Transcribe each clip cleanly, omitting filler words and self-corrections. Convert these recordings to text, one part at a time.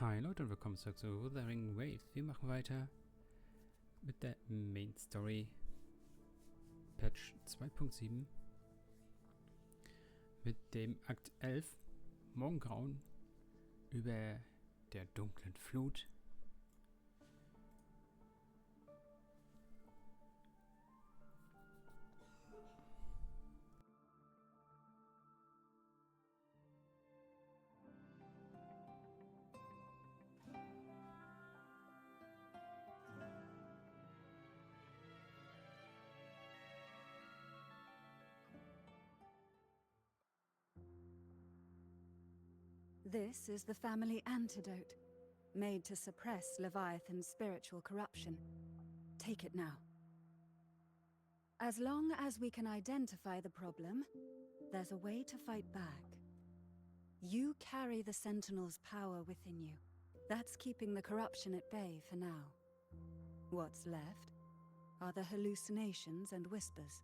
Hi Leute und willkommen zurück zu Wuthering. Wir machen weiter mit der Main Story Patch 2.7 mit dem Akt 11 Morgengrauen über der dunklen Flut. This is the family antidote, made to suppress Leviathan's spiritual corruption. Take it now. As long as we can identify the problem, there's a way to fight back. You carry the Sentinel's power within you. That's keeping the corruption at bay for now. What's left are the hallucinations and whispers.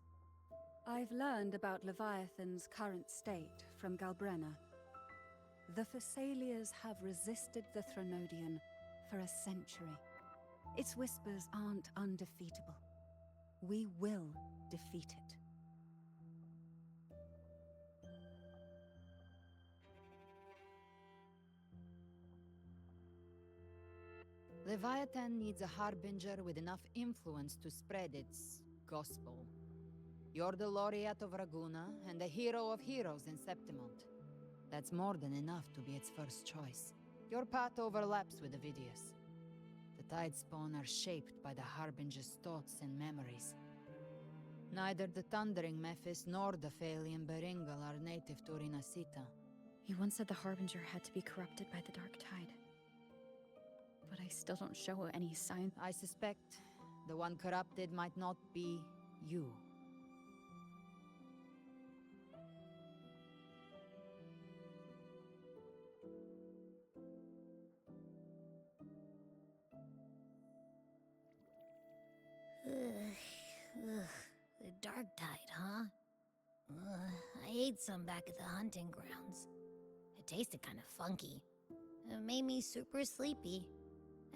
I've learned about Leviathan's current state from Galbrenna. The Thessalias have resisted the Thronodian for a century. Its whispers aren't undefeatable. We will defeat it. Leviathan needs a harbinger with enough influence to spread its gospel. You're the laureate of Raguna and the hero of heroes in Septimont. That's more than enough to be its first choice. Your path overlaps with Ovidius. The Tidespawn are shaped by the Harbinger's thoughts and memories. Neither the Thundering Mephis nor the Phalian Beringal are native to Rinascita. He once said the Harbinger had to be corrupted by the Dark Tide. But I still don't show any sign. I suspect the one corrupted might not be you. The Dark Tide, huh? I ate some back at the hunting grounds. It tasted kind of funky. It made me super sleepy.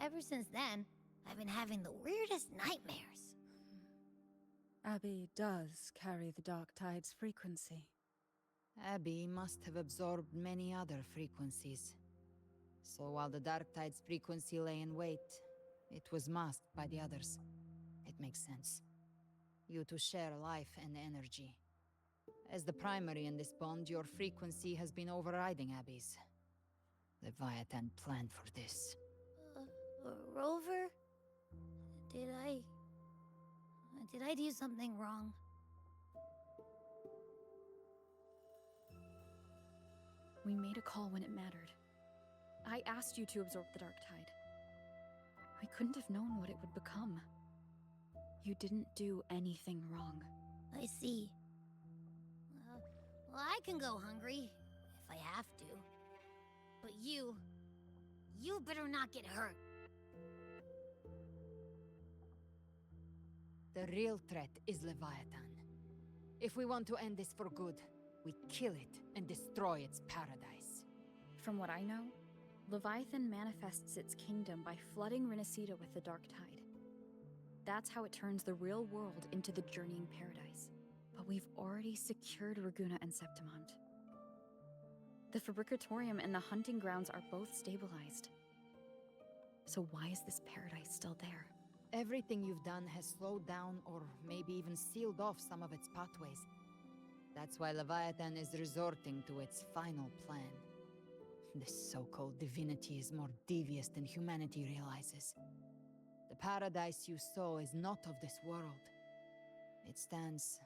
Ever since then, I've been having the weirdest nightmares. Abby does carry the Dark Tide's frequency. Abby must have absorbed many other frequencies. So while the Dark Tide's frequency lay in wait, it was masked by the others. It makes sense. You two share life and energy. As the primary in this bond, your frequency has been overriding Abby's. Leviathan planned for this. Rover? Did I do something wrong? We made a call when it mattered. I asked you to absorb the Dark Tide. We couldn't have known what it would become. You didn't do anything wrong. I see. Well, I can go hungry, if I have to. But you better not get hurt. The real threat is Leviathan. If we want to end this for good, we kill it and destroy its paradise. From what I know, Leviathan manifests its kingdom by flooding Rinascita with the Dark Tide. That's how it turns the real world into the journeying paradise. But we've already secured Raguna and Septimont. The Fabricatorium and the hunting grounds are both stabilized. So why is this paradise still there? Everything you've done has slowed down or maybe even sealed off some of its pathways. That's why Leviathan is resorting to its final plan. This so-called divinity is more devious than humanity realizes. The paradise you saw is not of this world. It stands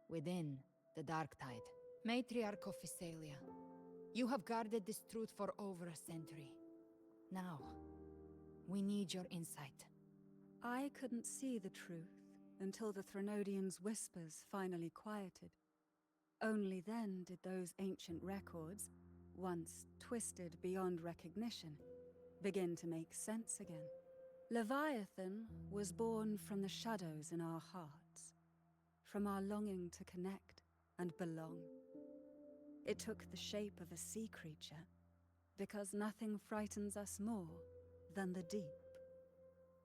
within the Dark Tide. Matriarch of Thessalia, you have guarded this truth for over a century. Now, we need your insight. I couldn't see the truth until the Thronodian's whispers finally quieted. Only then did those ancient records, once twisted beyond recognition, begin to make sense again. Leviathan was born from the shadows in our hearts, from our longing to connect and belong. It took the shape of a sea creature, because nothing frightens us more than the deep.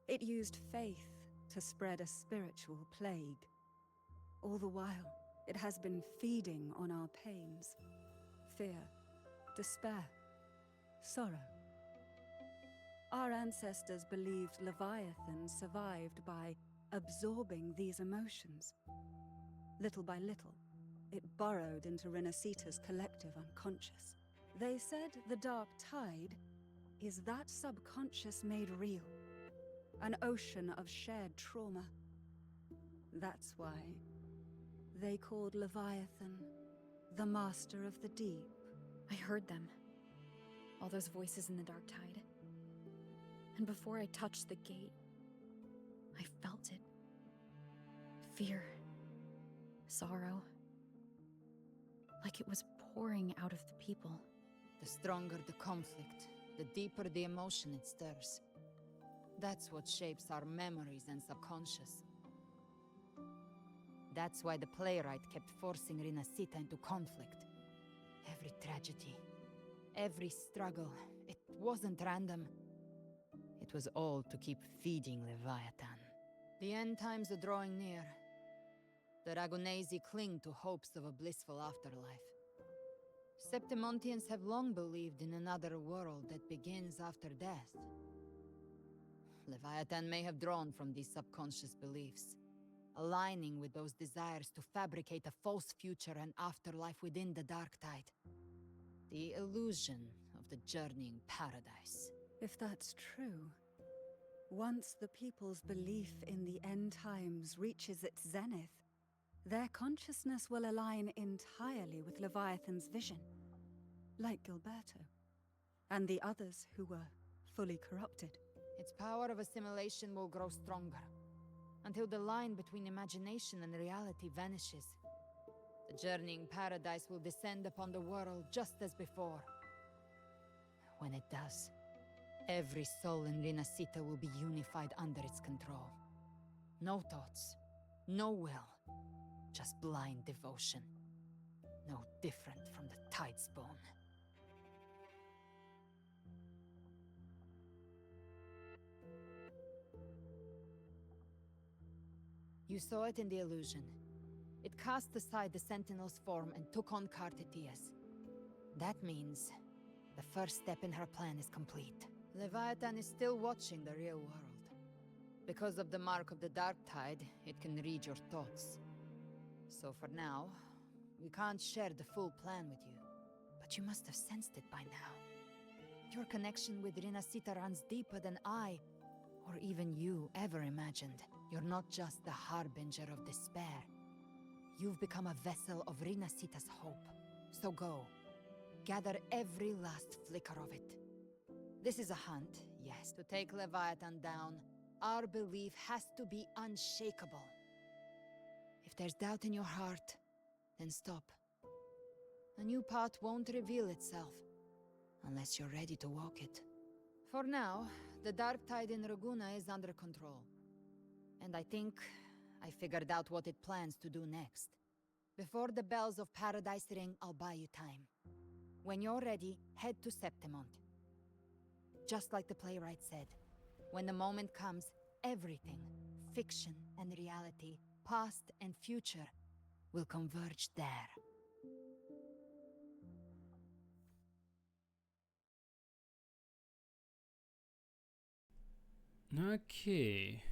It used faith to spread a spiritual plague. All the while, it has been feeding on our pains, fear, despair, sorrow. Our ancestors believed Leviathan survived by absorbing these emotions. Little by little, it burrowed into Rinascita's collective unconscious. They said the dark tide is that subconscious made real, an ocean of shared trauma. That's why they called Leviathan the master of the deep. I heard them. All those voices in the dark tide. And before I touched the gate, I felt it. Fear. Sorrow. Like it was pouring out of the people. The stronger the conflict, the deeper the emotion it stirs. That's what shapes our memories and subconscious. That's why the playwright kept forcing Rinascita into conflict. Every tragedy, every struggle, it wasn't random. It was all to keep feeding Leviathan. The end times are drawing near. The Ragunesi cling to hopes of a blissful afterlife. Septimontians have long believed in another world that begins after death. Leviathan may have drawn from these subconscious beliefs, aligning with those desires to fabricate a false future and afterlife within the dark tide. The illusion of the journeying paradise. If that's true, once the people's belief in the end times reaches its zenith, their consciousness will align entirely with Leviathan's vision, like Gilberto, and the others who were fully corrupted. Its power of assimilation will grow stronger, until the line between imagination and reality vanishes. The journeying paradise will descend upon the world just as before. When it does, every soul in Rinascita will be unified under its control. No thoughts, no will, just blind devotion. No different from the tide's bone. You saw it in the illusion. It cast aside the Sentinel's form and took on Cartetias. That means the first step in her plan is complete. Leviathan is still watching the real world. Because of the mark of the Dark Tide, it can read your thoughts. So for now, we can't share the full plan with you. But you must have sensed it by now. Your connection with Rinascita runs deeper than I, or even you, ever imagined. You're not just the harbinger of despair. You've become a vessel of Rinascita's hope. So go. Gather every last flicker of it. This is a hunt, yes, to take Leviathan down. Our belief has to be unshakable. If there's doubt in your heart, then stop. A new path won't reveal itself, unless you're ready to walk it. For now, the dark tide in Raguna is under control. And I think I figured out what it plans to do next. Before the bells of Paradise ring, I'll buy you time. When you're ready, head to Septimont. Just like the playwright said, when the moment comes, everything, fiction and reality, past and future, will converge there. Okay.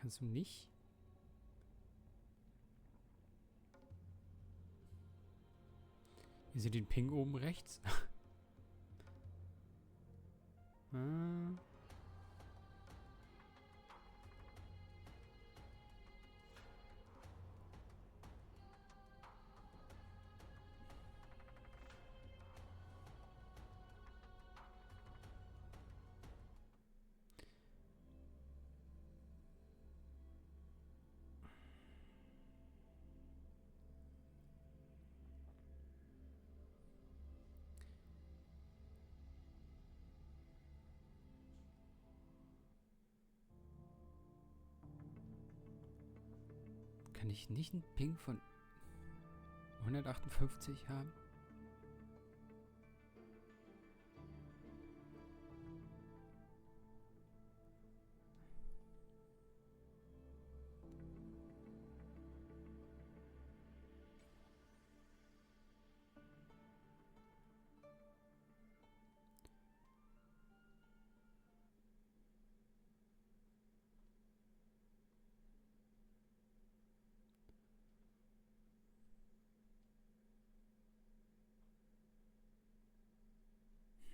Kannst du nicht? Ihr seht den Ping oben rechts. Kann ich nicht einen Ping von 158 haben?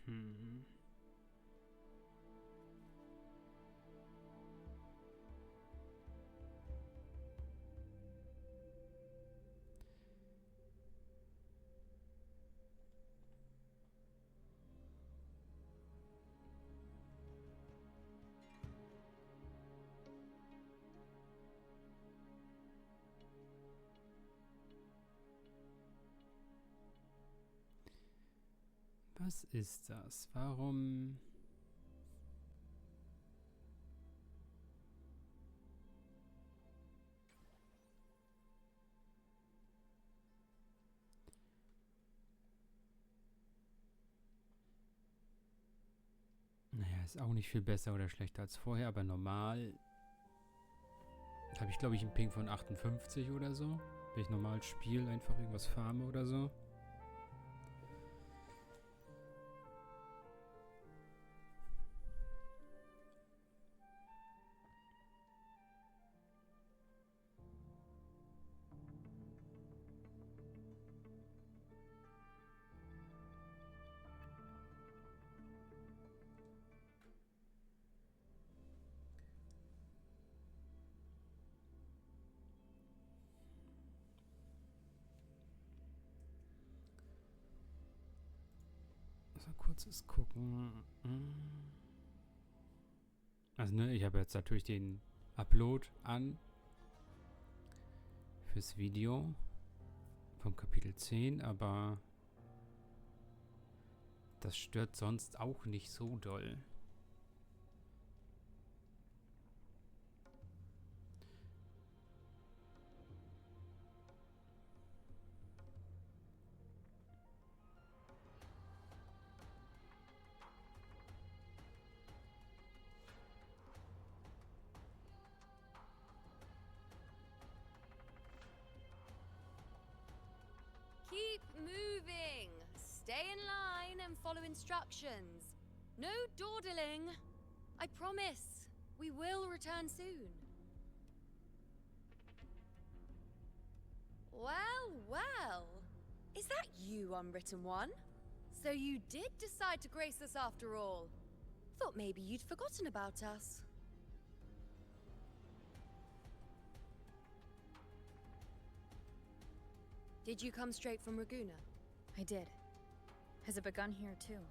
Hm. Was ist das? Warum? Naja, ist auch nicht viel besser oder schlechter als vorher, aber normal habe ich, glaube ich, einen Ping von 58 oder so. Wenn ich normal spiele, einfach irgendwas farme oder so. So kurzes Gucken. Also ne, ich habe jetzt natürlich den Upload an fürs Video vom Kapitel 10, aber das stört sonst auch nicht so doll. Keep moving. Stay in line and follow instructions. No dawdling. I promise. We will return soon. Well, well. Is that you, Unwritten One? So you did decide to grace us after all. Thought maybe you'd forgotten about us. Did you come straight from Raguna? I did. Has it begun here too?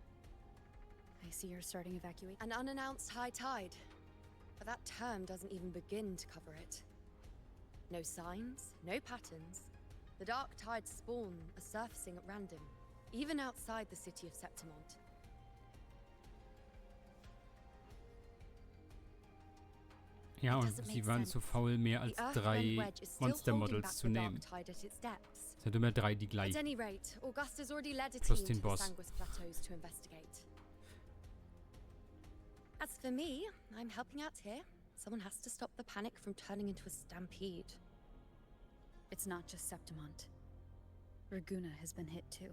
I see you're starting evacuation. An unannounced high tide. But that term doesn't even begin to cover it. No signs, no patterns. The dark tide's spawn are surfacing at random, even outside the city of Septimont. Ja, und sie waren zu faul, mehr als 3 Monster-Models zu nehmen. Es sind immer 3 die gleichen. At any rate, Augusta's already led a Plus team den to the Boss. Sanguis Plateaus to investigate. As for me, I'm helping out here. Someone has to stop the panic from turning into a stampede. It's not just Septimont. Raguna has been hit too.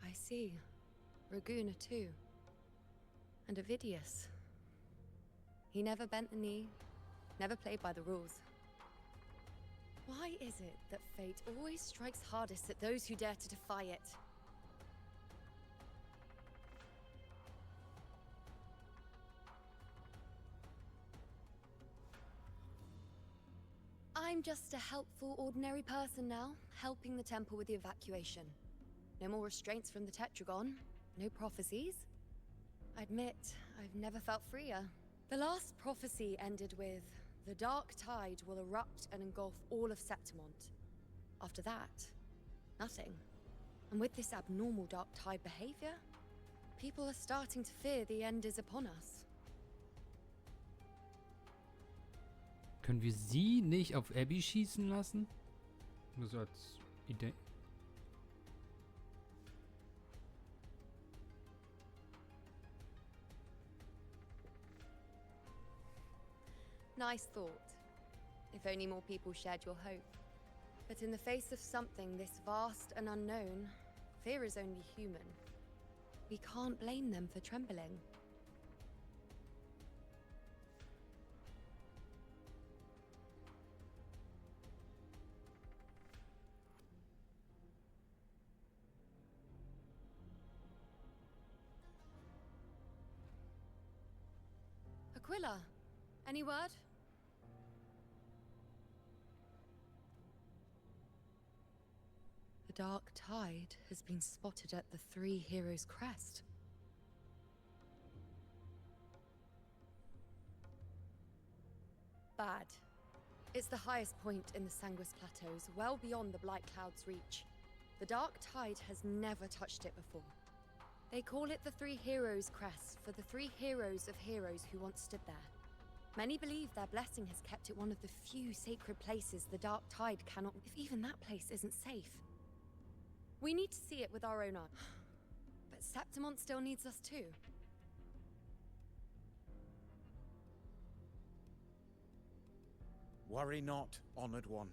I see. Raguna too. And Ovidius. He never bent the knee, never played by the rules. Why is it that fate always strikes hardest at those who dare to defy it? I'm just a helpful, ordinary person now, helping the temple with the evacuation. No more restraints from the Tetragon, no prophecies. I admit, I've never felt freer. The last prophecy ended with, the dark tide will erupt and engulf all of Septimont. After that, nothing. And with this abnormal dark tide behavior, people are starting to fear the end is upon us. Können wir sie nicht auf Abby schießen lassen? Nur so als Idee. Nice thought. If only more people shared your hope. But in the face of something this vast and unknown, fear is only human. We can't blame them for trembling. Aquila, any word? The dark tide has been spotted at the Three Heroes' Crest. Bad. It's the highest point in the Sanguis Plateaus, well beyond the Blight Cloud's reach. The dark tide has never touched it before. They call it the Three Heroes' Crest for the three heroes of heroes who once stood there. Many believe their blessing has kept it one of the few sacred places the dark tide cannot, if even that place isn't safe. We need to see it with our own eyes. But Septimont still needs us too. Worry not, Honored One.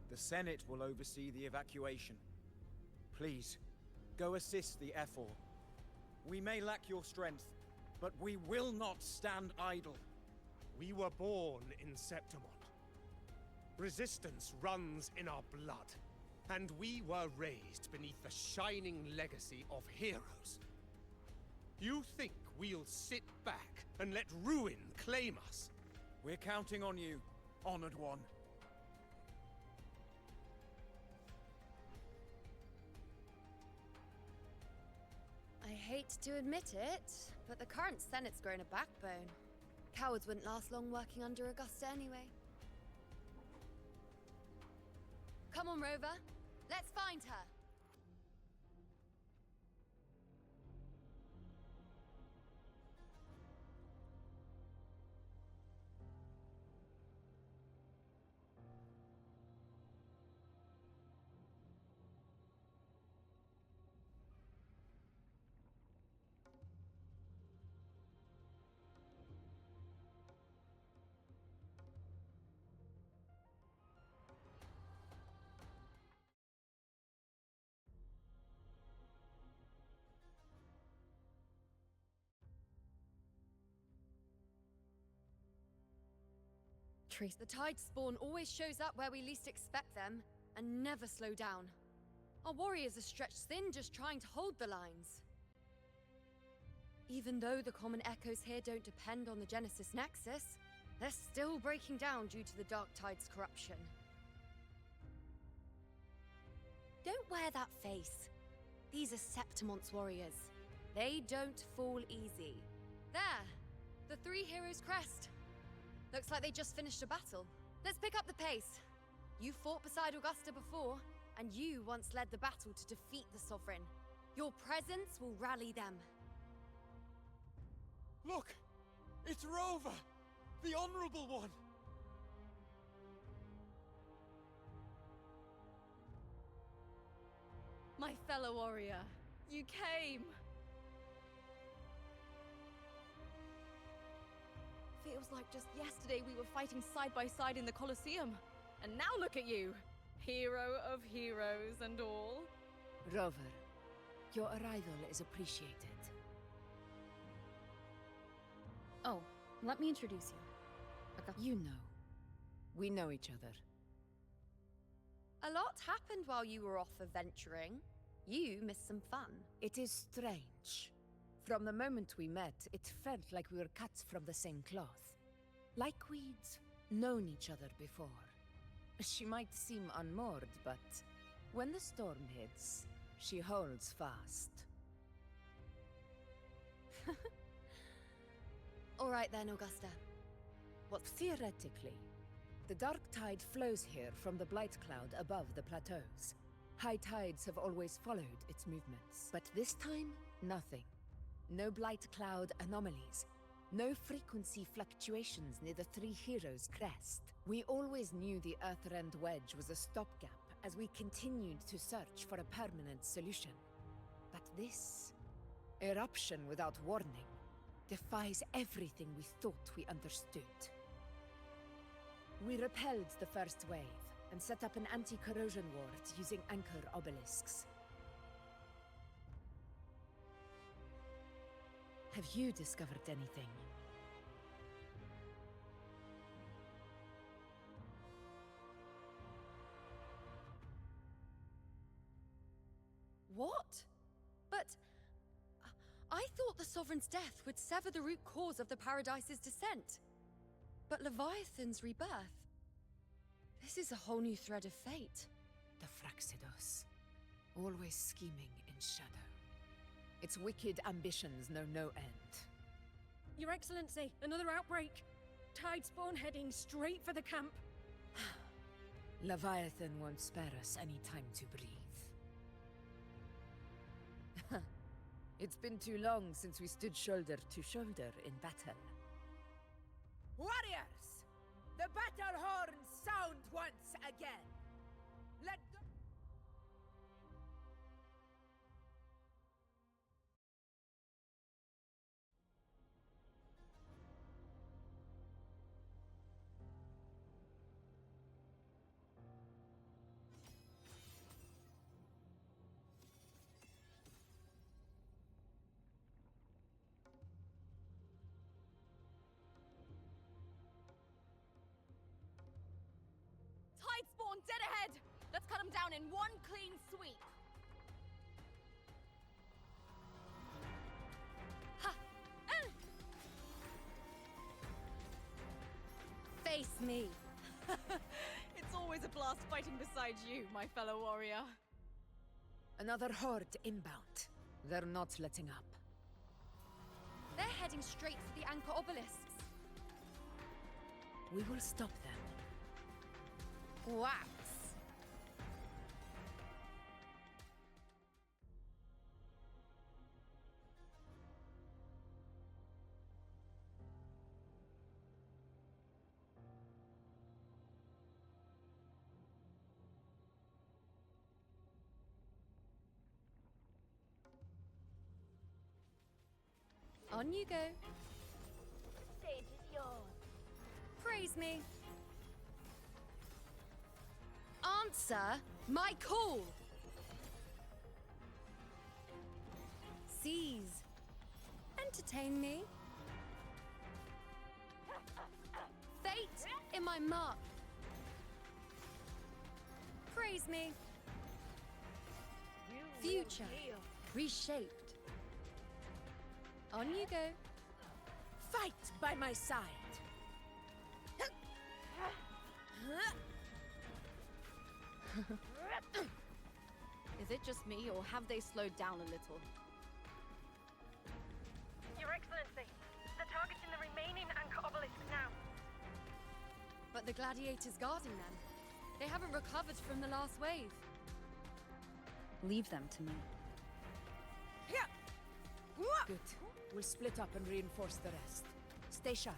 The Senate will oversee the evacuation. Please, go assist the Ephor. We may lack your strength, but we will not stand idle. We were born in Septimont. Resistance runs in our blood. And we were raised beneath the shining legacy of heroes. You think we'll sit back and let ruin claim us? We're counting on you, Honored One. I hate to admit it, but the current Senate's grown a backbone. Cowards wouldn't last long working under Augusta anyway. Come on, Rover. Let's find her. The tide spawn always shows up where we least expect them, and never slow down. Our warriors are stretched thin just trying to hold the lines. Even though the common echoes here don't depend on the Genesis Nexus, they're still breaking down due to the Dark Tide's corruption. Don't wear that face. These are Septimont's warriors. They don't fall easy. There! The Three Heroes' Crest! Looks like they just finished a battle. Let's pick up the pace. You fought beside Augusta before, and you once led the battle to defeat the Sovereign. Your presence will rally them. Look! It's Rover! The Honorable One! My fellow warrior, you came! Feels like just yesterday we were fighting side by side in the Colosseum. And now look at you! Hero of heroes and all. Rover, your arrival is appreciated. Oh, let me introduce you. You know. We know each other. A lot happened while you were off adventuring. You missed some fun. It is strange. From the moment we met, it felt like we were cut from the same cloth. Like we'd known each other before. She might seem unmoored, but when the storm hits, she holds fast. All right then, Augusta. Theoretically, the dark tide flows here from the Blight Cloud above the plateaus. High tides have always followed its movements, but this time, nothing. No blight cloud anomalies. No frequency fluctuations near the three heroes' crest. We always knew the Earthrend Wedge was a stopgap as we continued to search for a permanent solution. But this eruption without warning defies everything we thought we understood. We repelled the first wave and set up an anti-corrosion ward using anchor obelisks. Have you discovered anything? What? But I thought the Sovereign's death would sever the root cause of the Paradise's descent. But Leviathan's rebirth... This is a whole new thread of fate. The Fraxidos. Always scheming in shadow. Its wicked ambitions know no end. Your Excellency, another outbreak. Tidespawn heading straight for the camp. Leviathan won't spare us any time to breathe. It's been too long since we stood shoulder to shoulder in battle. Warriors! The battle horns sound once again! Let the... Tidespawn dead ahead! Let's cut them down in one clean sweep. Ha! Face me. It's always a blast fighting beside you, my fellow warrior. Another horde inbound. They're not letting up. They're heading straight for the anchor obelisks. We will stop them. Wax. On you go. The stage is yours. Praise me. Answer my call. Seize. Entertain me. Fate in my mark. Praise me. Future reshaped. On you go. Fight by my side. Is it just me, or have they slowed down a little? Your Excellency, the target's in the remaining anchor obelisk now. But the gladiators guarding them, they haven't recovered from the last wave. Leave them to me. Good. We'll split up and reinforce the rest. Stay sharp.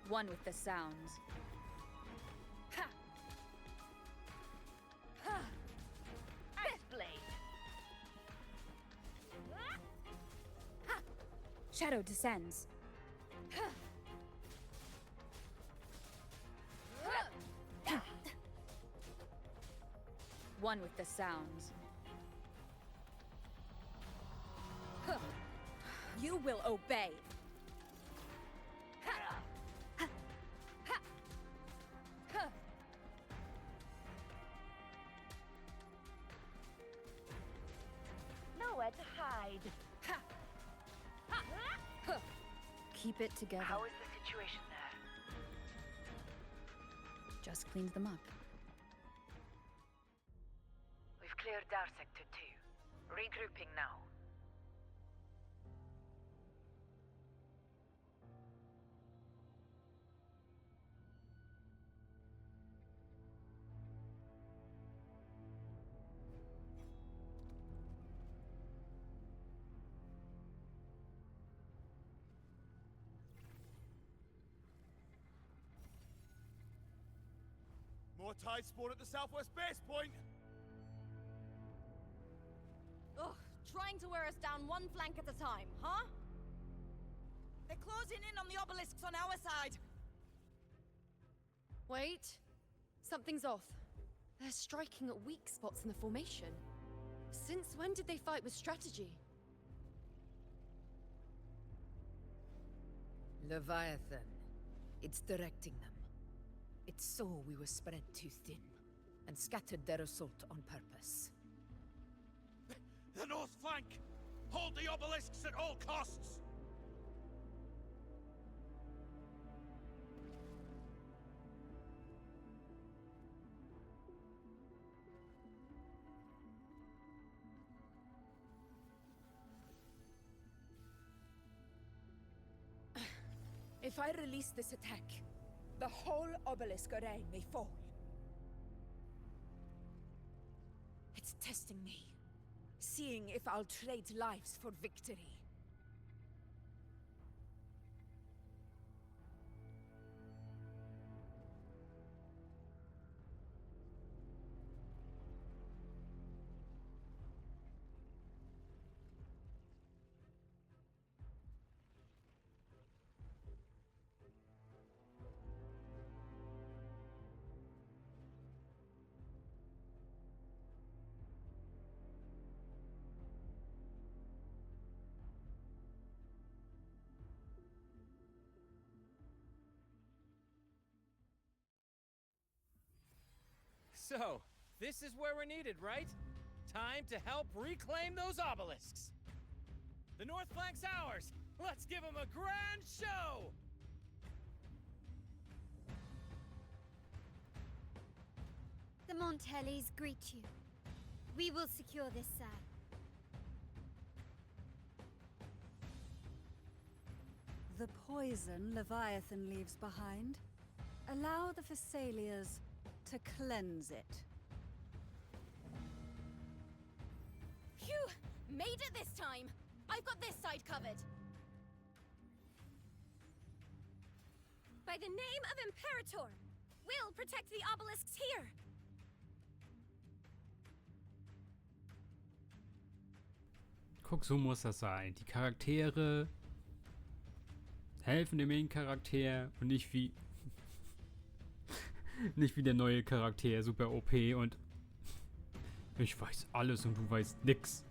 One with the sounds. Ha! Ha! Ice blade. Ha! Shadow descends. Ha! One with the sounds. You will obey. Nowhere to hide. Keep it together. How is the situation there? Just cleaned them up. We've cleared our sector 2. Regrouping now. more tide spawn at the southwest base point! Ugh, trying to wear us down one flank at a time, huh? They're closing in on the obelisks on our side! Wait. Something's off. They're striking at weak spots in the formation. Since when did they fight with strategy? Leviathan. It's directing them. It saw we were spread too thin, and scattered their assault on purpose. The north flank! Hold the obelisks at all costs! If I release this attack, the whole obelisk array may fall. It's testing me, seeing if I'll trade lives for victory. So, this is where we're needed, right? Time to help reclaim those obelisks! The north flank's ours! Let's give them a grand show! The Montellis greet you. We will secure this side. The poison Leviathan leaves behind, allow the Thessalians to cleanse it. Phew! Made it this time! I've got this side covered! By the name of Imperator, we'll protect the obelisks here! Guck, so muss das sein. Die Charaktere helfen dem Main-Charakter und nicht wie nicht wie der neue Charakter, super OP und ich weiß alles und du weißt nix.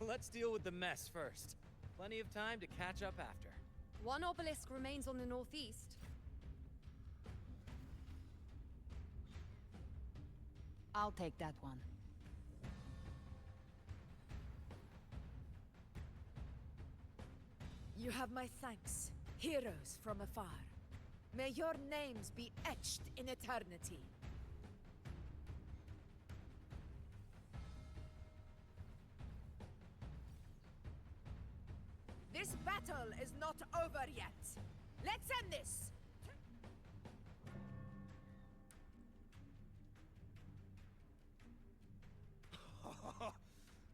Let's deal with the mess first. Plenty of time to catch up after. One obelisk remains on the northeast. I'll take that one. You have my thanks, heroes from afar. May your names be etched in eternity. This battle is not over yet. Let's end this!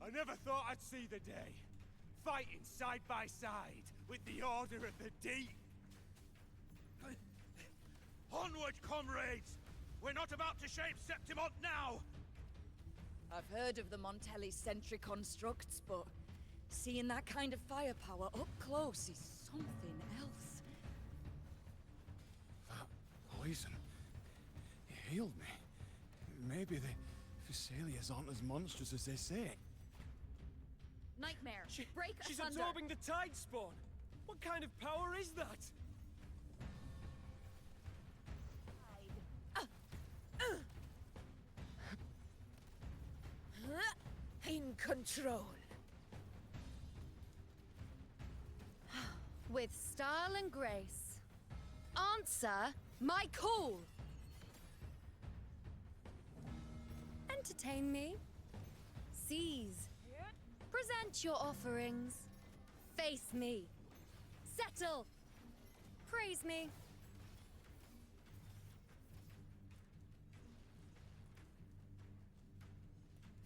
I never thought I'd see the day. Fighting side by side with the Order of the Deep. Onward, comrades! We're not about to shape Septimont now! I've heard of the Montelli sentry constructs, but seeing that kind of firepower up close is something else. That poison... it healed me. Maybe the Thessalians aren't as monstrous as they say. Nightmare, break She's asunder. absorbing the tide spawn! What kind of power is that? In control. With style and grace. Answer my call! Entertain me. Seize. Present your offerings. Face me. Settle. Praise me.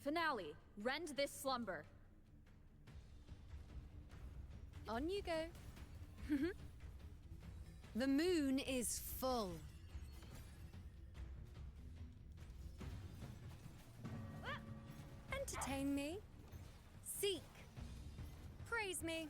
Finale. Rend this slumber. On you go. The moon is full. Entertain me. Seek. Praise me.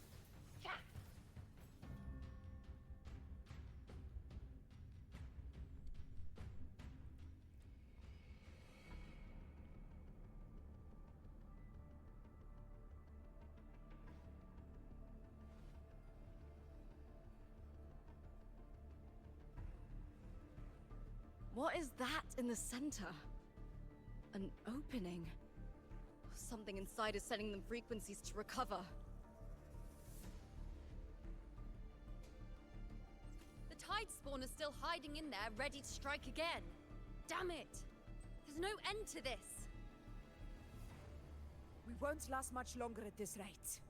What is that in the center? An opening. Something inside is sending them frequencies to recover. The tide spawn is still hiding in there, ready to strike again. Damn it! There's no end to this. We won't last much longer at this rate.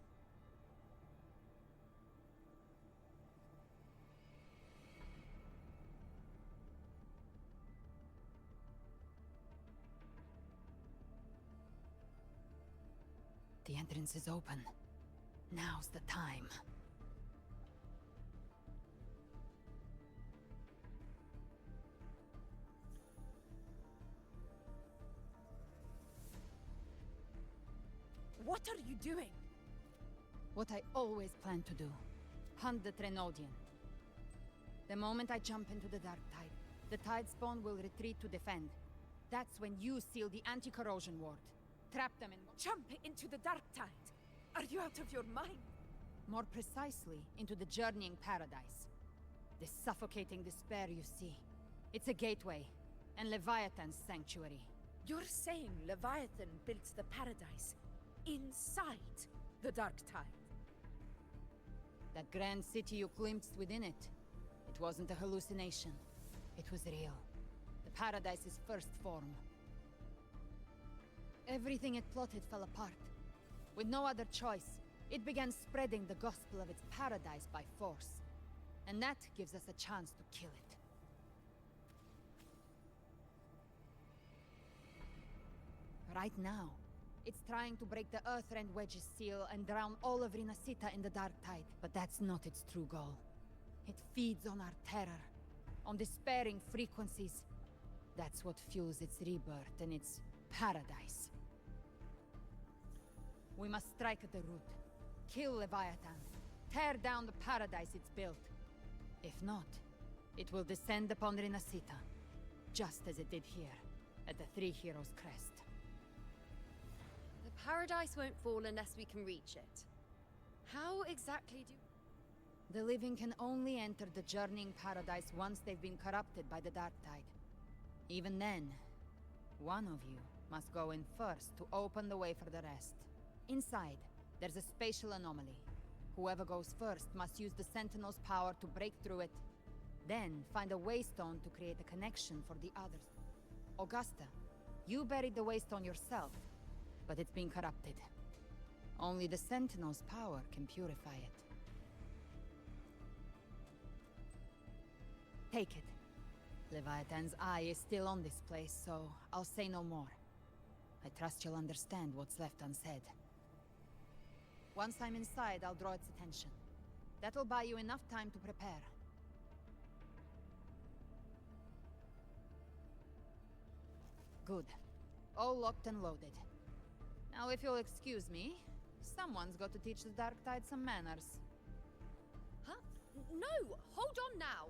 The entrance is open. Now's the time. What are you doing? What I always planned to do. Hunt the Trenodian. The moment I jump into the dark tide, the tide spawn will retreat to defend. That's when you seal the anti-corrosion ward. Trap them in... Jump into the dark tide! Are you out of your mind? More precisely, into the journeying paradise. The suffocating despair you see. It's a gateway, and Leviathan's sanctuary. You're saying Leviathan built the paradise inside the dark tide? That grand city you glimpsed within it, it wasn't a hallucination. It was real. The paradise's first form. Everything it plotted fell apart. With no other choice, it began spreading the gospel of its paradise by force. And that gives us a chance to kill it. Right now, it's trying to break the Earthrend Wedge's seal and drown all of Rinascita in the dark tide. But that's not its true goal. It feeds on our terror, on despairing frequencies. That's what fuels its rebirth and its paradise. We must strike at the root. Kill Leviathan. Tear down the paradise it's built. If not, it will descend upon Rinascita, just as it did here, at the Three Heroes' Crest. The paradise won't fall unless we can reach it. How exactly do... The living can only enter the journeying paradise once they've been corrupted by the dark tide. Even then, one of you must go in first to open the way for the rest. Inside, there's a spatial anomaly. Whoever goes first must use the Sentinel's power to break through it. Then, find a waystone to create a connection for the others. Augusta, you buried the waystone yourself, but it's been corrupted. Only the Sentinel's power can purify it. Take it. Leviathan's eye is still on this place, so I'll say no more. I trust you'll understand what's left unsaid. Once I'm inside, I'll draw its attention. That'll buy you enough time to prepare. Good. All locked and loaded. Now, if you'll excuse me, someone's got to teach the Dark Tide some manners. Huh? No! Hold on now!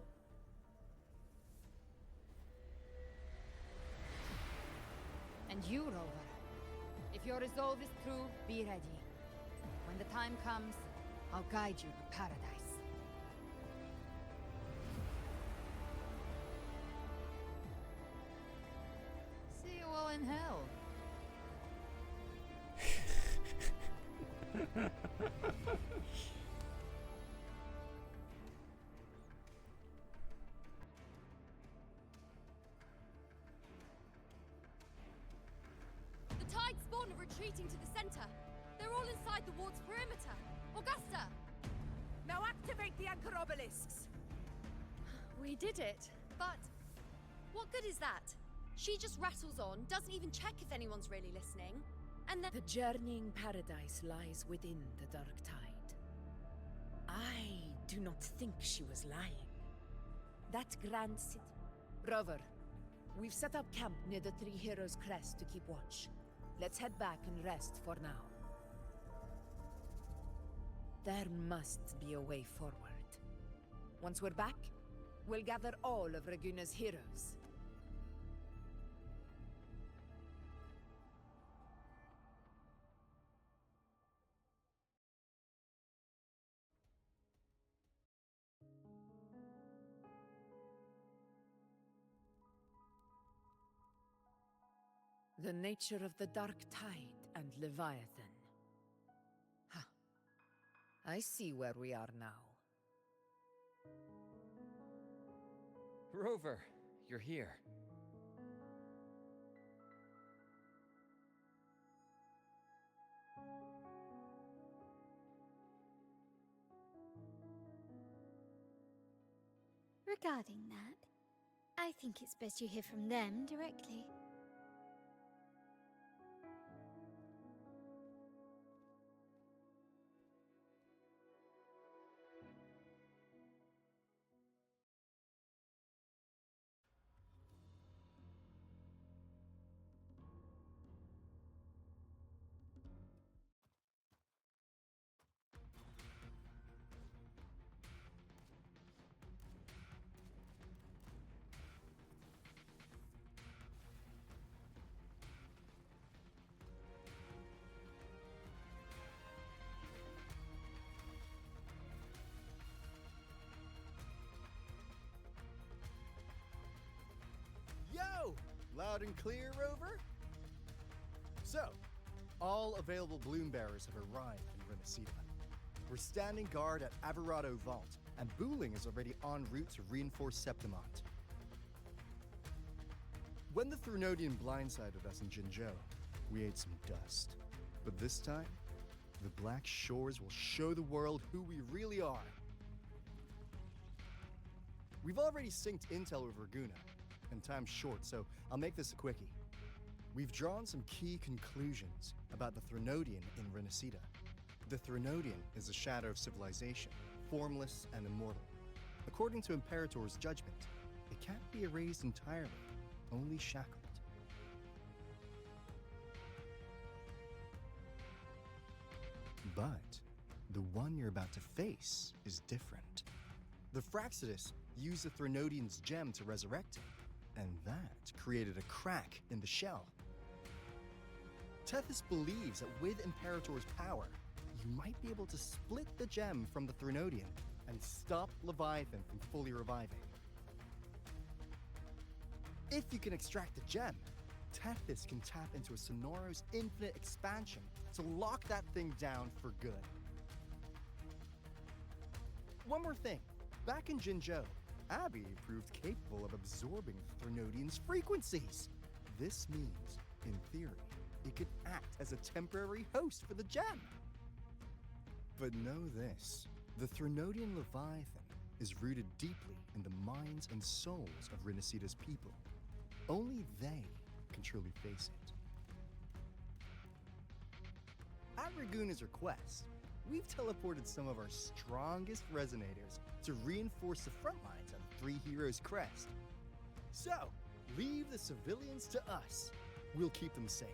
And you, Rover. If your resolve is true, be ready. When the time comes, I'll guide you to paradise. See you all in hell. The tide spawn are retreating to the center. They're all inside the ward's perimeter. Augusta! Now activate the anchor obelisks! We did it, but what good is that? She just rattles on, doesn't even check if anyone's really listening, and then— The journeying paradise lies within the dark tide. I do not think she was lying. That grand city. Rover, we've set up camp near the Three Heroes' Crest to keep watch. Let's head back and rest for now. There must be a way forward. Once we're back, we'll gather all of Raguna's heroes. The nature of the Dark Tide and Leviathan. Ha. I see where we are now. Rover, you're here. Regarding that, I think it's best you hear from them directly. Yo! Loud and clear, Rover? So, all available bloom bearers have arrived in Rinascita. We're standing guard at Averado Vault, and Booling is already en route to reinforce Septimont. When the Thrunodian blindsided us in Jinzhou, we ate some dust. But this time, the Black Shores will show the world who we really are. We've already synced intel with Raguna, and time's short, so I'll make this a quickie. We've drawn some key conclusions about the Thrunodian in Rinascita. The Thrunodian is a shadow of civilization, formless and immortal. According to Imperator's judgment, it can't be erased entirely, only shackled. But the one you're about to face is different. The Fraxidus used the Thrunodian's gem to resurrect him, and that created a crack in the shell. Tethys believes that with Imperator's power, you might be able to split the gem from the Thrunodian and stop Leviathan from fully reviving. If you can extract the gem, Tethys can tap into a Sonoro's infinite expansion to lock that thing down for good. One more thing. Back in Jinzhou, Abby proved capable of absorbing the Thrunodian's frequencies. This means, in theory, it could act as a temporary host for the gem. But know this, the Thrunodian Leviathan is rooted deeply in the minds and souls of Rinascita's people. Only they can truly face it. At Raguna's request, we've teleported some of our strongest resonators to reinforce the front lines of the Three Heroes' Crest. So, leave the civilians to us. We'll keep them safe.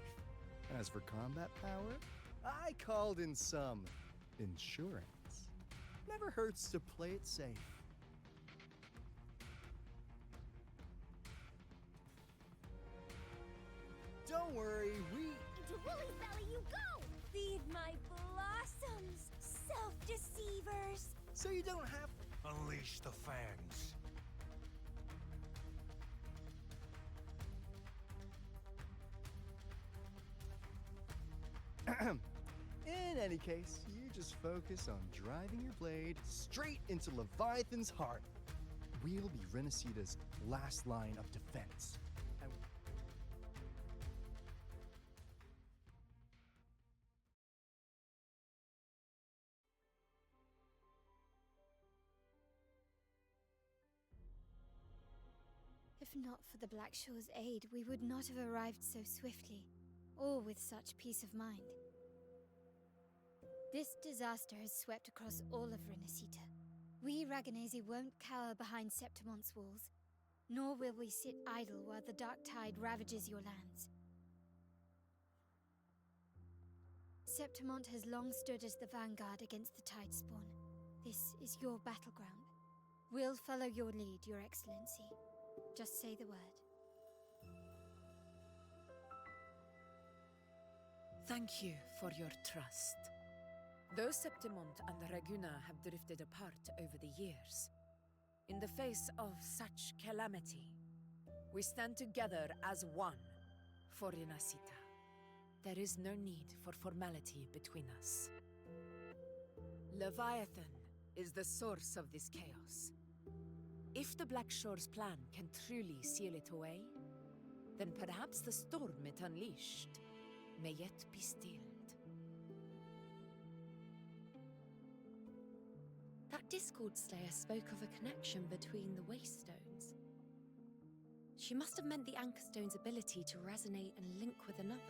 As for combat power, I called in some insurance. Never hurts to play it safe. Don't worry, Into Wooly's belly you go! Feed my blossoms, self-deceivers! So you don't have... Unleash the fangs. In any case, you just focus on driving your blade straight into Leviathan's heart. We'll be Rinascita's last line of defense. If not for the Black Shore's aid, we would not have arrived so swiftly, or with such peace of mind. This disaster has swept across all of Rinascita, We Ragganese won't cower behind Septimon's walls, nor will we sit idle while the dark tide ravages your lands. Septimont has long stood as the vanguard against the Tidespawn. This is your battleground. We'll follow your lead, Your Excellency. Just say the word. Thank you for your trust. Though Septimont and the Raguna have drifted apart over the years, in the face of such calamity, we stand together as one for Rinascita. There is no need for formality between us. Leviathan is the source of this chaos. If the Black Shore's plan can truly seal it away, then perhaps the storm it unleashed may yet be stilled. That Discord Slayer spoke of a connection between the Wastestones. She must have meant the Anchorstone's ability to resonate and link with another.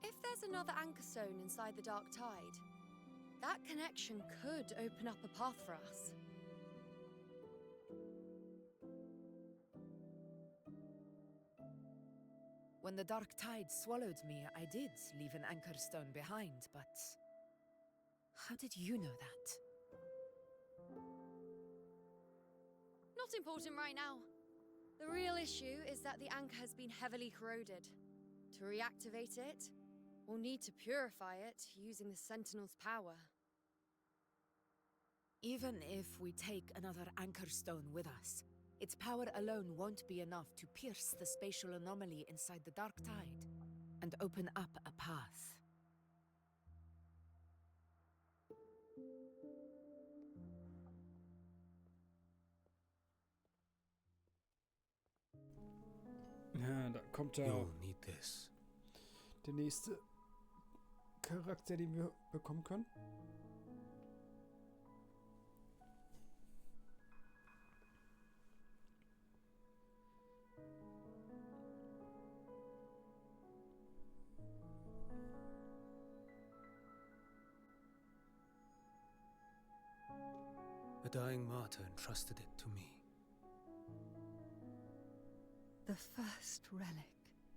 If there's another Anchorstone inside the Dark Tide, that connection could open up a path for us. When the dark tide swallowed me, I did leave an Anchorstone behind, but how did you know that? Not important right now. The real issue is that the anchor has been heavily corroded. To reactivate it, we'll need to purify it using the Sentinel's power. Even if we take another Anchorstone with us, its power alone won't be enough to pierce the spatial anomaly inside the Dark Tide and open up a path. Ja, da kommt ja You'll need this. der nächste Charakter, den wir bekommen können. A dying martyr entrusted it to me. The first relic,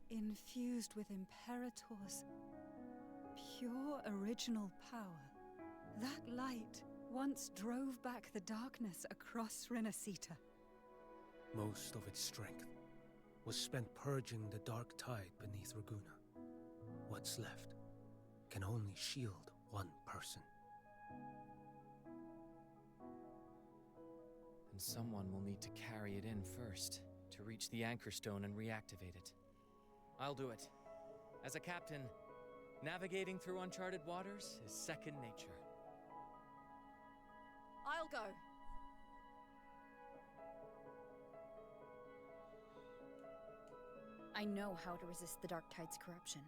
infused with Imperator's pure original power. That light once drove back the darkness across Rinascita. Most of its strength was spent purging the dark tide beneath Raguna. What's left can only shield one person. And someone will need to carry it in first, to reach the Anchorstone and reactivate it. I'll do it. As a captain, navigating through uncharted waters is second nature. I'll go. I know how to resist the Dark Tide's corruption.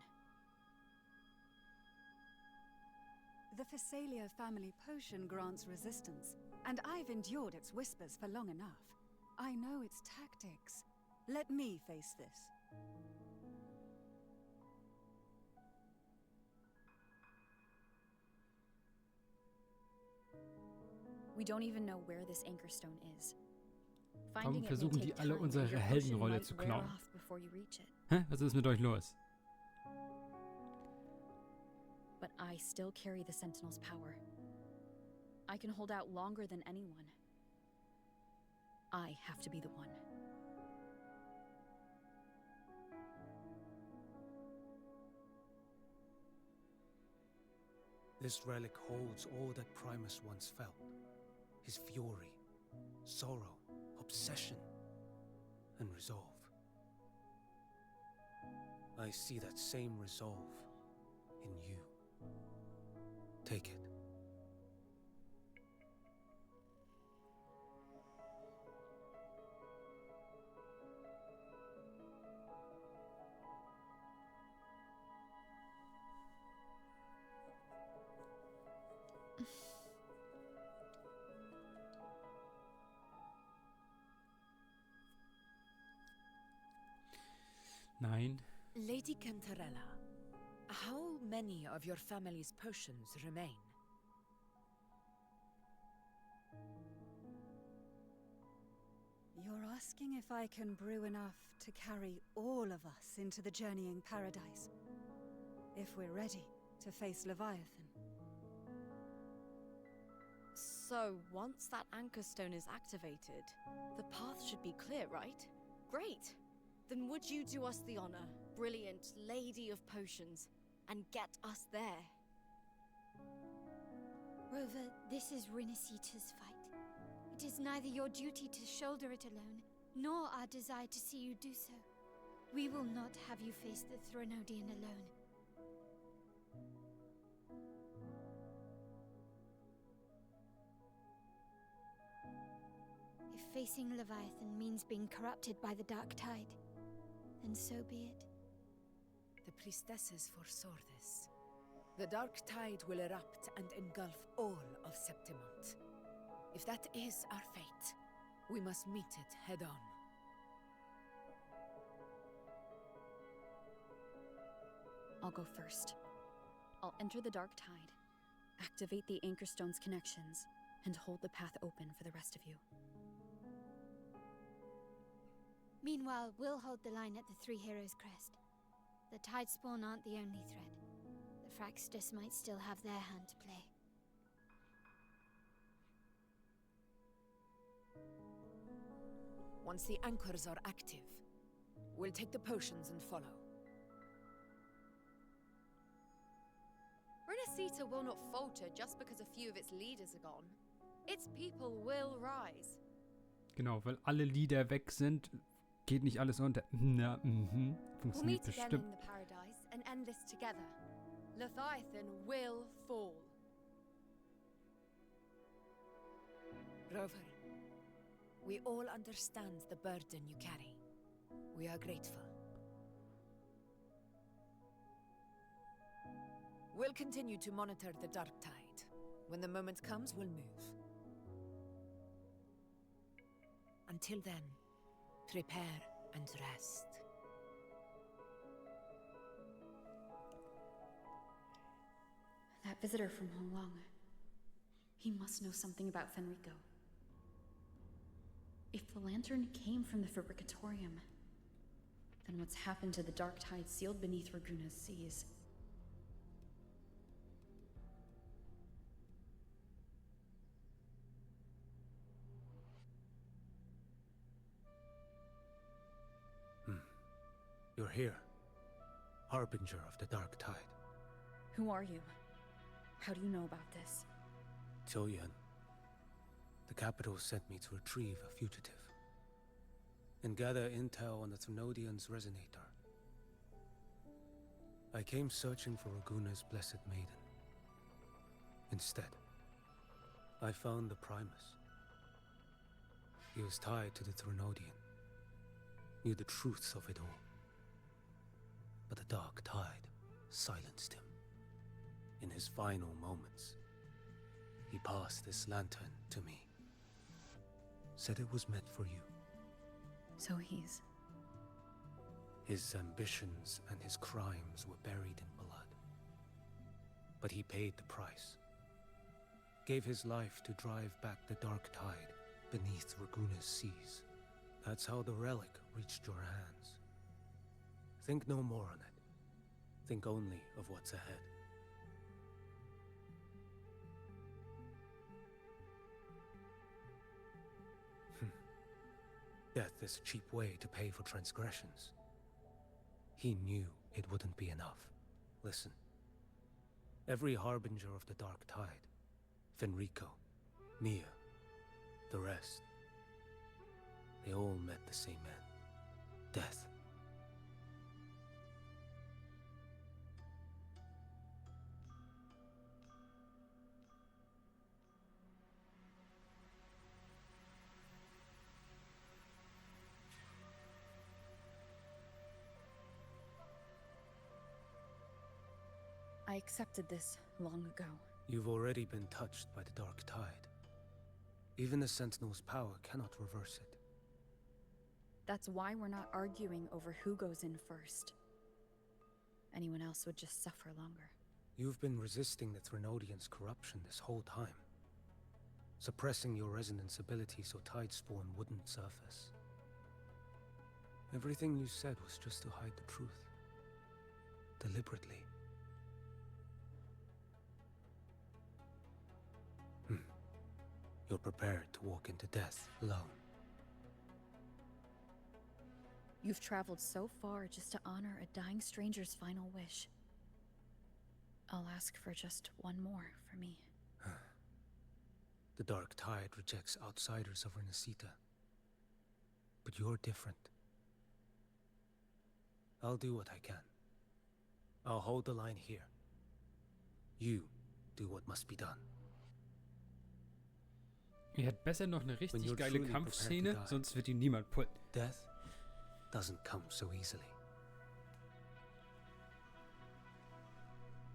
The Phasalia family potion grants resistance, and I've endured its whispers for long enough. I know its tactics. Let me face this. We don't even know where this Anchorstone is. Warum versuchen die alle unsere Heldenrolle zu klauen? Hä? Was ist mit euch los? But I still carry the Sentinel's power. I can hold out longer than anyone. I have to be the one. This relic holds all that Primus once felt. His fury, sorrow, obsession, and resolve. I see that same resolve in you. Take it. Nein. Lady Cantarella, How many of your family's potions remain? You're asking if I can brew enough to carry all of us into the journeying paradise. If we're ready to face Leviathan. So, once that anchor stone is activated, the path should be clear, right? Great! Then would you do us the honor, brilliant lady of potions, and get us there? Rover, this is Rinascita's fight. It is neither your duty to shoulder it alone, nor our desire to see you do so. We will not have you face the Thronodian alone. If facing Leviathan means being corrupted by the Dark Tide, then so be it. The priestesses foresaw this. The Dark Tide will erupt and engulf all of Septimont. If that is our fate, we must meet it head-on. I'll go first. I'll enter the Dark Tide, activate the Anchor Stone's connections, and hold the path open for the rest of you. Meanwhile, we'll hold the line at the Three Heroes Crest. The Tidespawn aren't the only threat. The Fraxtus might still have their hand to play. Once the anchors are active, we'll take the potions and follow. Rinascita will not falter just because a few of its leaders are gone. Its people will rise. Genau, weil alle Lieder weg sind, geht nicht alles unter. Na, funktioniert We'll meet again bestimmt. in the paradise and end this together. Leviathan will fall. Rover, we all understand the burden you carry. We are grateful. We'll continue to monitor the Dark Tide. When the moment comes, we'll move. Until then, prepare and rest. That visitor from Honglong. He must know something about Fenrico. If the lantern came from the Fabricatorium, then what's happened to the Dark Tide sealed beneath Raguna's seas? You're here, harbinger of the Dark Tide. Who are you? How do you know about this? Choyan. The capital sent me to retrieve a fugitive and gather intel on the Threnodian's resonator. I came searching for Raguna's blessed maiden. Instead, I found the Primus. He was tied to the Threnodian, knew the truths of it all. But the Dark Tide silenced him. In his final moments, he passed this lantern to me. Said it was meant for you. So he's... His ambitions and his crimes were buried in blood. But he paid the price. Gave his life to drive back the Dark Tide beneath Raguna's seas. That's how the relic reached your hands. Think no more on it. Think only of what's ahead. Death is a cheap way to pay for transgressions. He knew it wouldn't be enough. Listen. Every harbinger of the Dark Tide, Fenrico, Mia, the rest, they all met the same end. Death. I accepted this long ago. You've already been touched by the Dark Tide. Even the Sentinel's power cannot reverse it. That's why we're not arguing over who goes in first. Anyone else would just suffer longer. You've been resisting the Threnodians' corruption this whole time. Suppressing your resonance ability so Tidespawn wouldn't surface. Everything you said was just to hide the truth. Deliberately. You're prepared to walk into death alone. You've traveled so far just to honor a dying stranger's final wish. I'll ask for just one more for me. The Dark Tide rejects outsiders of Rinascita. But you're different. I'll do what I can. I'll hold the line here. You do what must be done. Er hat besser noch eine richtig geile Kampfszene, sonst wird ihn niemand pullen. Death doesn't come so easily.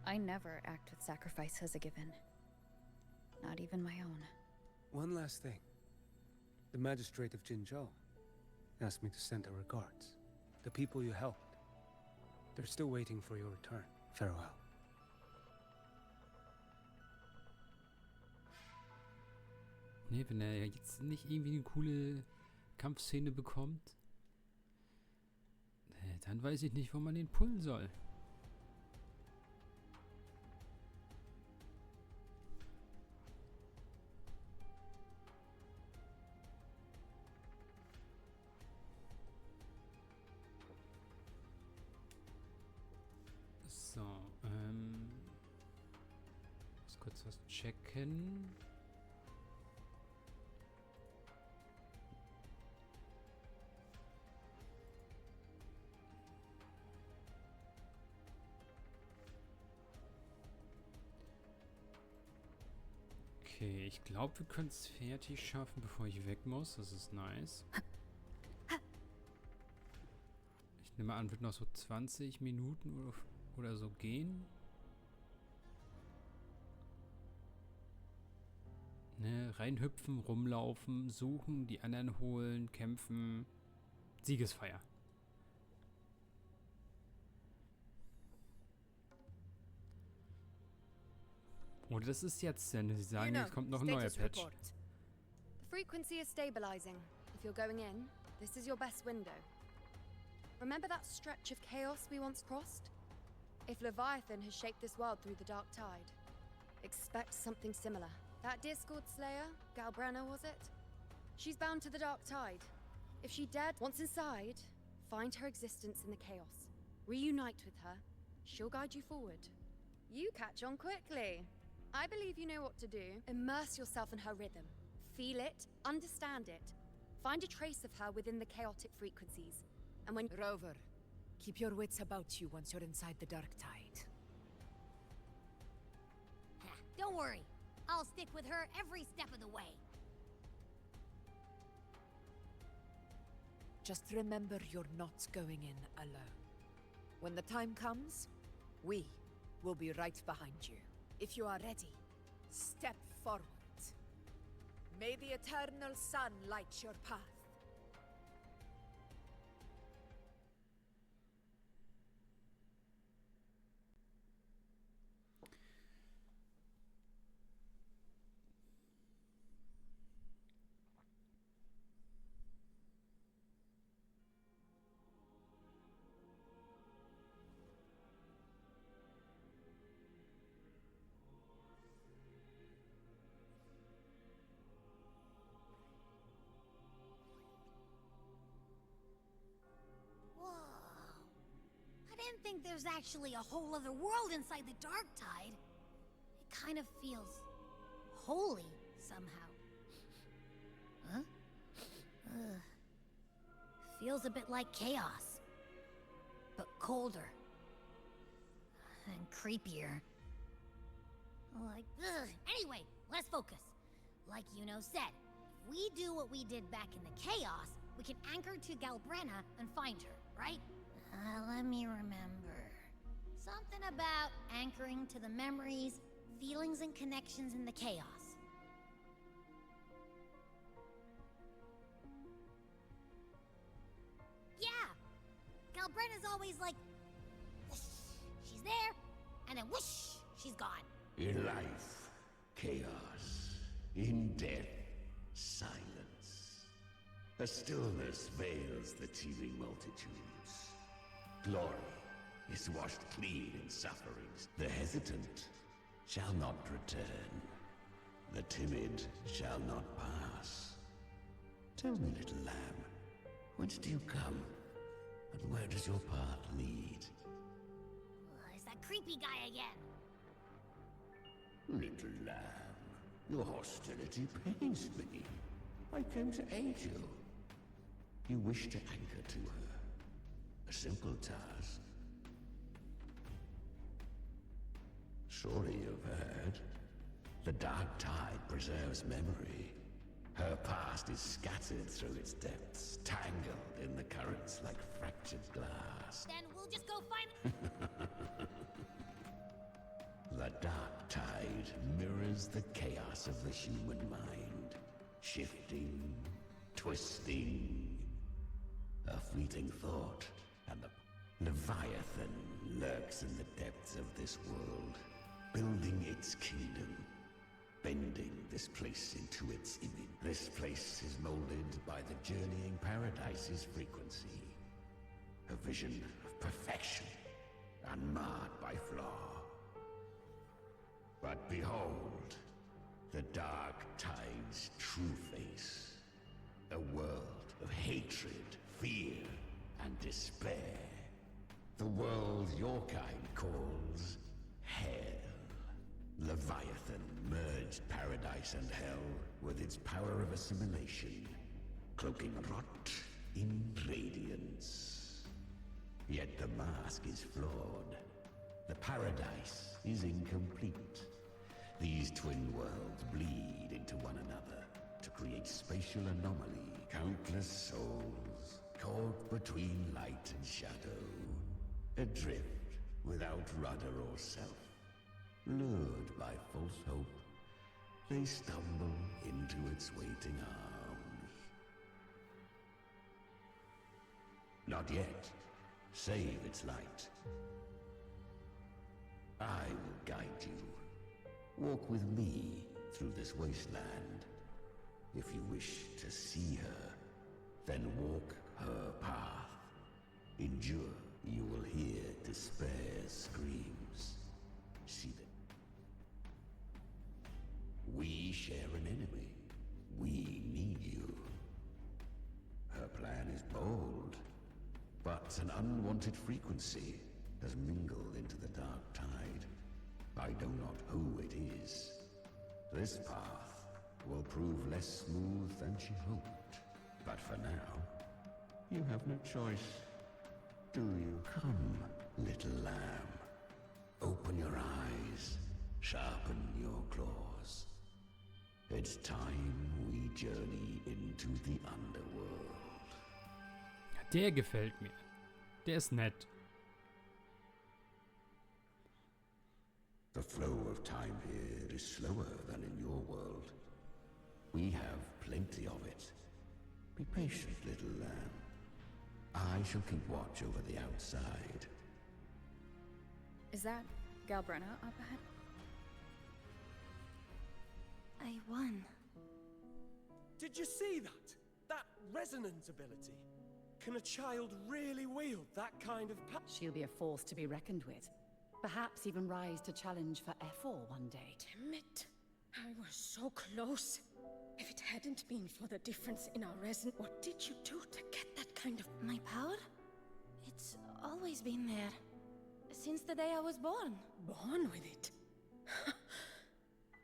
I never act with sacrifice as a given. Not even my own. One last thing. The magistrate of Jinzhou asked me to send her regards. The people you helped. They're still waiting for your return. Farewell. Ne, wenn er jetzt nicht irgendwie eine coole Kampfszene bekommt, dann weiß ich nicht, wo man den pullen soll. So, muss kurz was checken. Okay, ich glaube, wir können es fertig schaffen, bevor ich weg muss. Das ist nice. Ich nehme an, wird noch so 20 Minuten oder so gehen. Ne, reinhüpfen, rumlaufen, suchen, die anderen holen, kämpfen. Siegesfeier. Oder das ist jetzt, denn Sie sagen, es kommt noch ein neuer Patch. The frequency is stabilizing. If you're going in, this is your best window. Remember that stretch of chaos we once crossed? If Leviathan has shaped this world through the dark tide, expect something similar. That Discord Slayer, Galbrenna, was it? She's bound to the dark tide. If she dared, once inside, find her existence in the chaos. Reunite with her. She'll guide you forward. You catch on quickly. I believe you know what to do. Immerse yourself in her rhythm. Feel it, understand it. Find a trace of her within the chaotic frequencies. And when— Rover, keep your wits about you once you're inside the dark tide. Don't worry. I'll stick with her every step of the way. Just remember you're not going in alone. When the time comes, we will be right behind you. If you are ready, step forward. May the eternal sun light your path. I didn't think there's actually a whole other world inside the dark tide. It kind of feels holy somehow. Huh? Feels a bit like chaos, but colder and creepier. Like, anyway, let's focus. Like Yuno said, if we do what we did back in the chaos, we can anchor to Galbrenna and find her, right? Let me remember. Something about anchoring to the memories, feelings, and connections in the chaos. Yeah! Galbrenna's always like, there, and then whoosh, she's gone. In life, chaos. In death, silence. A stillness veils the teeming multitudes. Glory is washed clean in sufferings. The hesitant shall not return. The timid shall not pass. Tell me, little lamb, whence do you come? And where does your path lead? It's that creepy guy again. Little lamb, your hostility pains me. I came to aid you. You wish to anchor to her. A simple task. Surely you've heard. The dark tide preserves memory. Her past is scattered through its depths, tangled in the currents like fractured glass. Then we'll just go find... The dark tide mirrors the chaos of the human mind. Shifting, twisting. A fleeting thought, and the Leviathan lurks in the depths of this world, building its kingdom. Bending this place into its image. This place is molded by the journeying paradise's frequency. A vision of perfection, unmarred by flaw. But behold, the dark tide's true face. A world of hatred, fear, and despair. The world your kind calls hell. Leviathan merged paradise and hell with its power of assimilation, cloaking rot in radiance. Yet the mask is flawed. The paradise is incomplete. These twin worlds bleed into one another to create spatial anomaly. Countless souls caught between light and shadow, adrift without rudder or self. Lured by false hope, they stumble into its waiting arms. Not yet. Save its light. I will guide you. Walk with me through this wasteland. If you wish to see her, then walk her path. Endure. You will hear despair's screams. See them. We share an enemy. We need you. Her plan is bold, but an unwanted frequency has mingled into the dark tide. I know not who it is. This path will prove less smooth than she hoped. But for now, you have no choice. Do you? Come, little lamb. Open your eyes. Sharpen your claws. It's time we journey into the underworld. Der gefällt mir. Der ist nett. The flow of time here is slower than in your world. We have plenty of it. Be patient, little lamb. I shall keep watch over the outside. Is that Galbrenna up ahead? I won. Did you see that? That resonance ability? Can a child really wield that kind of power? She'll be a force to be reckoned with. Perhaps even rise to challenge for Ethel one day. Damn it. I was so close. If it hadn't been for the difference in our resin, what did you do to get that kind of... My power? It's always been there. Since the day I was born. Born with it?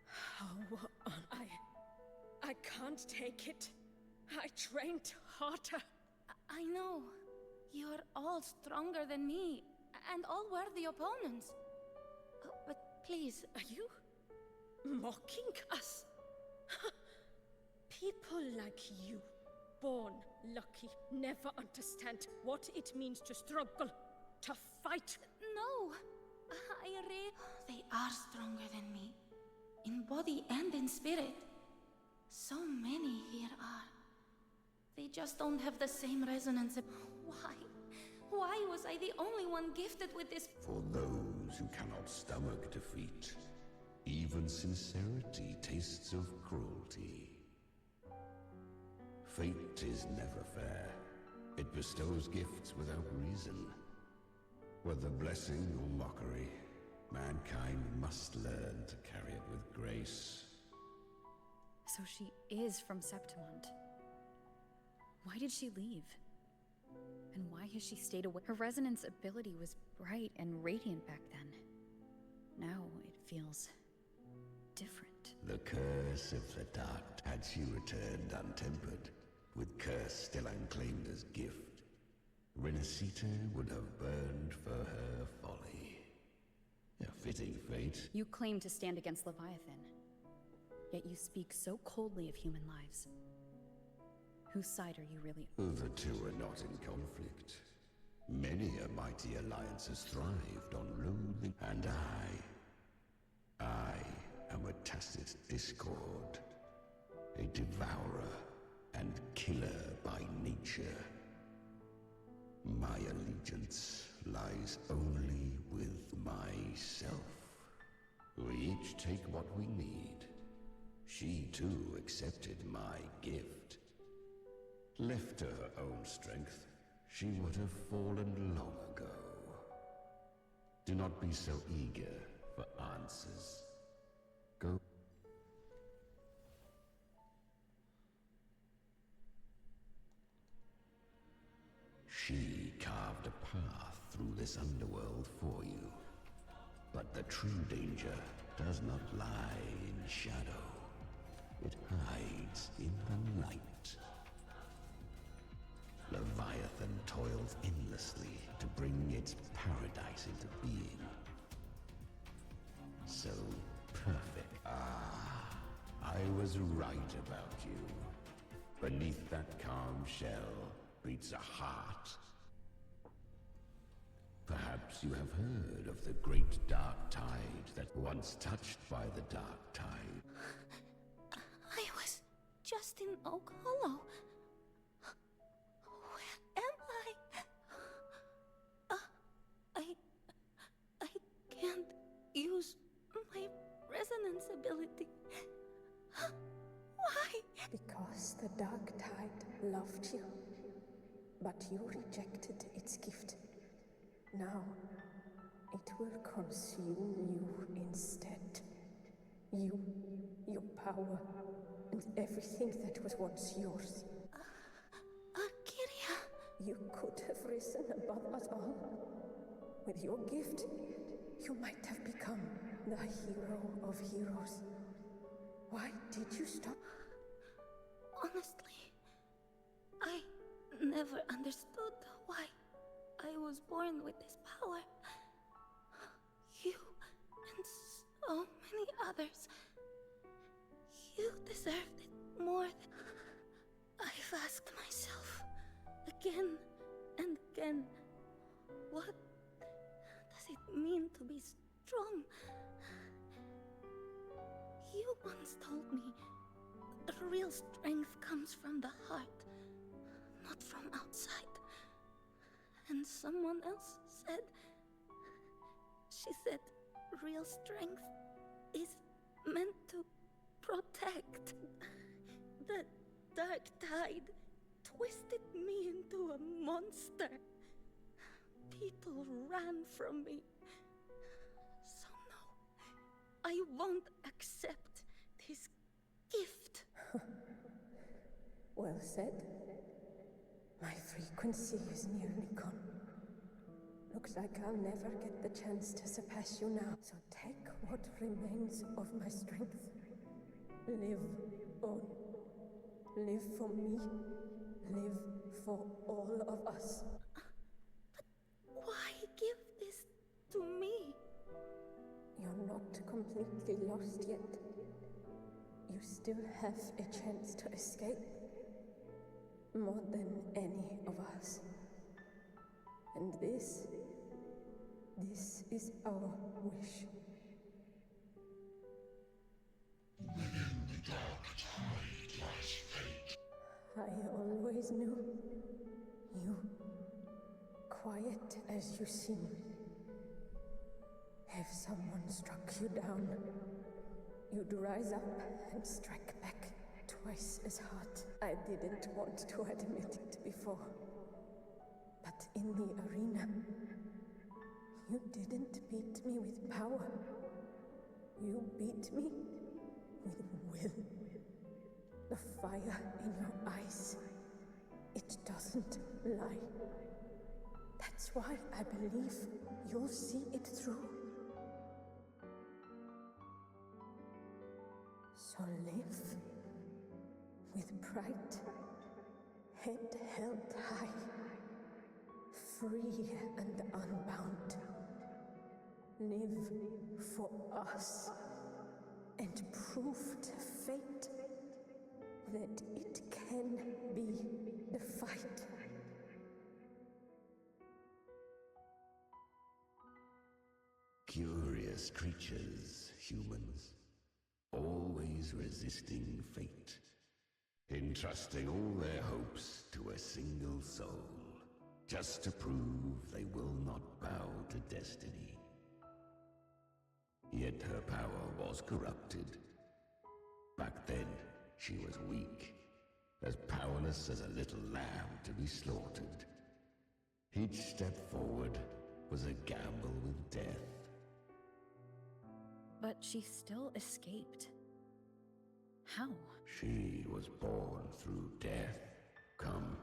How on... I can't take it. I trained harder. I know. You're all stronger than me, and all worthy opponents. But please... Are you mocking us? People like you, born lucky, never understand what it means to struggle, to fight. No! They are stronger than me. In body and in spirit. So many here are. They just don't have the same resonance. Why? Why was I the only one gifted with this? For those those who cannot stomach defeat. Even sincerity tastes of cruelty. Fate is never fair. It bestows gifts without reason. Whether blessing or mockery, mankind must learn to carry it with grace. So she is from Septimont. Why did she leave? And why has she stayed away? Her resonance ability was bright and radiant back then. Now it feels different. The curse of the dark, had she returned untempered, with curse still unclaimed as gift, Rinascita would have burned for her folly. A fitting fate. You claim to stand against Leviathan, yet you speak so coldly of human lives. Whose side are you really on? The two are not in conflict. Many a mighty alliance has thrived on loathing, and I am a tacit discord, a devourer and killer by nature. My allegiance lies only with myself. We each take what we need. She too accepted my gift. Left to her own strength, she would have fallen long ago. Do not be so eager for answers. Go. She carved a path through this underworld for you. But the true danger does not lie in shadow. It hides in the light. Leviathan toils endlessly to bring its paradise into being. So perfect. I was right about you. Beneath that calm shell beats a heart. Perhaps you have heard of the great dark tide that once touched by the dark tide. I was just in Oak Hollow. Where am I can't use my resonance ability. Why? Because the dark tide loved you, but you rejected its gift. Now, it will consume you instead. You, your power, and everything that was once yours. Kyria! You could have risen above us all. With your gift, you might have become the hero of heroes. Why did you stop? Honestly, I never understood why I was born with this power. You and so many others. You deserved it more than... I've asked myself again and again, what does it mean to be strong? You once told me the real strength comes from the heart, not from outside. And someone else said, she said real strength is meant to protect. The dark tide twisted me into a monster. People ran from me. So no, I won't accept this gift. Well said. My frequency is nearly gone. Looks like I'll never get the chance to surpass you now. So take what remains of my strength. Live on. Live for me. Live for all of us. But why give this to me? You're not completely lost yet. You still have a chance to escape. More than any of us. And this is our wish. Within the dark tide lies fate. I always knew you, quiet as you seem, someone struck you down, you'd rise up and strike back twice as hard. I didn't want to admit it before, but in the arena, you didn't beat me with power. You beat me with will. The fire in your eyes, it doesn't lie. That's why I believe you'll see it through. So live with pride, head held high, free and unbound. Live for us and prove to fate that it can be the fight. Curious creatures, humans, always resisting fate, entrusting all their hopes to a single soul, just to prove they will not bow to destiny. Yet her power was corrupted. Back then, she was weak, as powerless as a little lamb to be slaughtered. Each step forward was a gamble with death. But she still escaped. How? She was born through death. Come.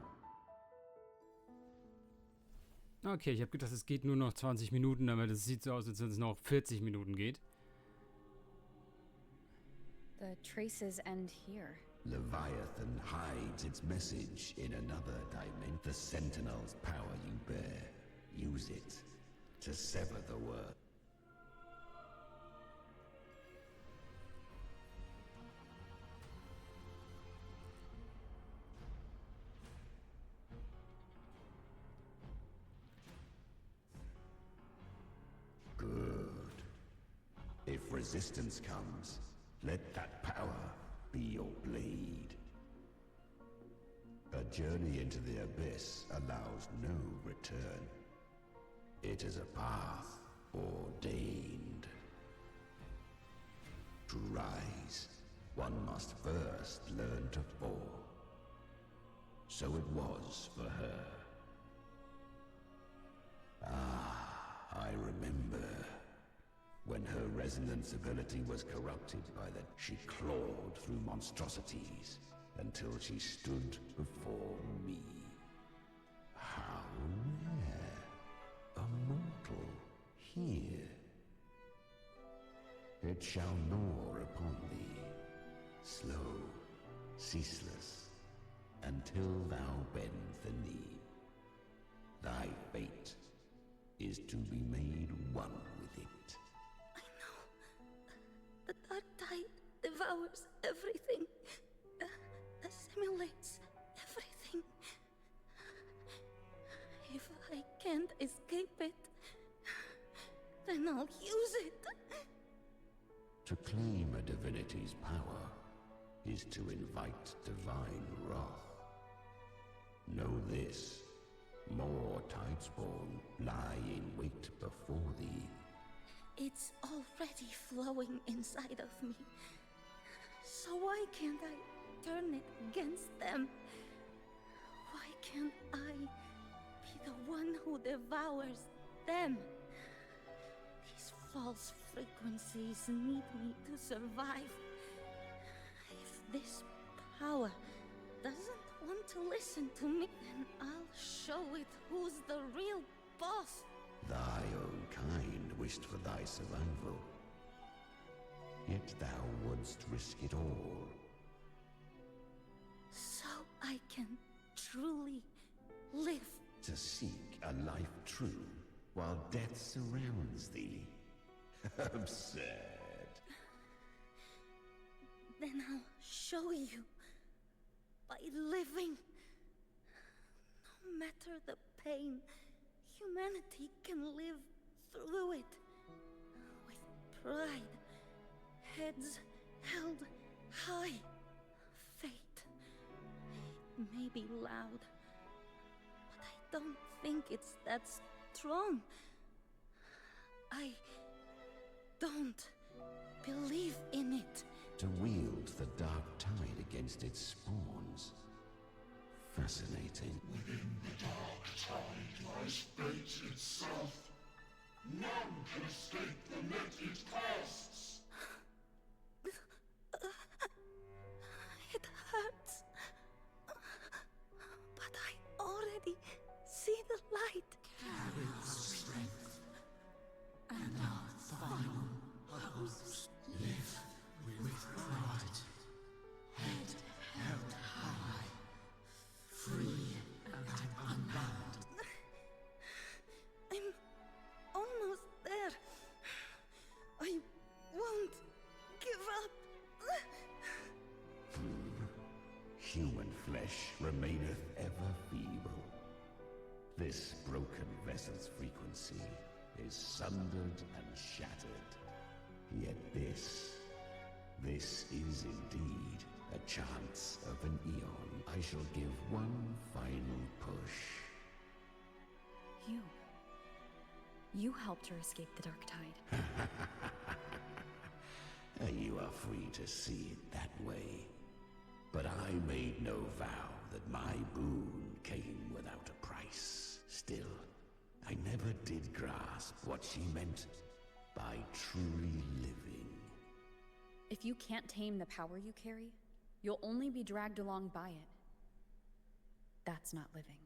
Okay, ich habe gedacht, es geht nur noch 20 Minuten, aber das sieht so aus, als wenn es noch 40 Minuten geht. The traces end here. Leviathan hides its message in another dimension. The Sentinel's power you bear. Use it to sever the world. Good. If resistance comes, let that power be your blade. A journey into the abyss allows no return. It is a path ordained. To rise, one must first learn to fall. So it was for her. I remember. When her resonance ability was corrupted by the... She clawed through monstrosities until she stood before me. How rare. A mortal here. It shall gnaw upon thee, slow, ceaseless, until thou bend the knee. Thy fate is to be made one with it. The dark tide devours everything, assimilates everything. If I can't escape it, then I'll use it. To claim a divinity's power is to invite divine wrath. Know this, more tidespawn lie in wait before thee. It's already flowing inside of me. So why can't I turn it against them? Why can't I be the one who devours them? These false frequencies need me to survive. If this power doesn't want to listen to me, then I'll show it who's the real boss. Thy own kind wished for thy survival. Yet thou wouldst risk it all. So I can truly live. To seek a life true, while death surrounds thee. Absurd. Then I'll show you. By living. No matter the pain, humanity can live through it. With pride. Heads held high. Fate. It may be loud, but I don't think it's that strong. I don't believe in it. To wield the dark tide against its spawns. Fascinating. Within the dark tide lies fate itself. None can escape the net it casts. It hurts. But I already see the light. Carry our strength and our final hopes. Live with pride, head held high, free and unbound. I'm almost there. I won't give up. Human flesh remaineth ever feeble. This broken vessel's frequency is sundered and shattered. Yet this is indeed a chance of an eon. I shall give one final push. You helped her escape the dark tide. You are free to see it that way. But I made no vow that my boon came without a price. Still, I never did grasp what she meant by truly living. If you can't tame the power you carry, you'll only be dragged along by it. That's not living.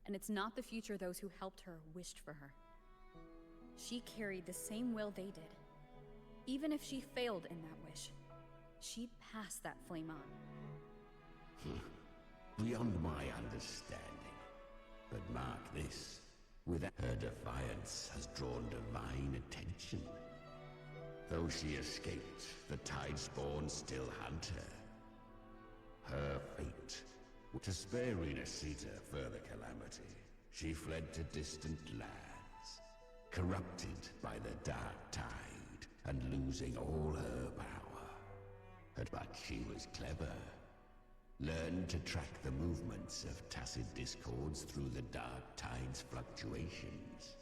And it's not the future those who helped her wished for her. She carried the same will they did. Even if she failed in that wish, she passed that flame on. Beyond my understanding. But mark this. With her defiance has drawn divine attention. Though she escaped, the tide spawn still hunt her. Her fate. To spare Rinascita further calamity, she fled to distant lands, corrupted by the dark tide and losing all her power. But she was clever. Learned to track the movements of tacit discords through the dark tide's fluctuations.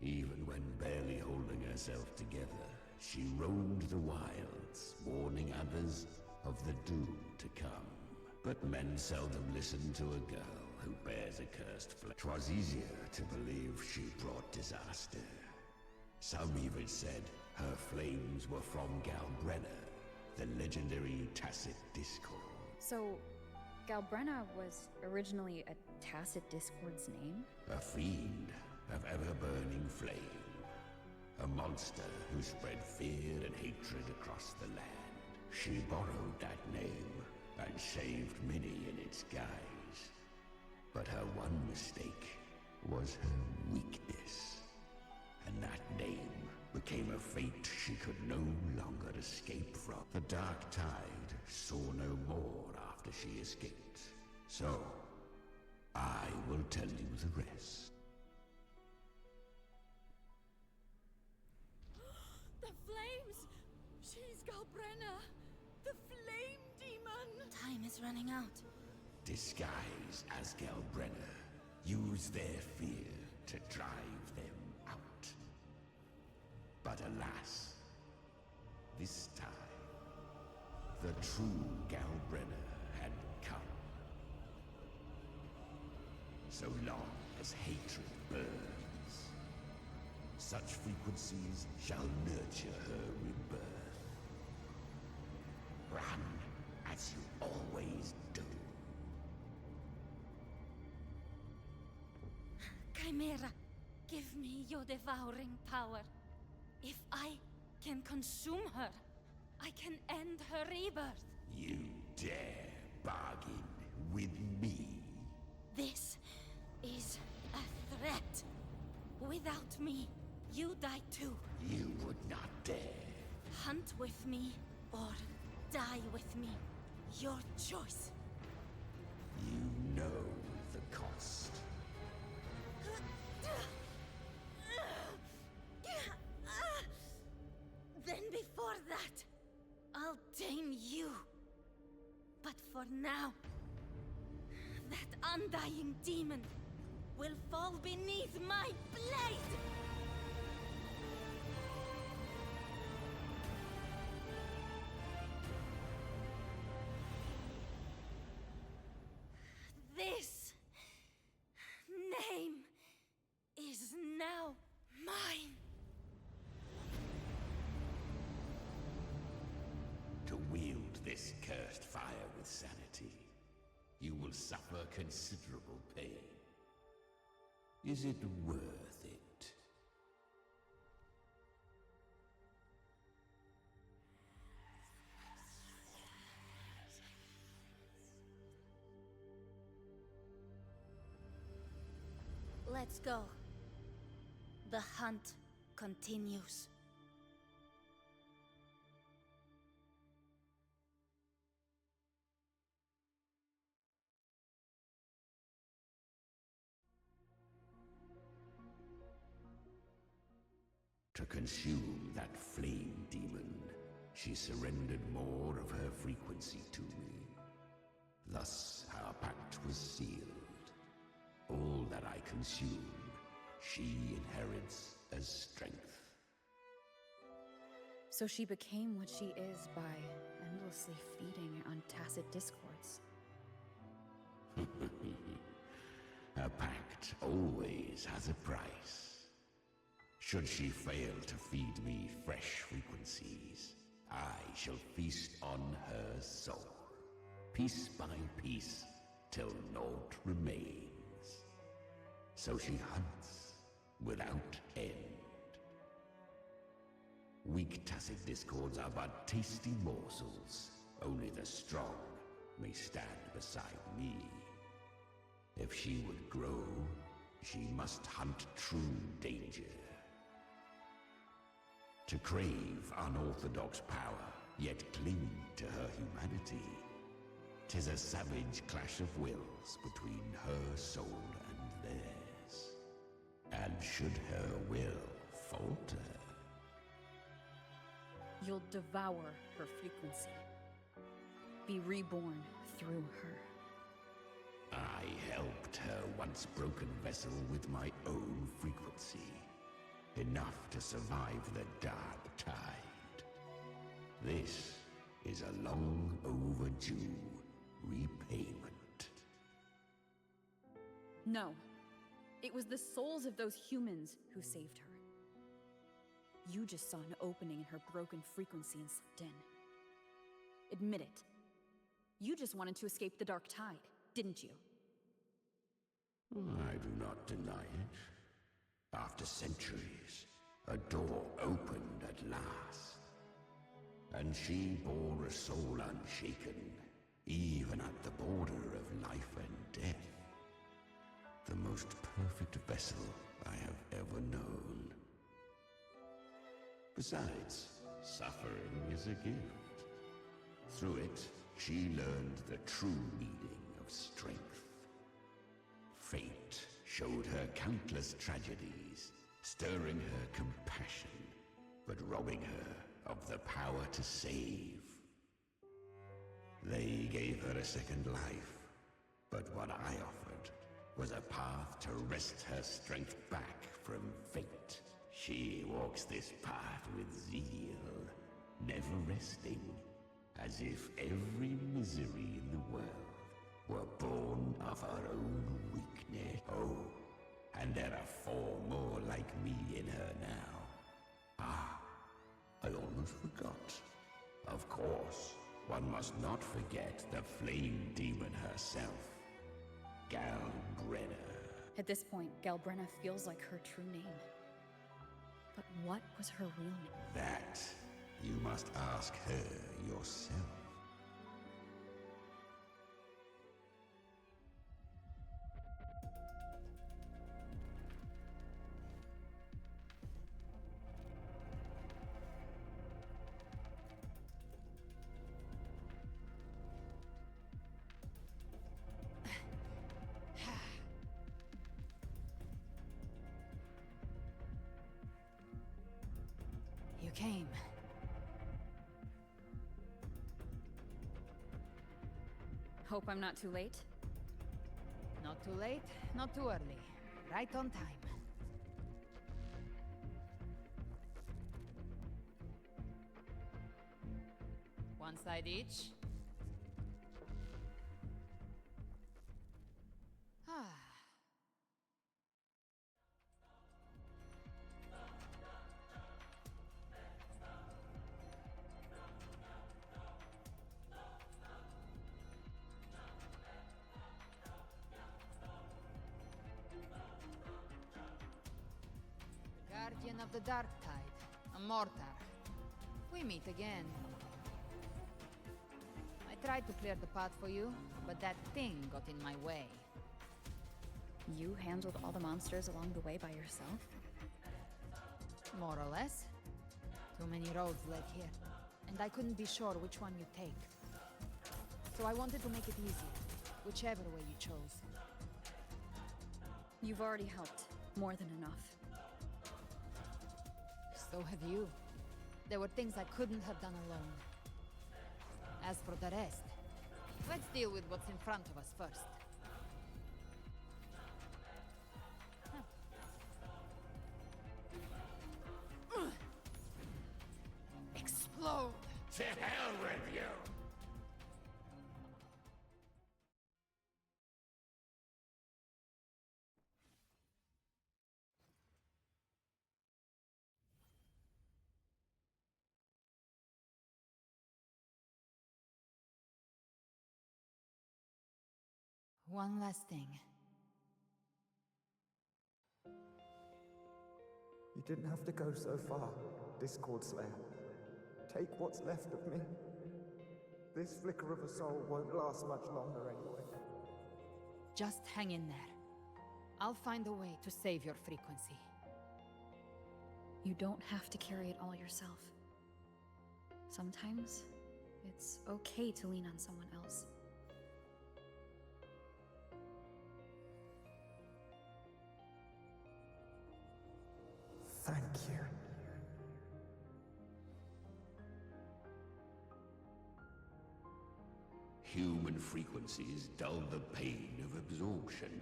Even when barely holding herself together, she roamed the wilds, warning others of the doom to come. But men seldom listen to a girl who bears a cursed flesh. 'Twas easier to believe she brought disaster. Some even said her flames were from Galbrenna, the legendary tacit discord. So, Galbrenna was originally a tacit discord's name? A fiend of ever-burning flame. A monster who spread fear and hatred across the land. She borrowed that name and saved many in its guise. But her one mistake was her weakness. And that name became a fate she could no longer escape from. The dark tide saw no more after she escaped. So, I will tell you the rest. The flames! She's Galbrenna! The flame demon! Time is running out. Disguised as Galbrenna, use their fear to drive them out. But alas, this time, the true Galbrenna had come. So long as hatred burns, such frequencies shall nurture her rebirth. Run as you always do. Chimera, give me your devouring power. If I can consume her, I can end her rebirth. You dare bargain with me? This is a threat. Without me, you die too. You would not dare. Hunt with me, or die with me. Your choice. You know the cost. Then before that, I'll tame you. But for now, that undying demon will fall beneath my blade! this cursed fire with sanity, you will suffer considerable pain. Is it worth it? Let's go. The hunt continues. To consume that flame demon, she surrendered more of her frequency to me. Thus our pact was sealed. All that I consume, she inherits as strength. So she became what she is by endlessly feeding on tacit discords. A pact always has a price. Should she fail to feed me fresh frequencies, I shall feast on her soul, piece by piece, till naught remains. So she hunts without end. Weak tacit discords are but tasty morsels. Only the strong may stand beside me. If she would grow, she must hunt true danger. To crave unorthodox power, yet cling to her humanity, 'tis a savage clash of wills between her soul and theirs. And should her will falter, You'll devour her frequency. Be reborn through her. I helped her once broken vessel with my own frequency. Enough to survive the dark tide. This is a long overdue repayment. No. It was the souls of those humans who saved her. You just saw an opening in her broken frequency and slipped in. Admit it. You just wanted to escape the dark tide, didn't you? I do not deny it. After centuries, a door opened at last. And she bore a soul unshaken, even at the border of life and death. The most perfect vessel I have ever known. Besides, suffering is a gift. Through it, she learned the true meaning of strength. Fate showed her countless tragedies, stirring her compassion, but robbing her of the power to save. They gave her a second life, but what I offered was a path to wrest her strength back from fate. She walks this path with zeal, never resting, as if every misery in the world were born of her own weakness. Oh, and there are 4 more like me in her now. Ah, I almost forgot. Of course, one must not forget the flame demon herself, Galbrenna. At this point, Galbrenna feels like her true name. But what was her real name? That you must ask her yourself. You came. Hope I'm not too late? Not too late, not too early. Right on time. One side each. Ah. the dark tide, a mortar. We meet again. I tried to clear the path for you, but that thing got in my way. You handled all the monsters along the way by yourself? More or less. Too many roads led here, and I couldn't be sure which one you'd take. So I wanted to make it easier, whichever way you chose. You've already helped. More than enough. So have you. There were things I couldn't have done alone. As for the rest, let's deal with what's in front of us first. Explode! To hell with you! One last thing. You didn't have to go so far, Discord Slayer. Take what's left of me. This flicker of a soul won't last much longer anyway. Just hang in there. I'll find a way to save your frequency. You don't have to carry it all yourself. Sometimes, it's okay to lean on someone else. Thank you. Human frequencies dull the pain of absorption.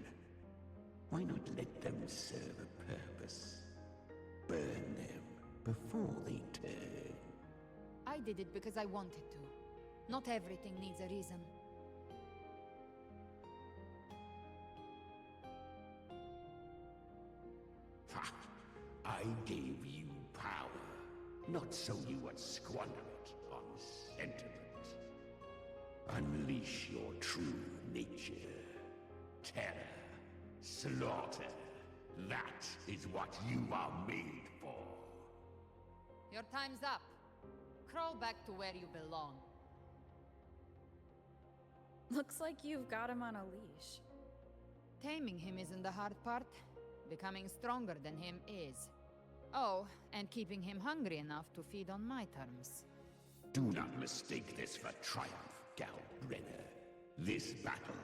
Why not let them serve a purpose? Burn them before they turn. I did it because I wanted to. Not everything needs a reason. Ha! I gave you power, not so you would squander it on sentiment. Unleash your true nature. Terror, slaughter. That is what you are made for. Your time's up. Crawl back to where you belong. Looks like you've got him on a leash. Taming him isn't the hard part. Becoming stronger than him is. Oh, and keeping him hungry enough to feed on my terms. Do not mistake this for triumph, Galbrenner. This battle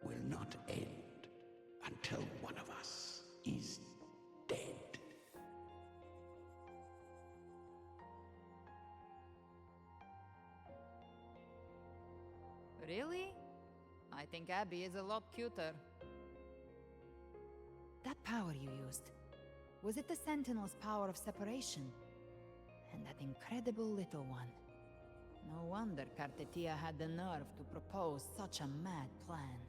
will not end until one of us is dead. Really? I think Abby is a lot cuter. That power you used, was it the Sentinel's power of separation? And that incredible little one. No wonder Cartetia had the nerve to propose such a mad plan.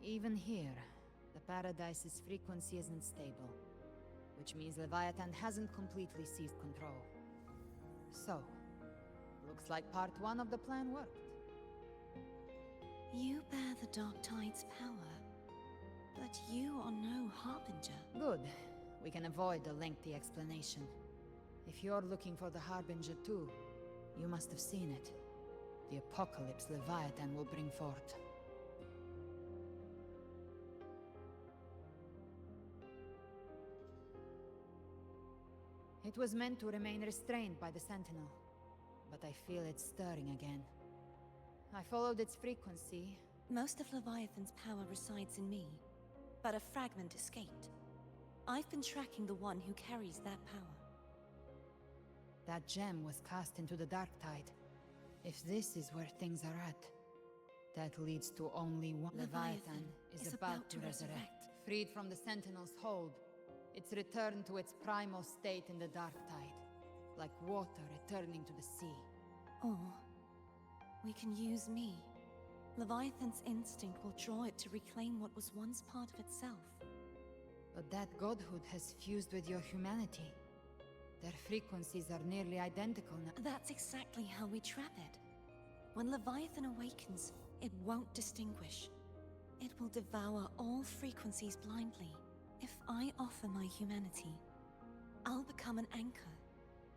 Even here, the Paradise's frequency isn't stable, which means Leviathan hasn't completely seized control. So, looks like part one of the plan worked. You bear the Dark Tide's power, but you are no Harbinger. Good. We can avoid a lengthy explanation. If you're looking for the Harbinger too, you must have seen it. The apocalypse Leviathan will bring forth. It was meant to remain restrained by the Sentinel, but I feel it stirring again. I followed its frequency. Most of Leviathan's power resides in me, but a fragment escaped. I've been tracking the one who carries that power. That gem was cast into the Dark Tide. If this is where things are at, that leads to only one. Leviathan is about to resurrect. Freed from the Sentinel's hold, it's returned to its primal state in the Dark Tide, like water returning to the sea. Or we can use me. Leviathan's instinct will draw it to reclaim what was once part of itself. But that godhood has fused with your humanity. Their frequencies are nearly identical now. That's exactly how we trap it. When Leviathan awakens, it won't distinguish. It will devour all frequencies blindly. If I offer my humanity, I'll become an anchor,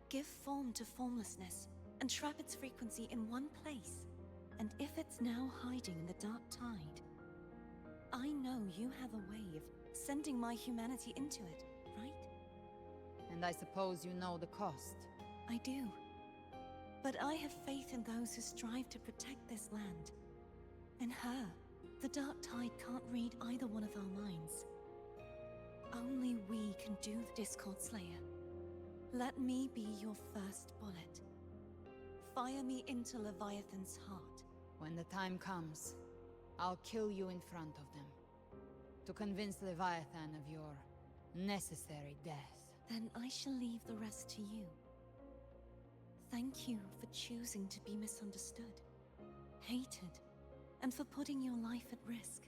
give form to formlessness, and trap its frequency in one place. And if it's now hiding in the dark tide, I know you have a way of sending my humanity into it, right? And I suppose you know the cost. I do. But I have faith in those who strive to protect this land. In her, the dark tide can't read either one of our minds. Only we can do the Discord Slayer. Let me be your first bullet. Fire me into Leviathan's heart. When the time comes, I'll kill you in front of them. To convince Leviathan of your necessary death. Then I shall leave the rest to you. Thank you for choosing to be misunderstood, hated, and for putting your life at risk.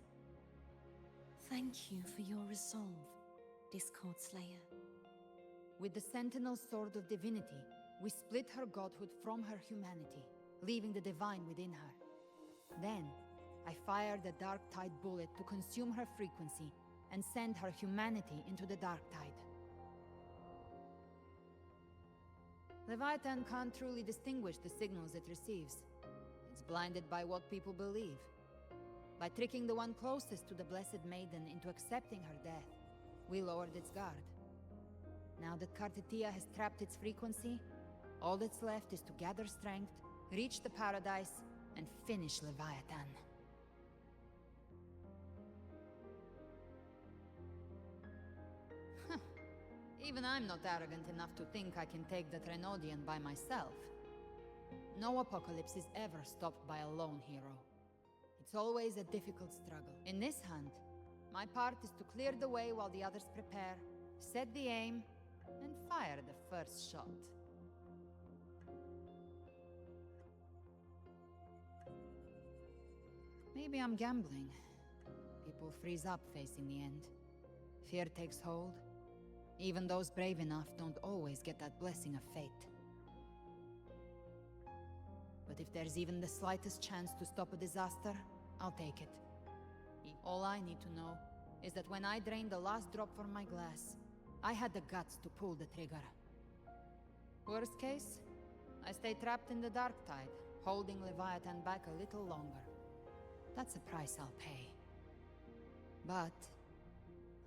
Thank you for your resolve, Discord Slayer. With the Sentinel Sword of Divinity, we split her godhood from her humanity, leaving the divine within her. Then, I fired the Dark Tide bullet to consume her frequency and send her humanity into the Dark Tide. Leviathan can't truly distinguish the signals it receives. It's blinded by what people believe. By tricking the one closest to the Blessed Maiden into accepting her death, we lowered its guard. Now that Kartitia has trapped its frequency, all that's left is to gather strength, reach the paradise, and finish Leviathan. Even I'm not arrogant enough to think I can take the Trenodian by myself. No apocalypse is ever stopped by a lone hero. It's always a difficult struggle. In this hunt, my part is to clear the way while the others prepare, set the aim, and fire the first shot. Maybe I'm gambling. People freeze up facing the end. Fear takes hold. Even those brave enough don't always get that blessing of fate. But if there's even the slightest chance to stop a disaster, I'll take it. All I need to know is that when I drained the last drop from my glass, I had the guts to pull the trigger. Worst case, I stay trapped in the Dark Tide, holding Leviathan back a little longer. That's a price I'll pay. But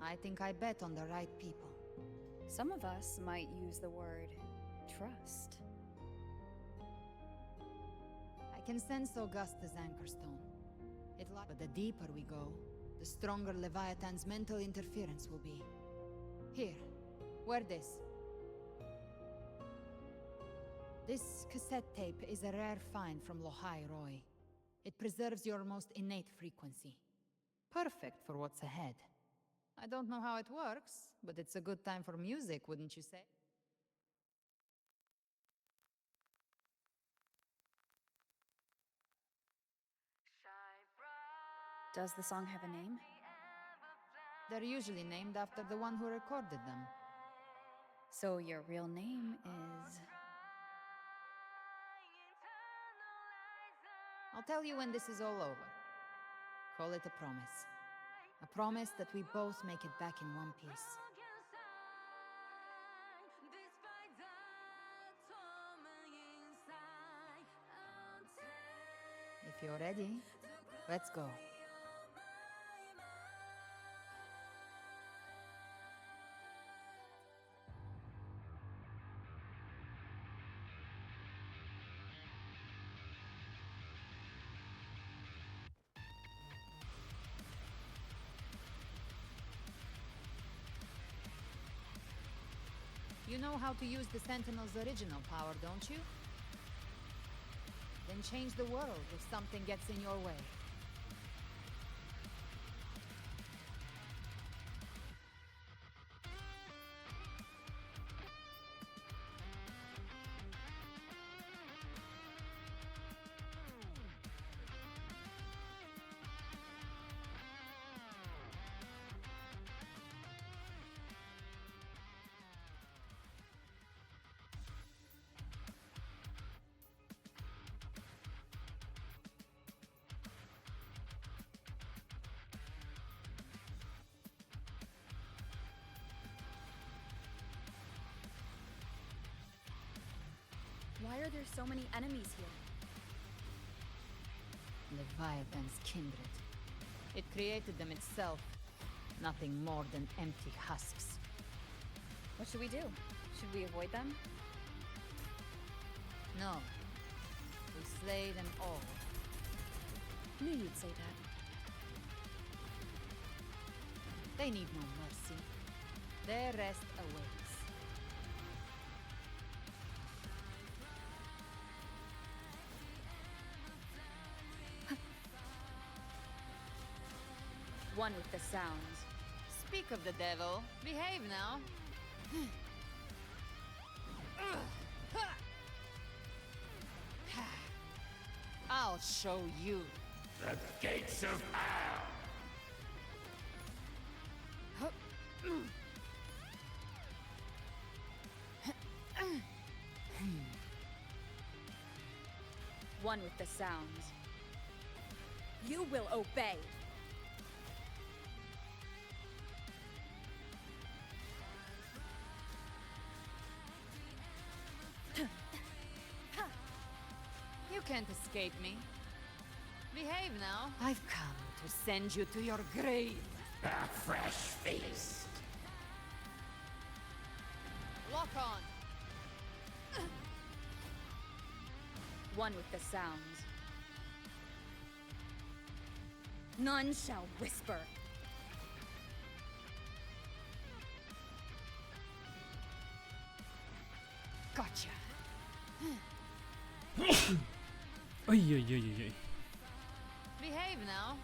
I think I bet on the right people. Some of us might use the word trust. I can sense Augusta's anchorstone. But the deeper we go, the stronger Leviathan's mental interference will be. Here, wear this. This cassette tape is a rare find from Lohai Roy. It preserves your most innate frequency. Perfect for what's ahead. I don't know how it works, but it's a good time for music, wouldn't you say? Does the song have a name? They're usually named after the one who recorded them. So your real name is... I'll tell you when this is all over. Call it a promise. A promise that we both make it back in one piece. If you're ready, let's go. You know how to use the Sentinel's original power, don't you? Then change the world if something gets in your way. are there so many enemies here? Leviathan's kindred. It created them itself. Nothing more than empty husks. What should we do? Should we avoid them? No. We slay them all. Knew you'd say that. They need no mercy. Their rest awaits. One with the sounds. Speak of the devil. Behave now. I'll show you. The gates of hell! One with the sounds. You will obey. You can't escape me. Behave now. I've come to send you to your grave. A fresh feast. Lock on. One with the sounds. None shall whisper. Gotcha. Oi, oi, oi, oi. Behave now.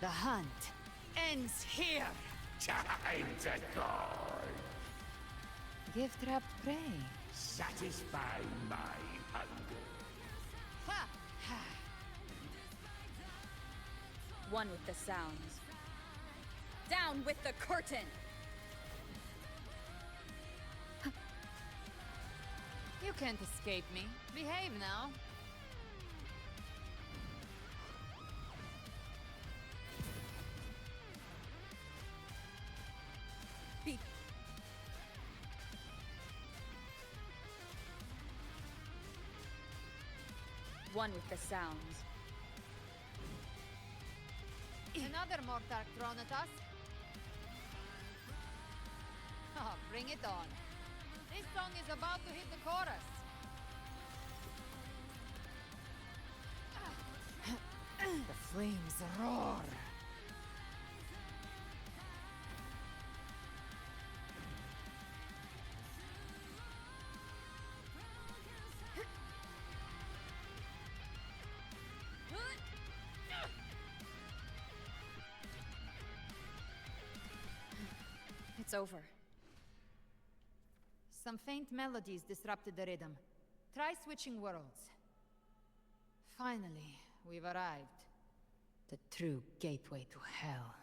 The hunt ends here. Time to go. Give trapped prey. Satisfy my hunger. Ha! Ha! One with the sounds. Down with the curtain! You can't escape me. Behave now. One with the sounds. Another mortar thrown at us. Oh, bring it on. This song is about to hit the chorus. The flames roar. It's over. Some faint melodies disrupted the rhythm. Try switching worlds. Finally, we've arrived. The true gateway to hell.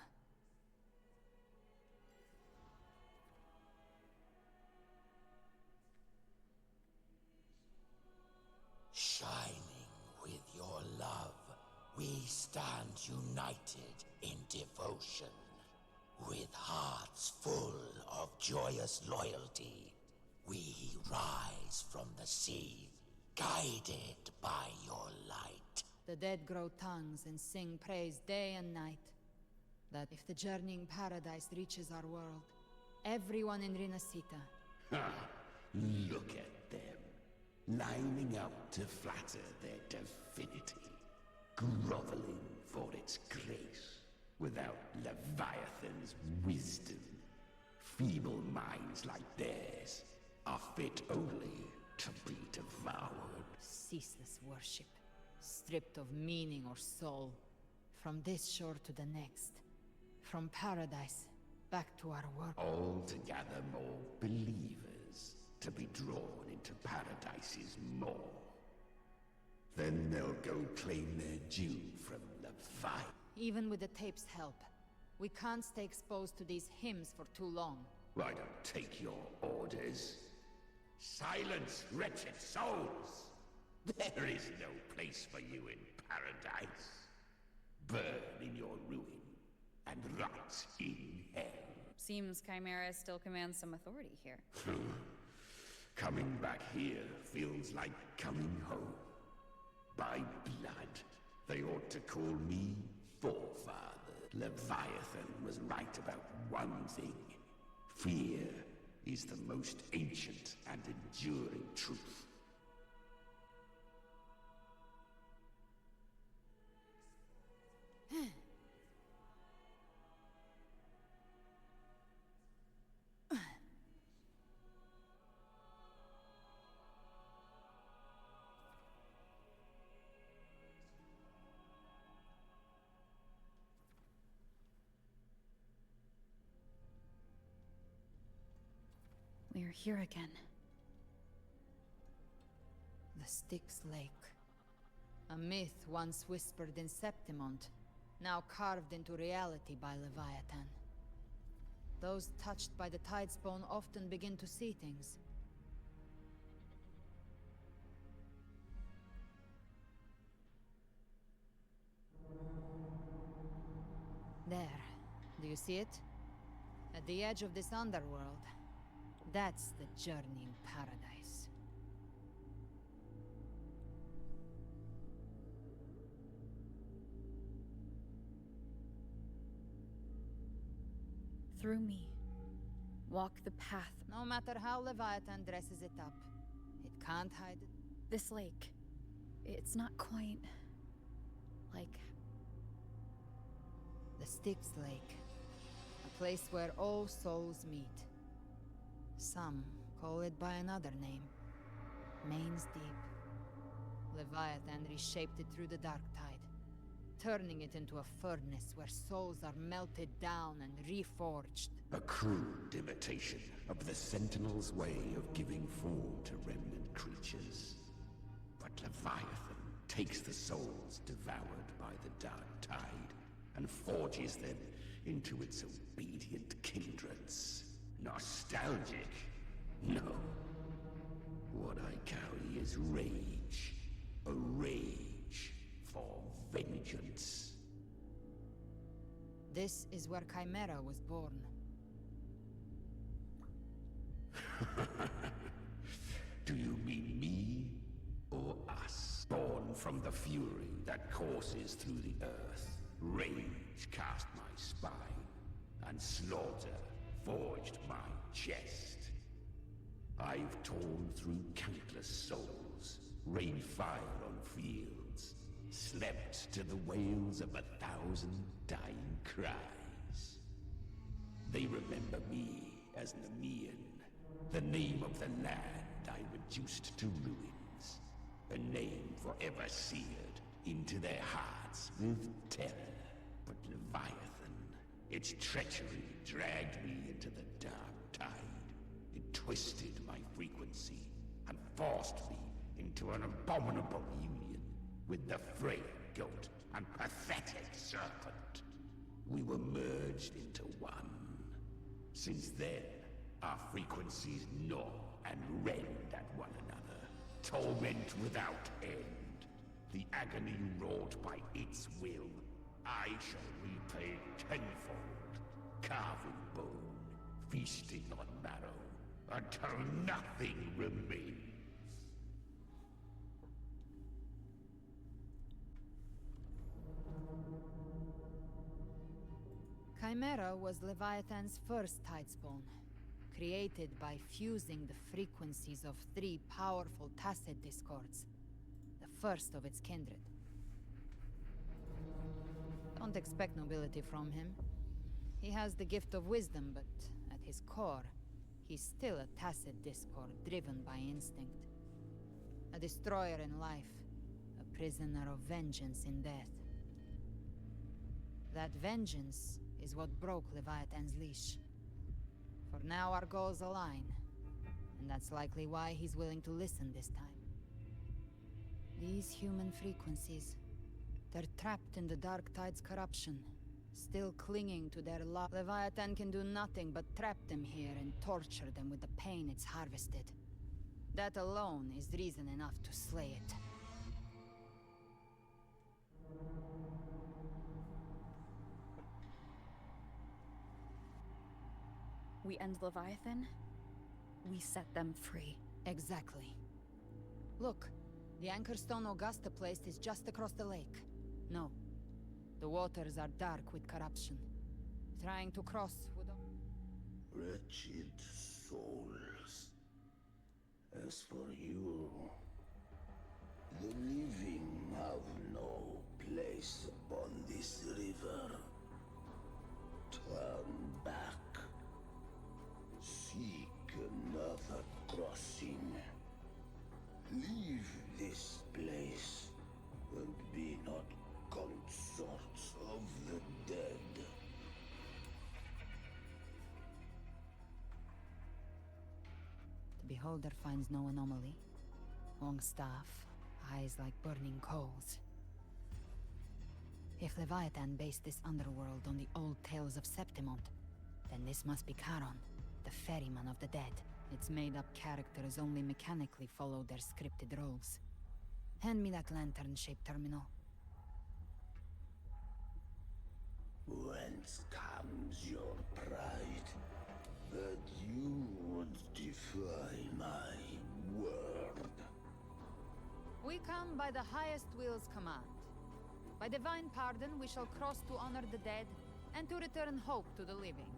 Shining with your love, we stand united in devotion. With hearts full of joyous loyalty, we rise from the sea, guided by your light. The dead grow tongues and sing praise day and night. That if the journeying paradise reaches our world, everyone in Rinascita... Ha! Look at them, lining up to flatter their divinity, groveling for its grace. Without Leviathan's wisdom, feeble minds like theirs are fit only to be devoured. Ceaseless worship, stripped of meaning or soul. From this shore to the next. From paradise, back to our world. All to gather more believers, to be drawn into paradise's maw. Then they'll go claim their due from Leviathan. Even with the tape's help, we can't stay exposed to these hymns for too long. I don't take your orders. Silence, wretched souls! There is no place for you in paradise. Burn in your ruin, and rot in hell. Seems Chimera still commands some authority here. Coming back here feels like coming home. By blood, they ought to call me forefather. Leviathan was right about one thing. Fear is the most ancient and enduring truth. We're here again. The Styx Lake. A myth once whispered in Septimont, now carved into reality by Leviathan. Those touched by the Tidespawn often begin to see things. There. Do you see it? At the edge of this underworld. That's the journeying paradise. Through me. Walk the path. No matter how Leviathan dresses it up, it can't hide it. This lake. It's not quite... like... The Styx Lake. A place where all souls meet. Some call it by another name. Main's Deep. Leviathan reshaped it through the dark tide, turning it into a furnace where souls are melted down and reforged. A crude imitation of the Sentinel's way of giving form to remnant creatures. But Leviathan takes the souls devoured by the dark tide and forges them into its obedient kindreds. Nostalgic? No. What I carry is rage. A rage for vengeance. This is where Chimera was born. Do you mean me or us? Born from the fury that courses through the earth. Rage cast my spine, and slaughter forged my chest. I've torn through countless souls, rained fire on fields, slept to the wails of 1,000 dying cries. They remember me as Nemean, the name of the land I reduced to ruins, a name forever seared into their hearts with terror. But Leviathan, its treachery dragged me into the dark tide. It twisted my frequency and forced me into an abominable union with the frail goat and pathetic serpent. We were merged into one. Since then, our frequencies gnaw and rend at one another, torment without end. The agony wrought by its will, I shall repay tenfold, carving bone, feasting on marrow, until nothing remains. Chimera was Leviathan's first Tidespawn, created by fusing the frequencies of 3 powerful tacit discords, the first of its kindred. Don't expect nobility from him. He has the gift of wisdom, but at his core, he's still a tacit discord driven by instinct. A destroyer in life, a prisoner of vengeance in death. That vengeance is what broke Leviathan's leash. For now our goals align, and that's likely why he's willing to listen this time. These human frequencies, they're trapped in the Dark Tide's corruption, still clinging to their law. Leviathan can do nothing but trap them here and torture them with the pain it's harvested. That alone is reason enough to slay it. We end Leviathan, we set them free. Exactly. Look, the anchor stone Augusta placed is just across the lake. No. The waters are dark with corruption. Trying to cross would... Wretched souls. As for you, the living have no place upon this river. Turn back. Seek another crossing. Leave this place and be not consorts of the dead. The beholder finds no anomaly. Long staff, eyes like burning coals. If Leviathan based this underworld on the old tales of Septimont, then this must be Charon, the ferryman of the dead. Its made-up characters only mechanically follow their scripted roles. Hand me that lantern-shaped terminal. Whence comes your pride that you would defy my word? We come by the highest will's command. By divine pardon, we shall cross to honor the dead, and to return hope to the living.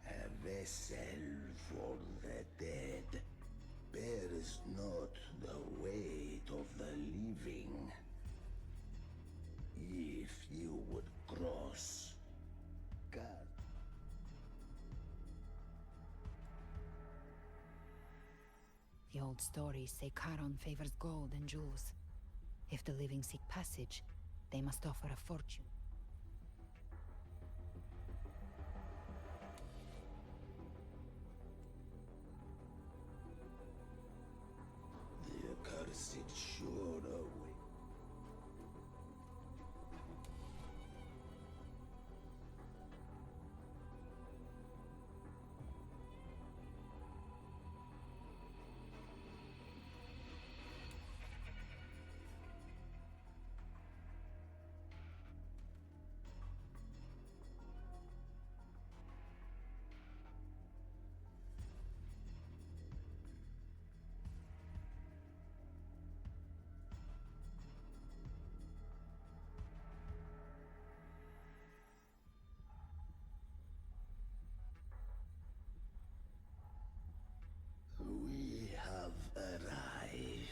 A vessel for the dead bears not the weight of the living. If you would cross, God. The old stories say Charon favors gold and jewels. If the living seek passage, they must offer a fortune. The accursed sure away. We have arrived.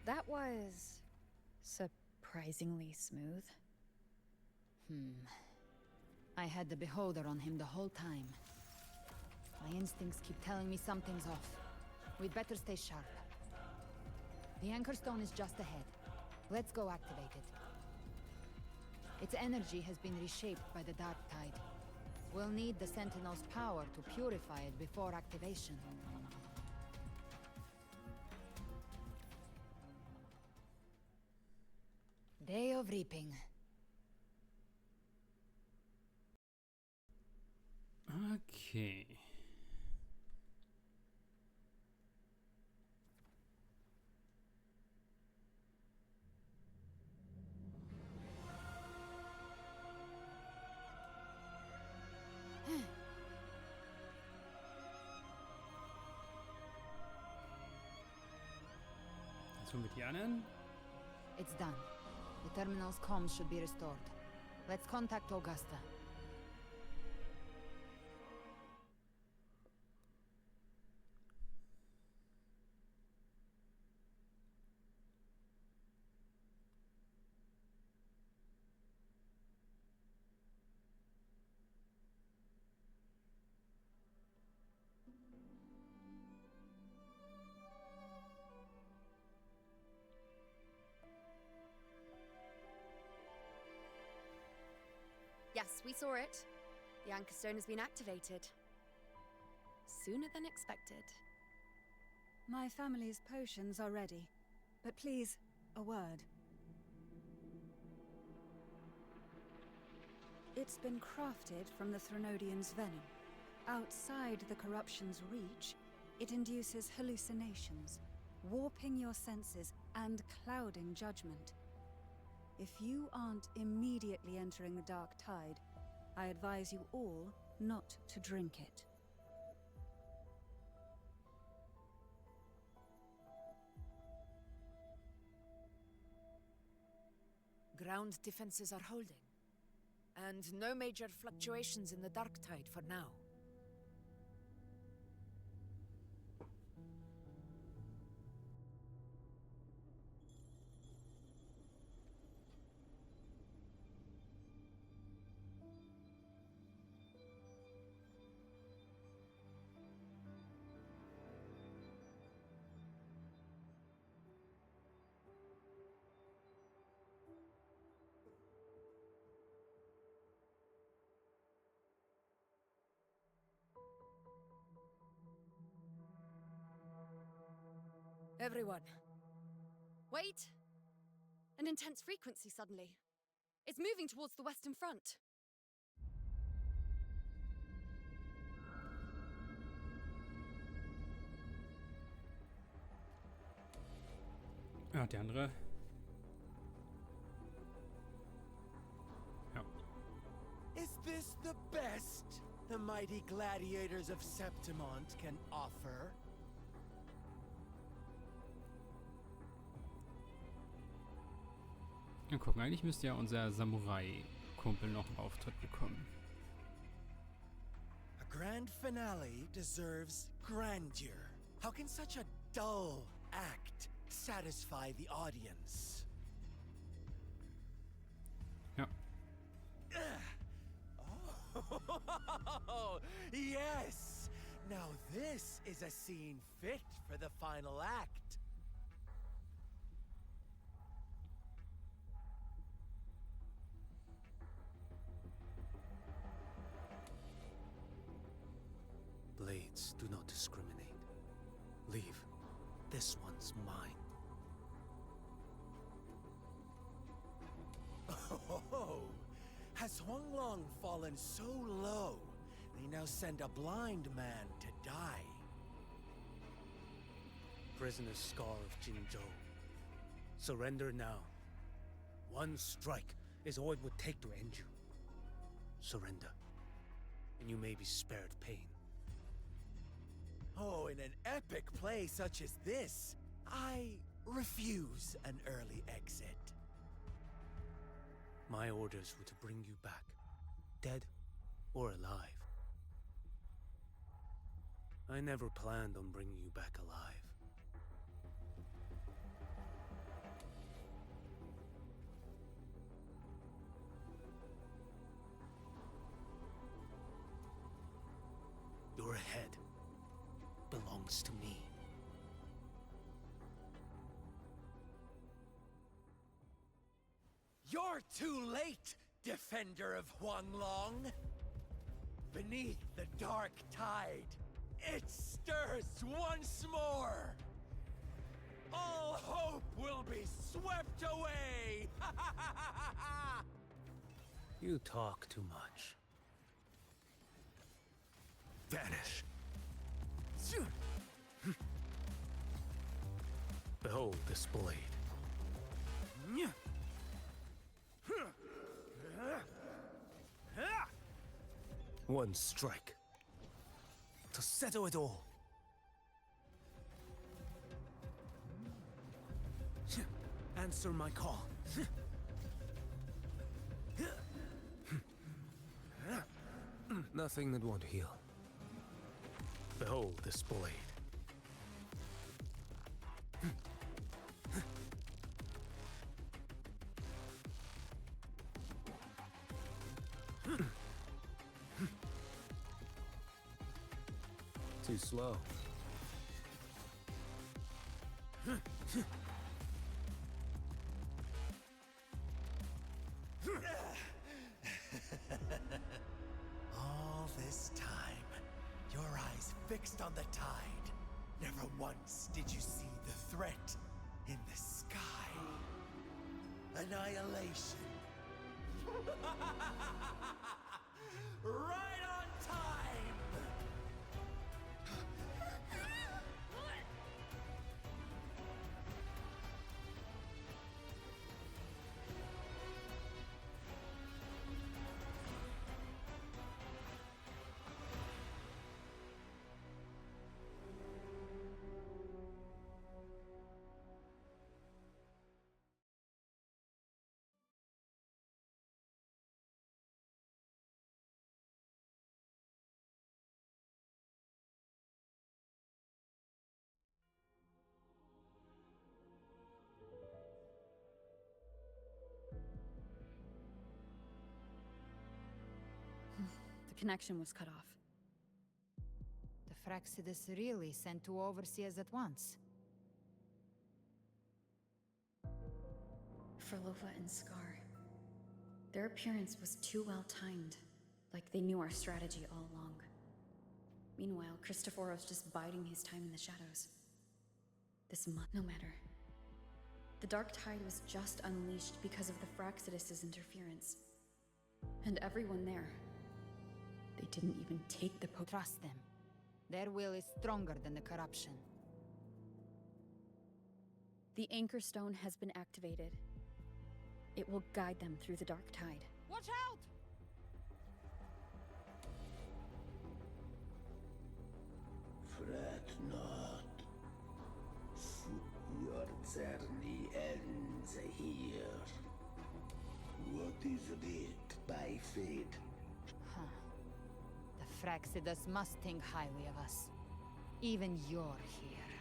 That was surprisingly smooth. I had the beholder on him the whole time. My instincts keep telling me something's off. We'd better stay sharp. The anchor stone is just ahead. Let's go activate it. Its energy has been reshaped by the dark tide. We'll need the Sentinel's power to purify it before activation. Day of reaping. Okay. So mit die anderen? It's done. The terminal's comms should be restored. Let's contact Augusta. Yes, we saw it. The anchor stone has been activated. sooner than expected. My family's potions are ready, but please, a word. It's been crafted from the Threnodian's venom. Outside the corruption's reach, it induces hallucinations, warping your senses and clouding judgment. If you aren't immediately entering the dark tide, I advise you all not to drink it. Ground defenses are holding, and no major fluctuations in the dark tide for now. Everyone. Wait! An intense frequency suddenly. It's moving towards the Western Front. Ja, der andere. Ja. Is this the best the mighty gladiators of Septimont can offer? Ja, gucken, eigentlich müsste ja unser Samurai-Kumpel noch einen Auftritt bekommen. A grand finale deserves grandeur. How can such a dull act satisfy the audience? Ja. Oh, yes! Now this is a scene fit for the final act. Blades do not discriminate. Leave. This one's mine. Oh, has Huanglong fallen so low, they now send a blind man to die? Prisoner Scar of Jinzhou. Surrender now. One strike is all it would take to end you. Surrender, and you may be spared pain. Oh, in an epic play such as this, I refuse an early exit. My orders were to bring you back, dead or alive. I never planned on bringing you back alive. Your head belongs to me. You're too late, defender of Huanglong. Beneath the dark tide, it stirs once more. All hope will be swept away. You talk too much. Vanish. Behold this blade. One strike to settle it all. Answer my call. Nothing that won't heal. Behold this blade. Too slow. All this time, your eyes fixed fixed on the tide. Never once did you see the threat in the sky. Annihilation. Right on time! The connection was cut off. The Fraxidus really sent two overseers at once. For Lova and Scar, their appearance was too well timed, like they knew our strategy all along. Meanwhile, Christophoros just biding his time in the shadows. No matter. The Dark Tide was just unleashed because of the Fraxidus' interference. And everyone there, they didn't even take the Trust them. Their will is stronger than the corruption. The Anchor Stone has been activated. It will guide them through the Dark Tide. Watch out! Fret not. Your journey ends here. What is writ by fate? Huh. The Fraxidus must think highly of us. Even you're here.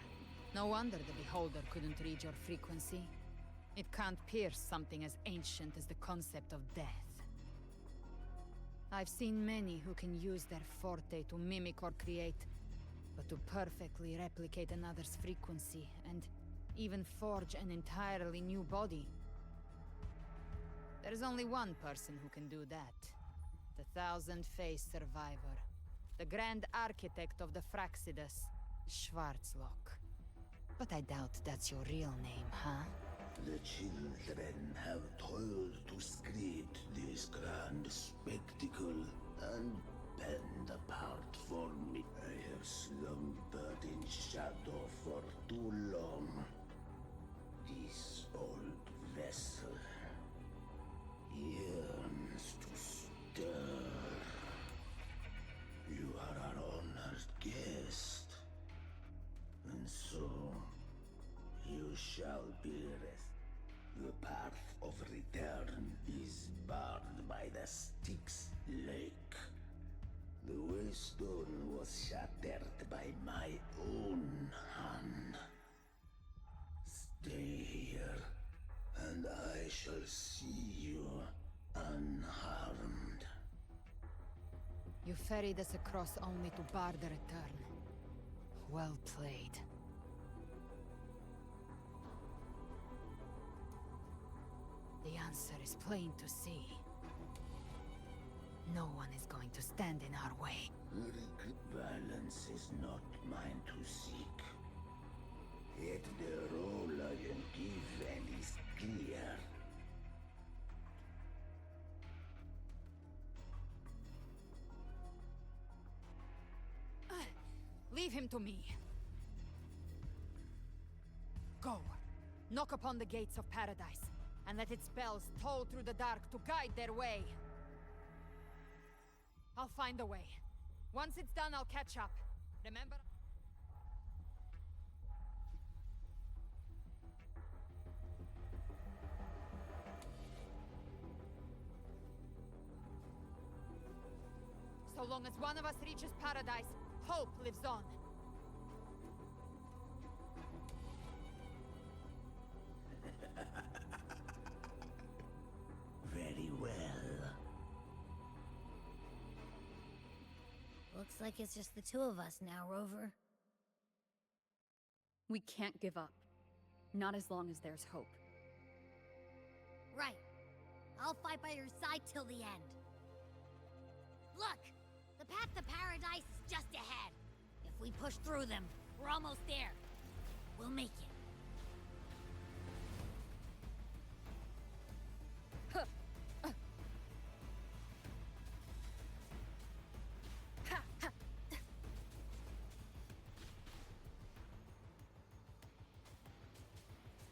No wonder the Beholder couldn't read your frequency. It can't pierce something as ancient as the concept of death. I've seen many who can use their forte to mimic or create, but to perfectly replicate another's frequency, and even forge an entirely new body. There's only one person who can do that. The Thousand-Faced Survivor. The Grand Architect of the Fraxidus, Schwarzlock. But I doubt that's your real name, huh? The children have toiled to script this grand spectacle and bend apart for me. I have slumbered in shadow for too long. This old vessel yearns to stir. You are our honored guest, and so you shall be rescued. The path of return is barred by the Styx Lake. The waystone was shattered by my own hand. Stay here, and I shall see you unharmed. You ferried us across only to bar the return. Well played. The answer is plain to see. No one is going to stand in our way. Violence is not mine to seek. Yet the role I am given is clear. Leave him to me. Go. Knock upon the gates of paradise, and let its bells toll through the dark to guide their way. I'll find a way. Once it's done, I'll catch up. Remember? So long as one of us reaches paradise, hope lives on. Very well. Looks like it's just the two of us now, Rover. We can't give up. Not as long as there's hope. Right. I'll fight by your side till the end. Look! The path to paradise is just ahead. If we push through them. We're almost there. We'll make it.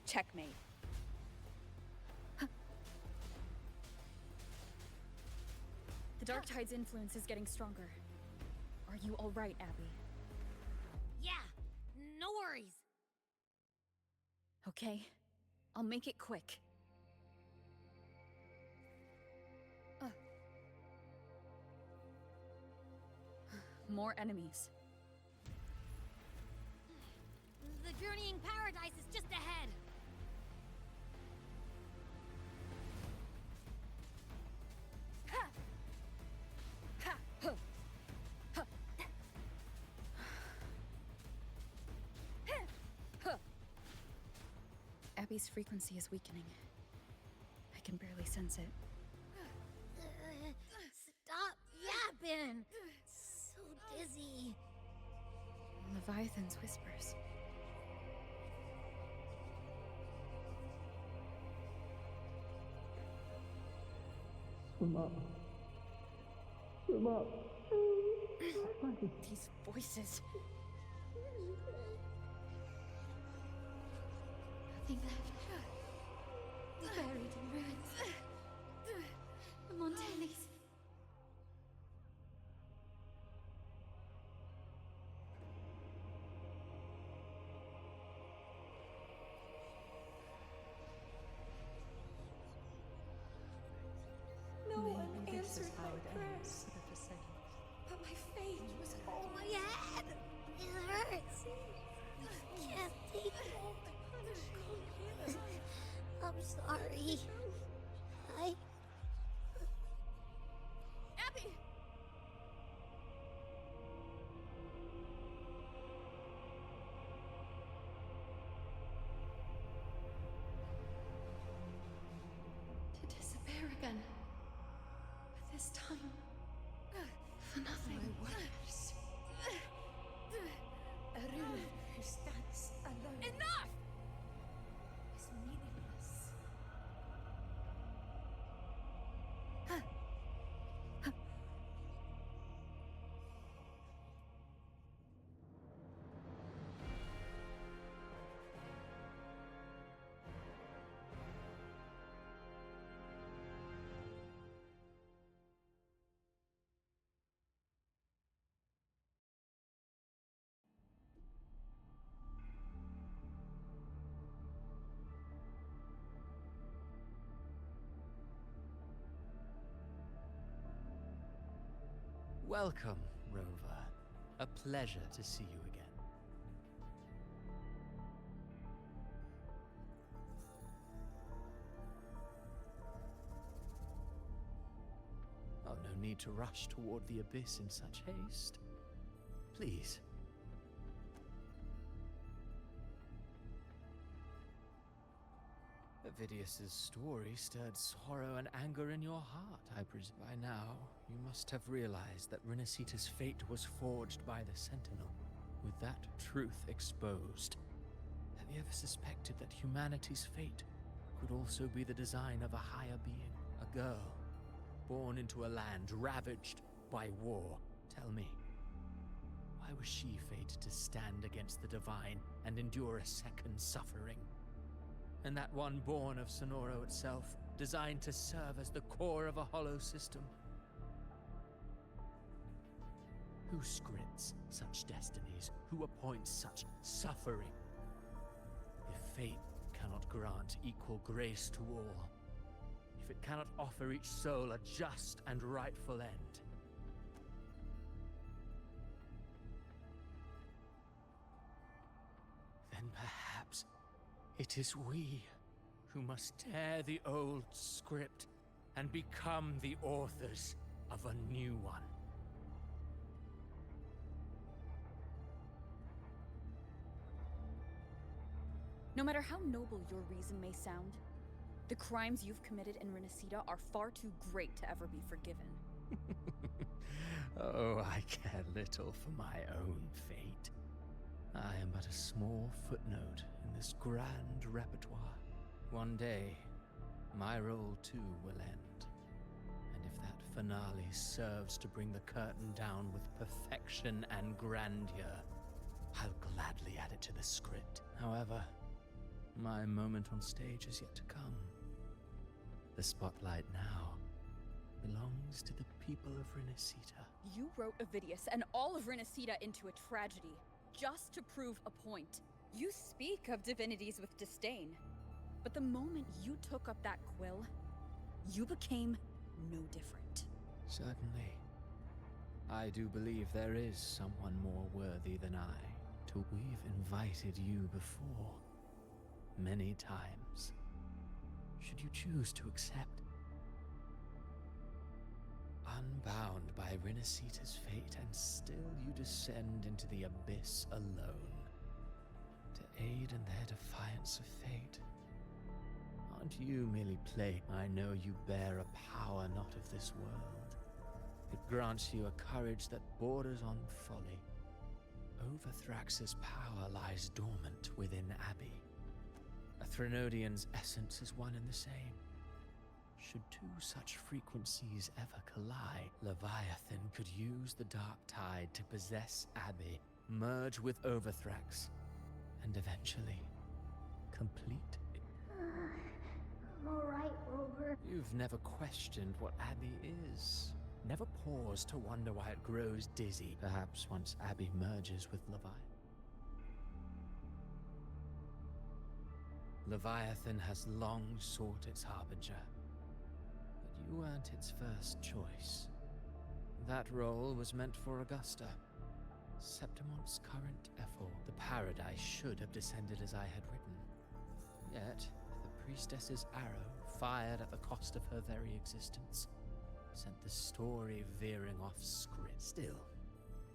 Checkmate. The Dark Tide's influence is getting stronger. Are you all right, Abby? Yeah, no worries. Okay, I'll make it quick. More enemies. The journeying paradise is just ahead. Abby's frequency is weakening. I can barely sense it. Stop yapping! So dizzy. Leviathan's whispers. Swim up. Swim up. These voices. Nothing left. Buried in ruins. The Montellis. No one answered my prayers. But my fate was all My head! It hurts! I can't take it. I'm sorry. Abby! To disappear again. But this time, for nothing. My words. A ruler who stands alone. Enough! Is meaningless. Welcome, Rover. A pleasure to see you again. Oh, no need to rush toward the abyss in such haste. Please. Avidius's story stirred sorrow and anger in your heart, I presume. By now, you must have realized that Rinascita's fate was forged by the Sentinel. With that truth exposed, have you ever suspected that humanity's fate could also be the design of a higher being? A girl, born into a land ravaged by war. Tell me, why was she fated to stand against the divine and endure a second suffering? And that one born of Sonoro itself, designed to serve as the core of a hollow system. Who scripts such destinies? Who appoints such suffering? If fate cannot grant equal grace to all, if it cannot offer each soul a just and rightful end, then perhaps it is we who must tear the old script and become the authors of a new one. No matter how noble your reason may sound, the crimes you've committed in Rinascita are far too great to ever be forgiven. Oh, I care little for my own fate. I am but a small footnote in this grand repertoire. One day, my role too will end. And if that finale serves to bring the curtain down with perfection and grandeur, I'll gladly add it to the script. However, my moment on stage is yet to come. The spotlight now belongs to the people of Rinascita. You wrote Avidius and all of Rinascita into a tragedy, just to prove a point. You speak of divinities with disdain, but the moment you took up that quill, you became no different. Certainly. I do believe there is someone more worthy than I. We've invited you before, many times. Should you choose to accept, unbound by Rinascita's fate, and still you descend into the abyss alone, to aid in their defiance of fate. Aren't you merely plagued? I know you bear a power not of this world. It grants you a courage that borders on folly. Overthrax's power lies dormant within Abbey. A Threnodian's essence is one and the same. Should two such frequencies ever collide, Leviathan could use the dark tide to possess Abbey, merge with Overthrax, and eventually complete it. I'm alright, Rover. You've never questioned what Abbey is. Never pause to wonder why it grows dizzy, perhaps once Abbey merges with Leviathan has long sought its harbinger, but you weren't its first choice. That role was meant for Augusta, Septimon's current ephor. The paradise should have descended as I had written. Yet, the priestess's arrow, fired at the cost of her very existence, sent the story veering off script. Still,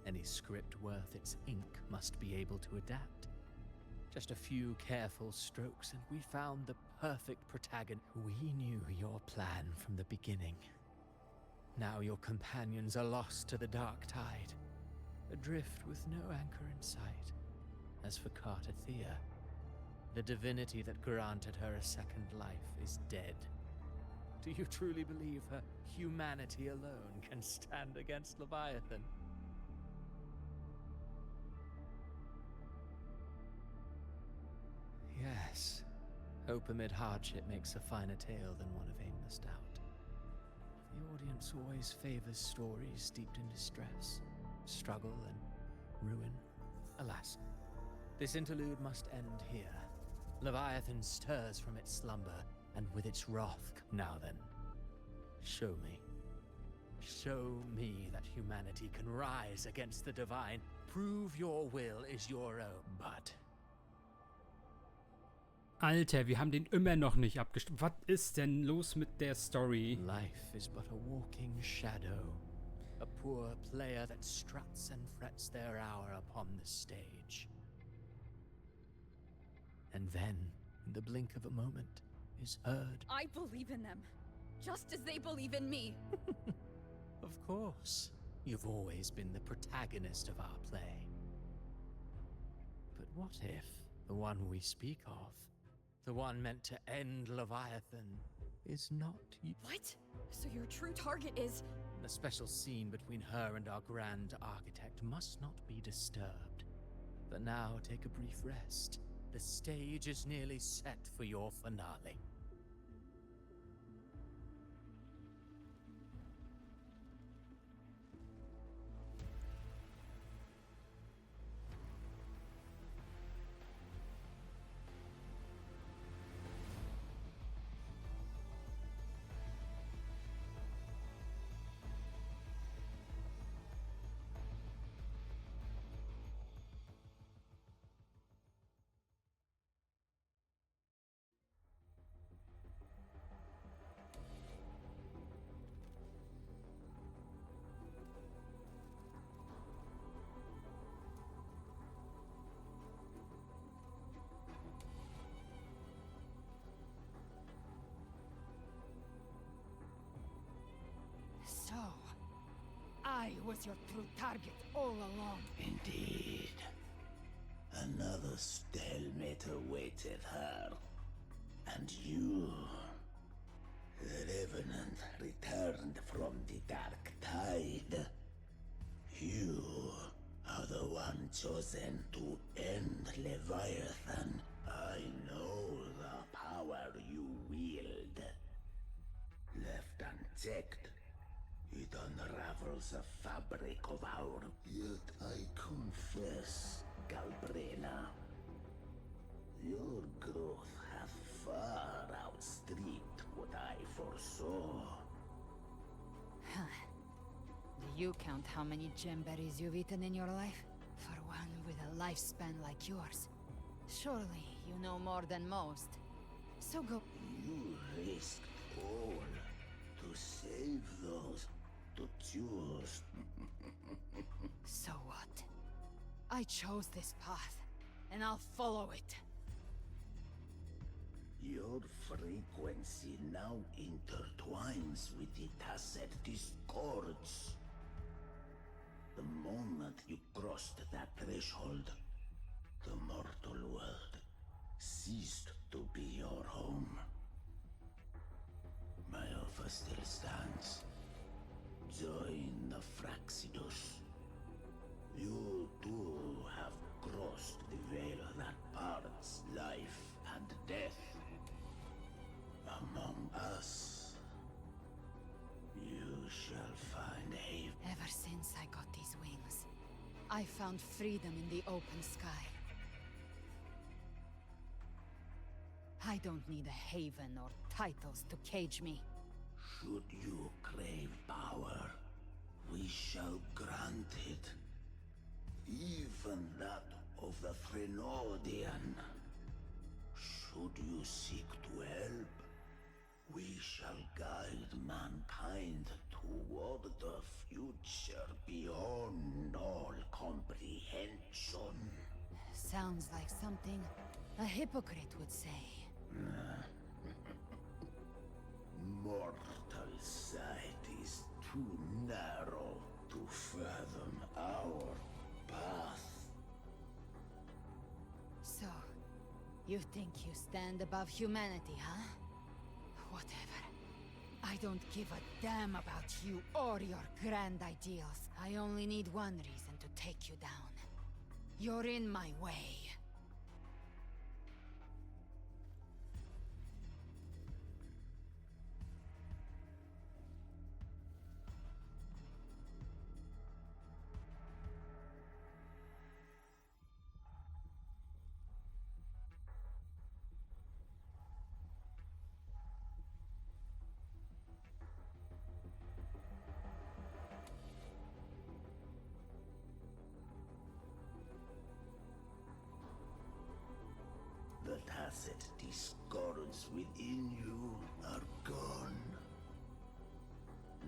any script worth its ink must be able to adapt. Just a few careful strokes and we found the perfect protagonist. We knew your plan from the beginning. Now your companions are lost to the dark tide, adrift with no anchor in sight. As for Cartathea, the divinity that granted her a second life is dead. Do you truly believe her humanity alone can stand against Leviathan? Yes. Hope amid hardship makes a finer tale than one of aimless doubt. The audience always favors stories steeped in distress, struggle, and ruin. Alas, this interlude must end here. Leviathan stirs from its slumber, and with its wrath. Now then, show me. Show me that humanity can rise against the divine. Prove your will is your own. But Alter, wir haben den immer noch nicht abgestimmt. Was ist denn los mit der Story? life is but a walking shadow. A poor player that struts and frets their hour upon the stage. And then, in the blink of a moment, is heard. I believe in them, just as they believe in me. Of course. You've always been the protagonist of our play. But what if the one we speak of, the one meant to end Leviathan, is not you? What? So your true target is... The special scene between her and our grand architect must not be disturbed. But now take a brief rest. The stage is nearly set for your finale. So, I was your true target all along. Indeed. Another stalemate awaited her. And you, the revenant returned from the dark tide. You are the one chosen to end Leviathan. I know the power you wield. Left unchecked, it unravels the fabric of our... Yet I confess, Galbrena, your growth hath far outstripped what I foresaw. Do you count how many gemberries you've eaten in your life? For one with a lifespan like yours. Surely you know more than most. So go... You risked all to save those to choose. So what? I chose this path, and I'll follow it. Your frequency now intertwines with the tacet discords. The moment you crossed that threshold, the mortal world ceased to be your home. My offer still stands. Join the Fraxidus. You too have crossed the veil that parts life and death. Among us, you shall find haven. Ever since I got these wings, I found freedom in the open sky. I don't need a haven or titles to cage me. Should you crave power, we shall grant it. Even that of the Threnodian. Should you seek to help, we shall guide mankind toward the future beyond all comprehension. Sounds like something a hypocrite would say. Mortal sight is too narrow to fathom our path. So, you think you stand above humanity, huh? Whatever. I don't give a damn about you or your grand ideals. I only need one reason to take you down. You're in my way. The tacit discords within you are gone.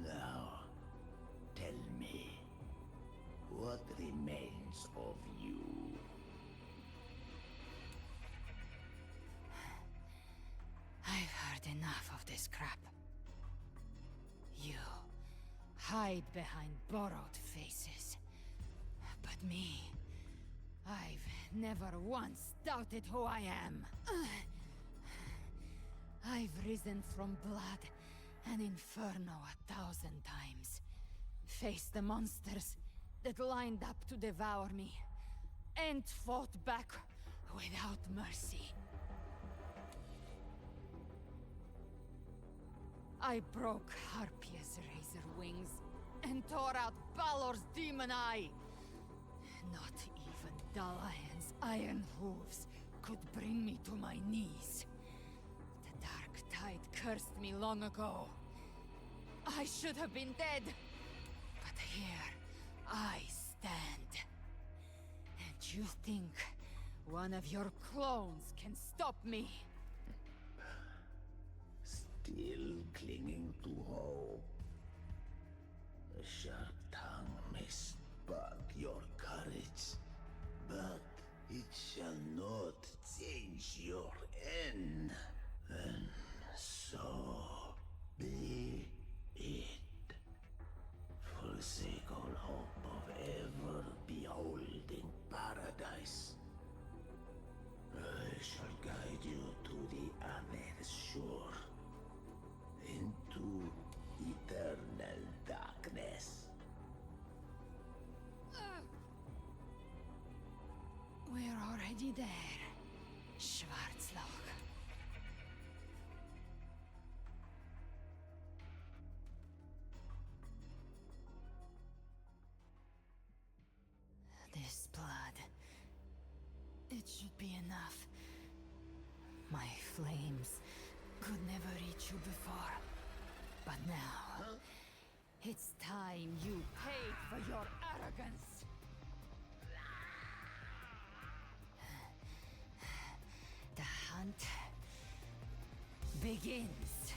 Now, tell me, what remains of you? I've heard enough of this crap. You hide behind borrowed faces. But me, I've never once doubted who I am. I've risen from blood and inferno 1,000 times. Faced the monsters that lined up to devour me, and fought back without mercy. I broke Harpia's razor wings and tore out Balor's demon eye. Not even Dalahan's iron hooves could bring me to my knees. The dark tide cursed me long ago. I should have been dead. But here I stand. And you think one of your clones can stop me? Still clinging to hope. A sharp tongue may spark your courage, but it shall not change your end. And so be it. Forsake all hope of ever beholding paradise. Already there, Schwarzloch. This blood. It should be enough. My flames could never reach you before. But now, it's time you paid for your arrogance. The hunt begins.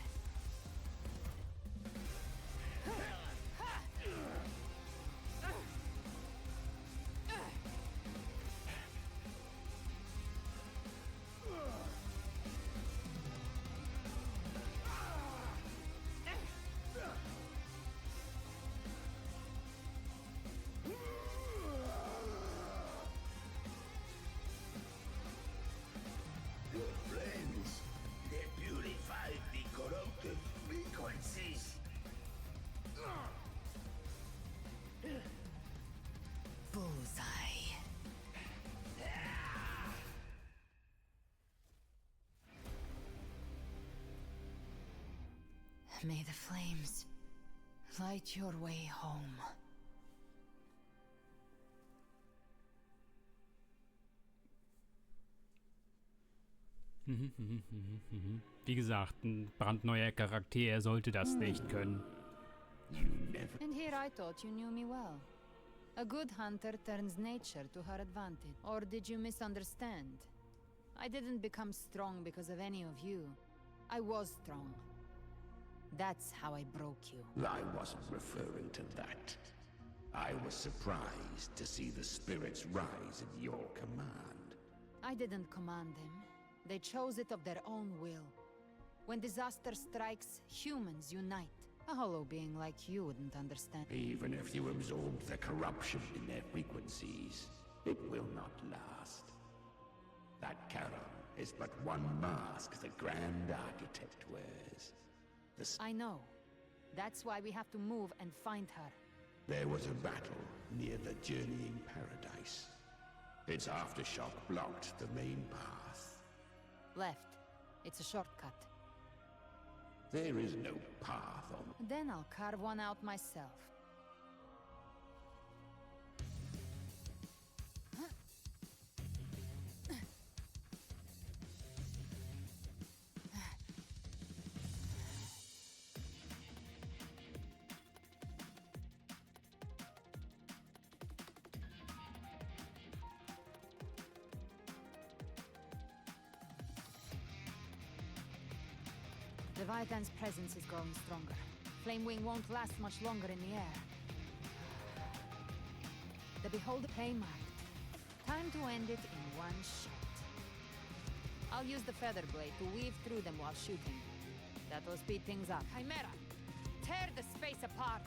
Bullseye. May the flames light your way home. Wie gesagt, ein brandneuer Charakter, er sollte das nicht können. And here I thought you knew me well. A good hunter turns nature to her advantage. Or did you misunderstand? I didn't become strong because of any of you. I was strong. That's how I broke you. I wasn't referring to that. I was surprised to see the spirits rise at your command. I didn't command them. They chose it of their own will. When disaster strikes, humans unite. A hollow being like you wouldn't understand. Even if you absorb the corruption in their frequencies, it will not last. That Charon is but one mask the Grand Architect wears. I know. That's why we have to move and find her. There was a battle near the Journeying Paradise. Its aftershock blocked the main path. Left. It's a shortcut. There is no path on... Then I'll carve one out myself. Leviathan's presence is growing stronger. Flamewing won't last much longer in the air. The Beholder Playmark. Time to end it in one shot. I'll use the feather blade to weave through them while shooting. That'll speed things up. Chimera! Tear the space apart!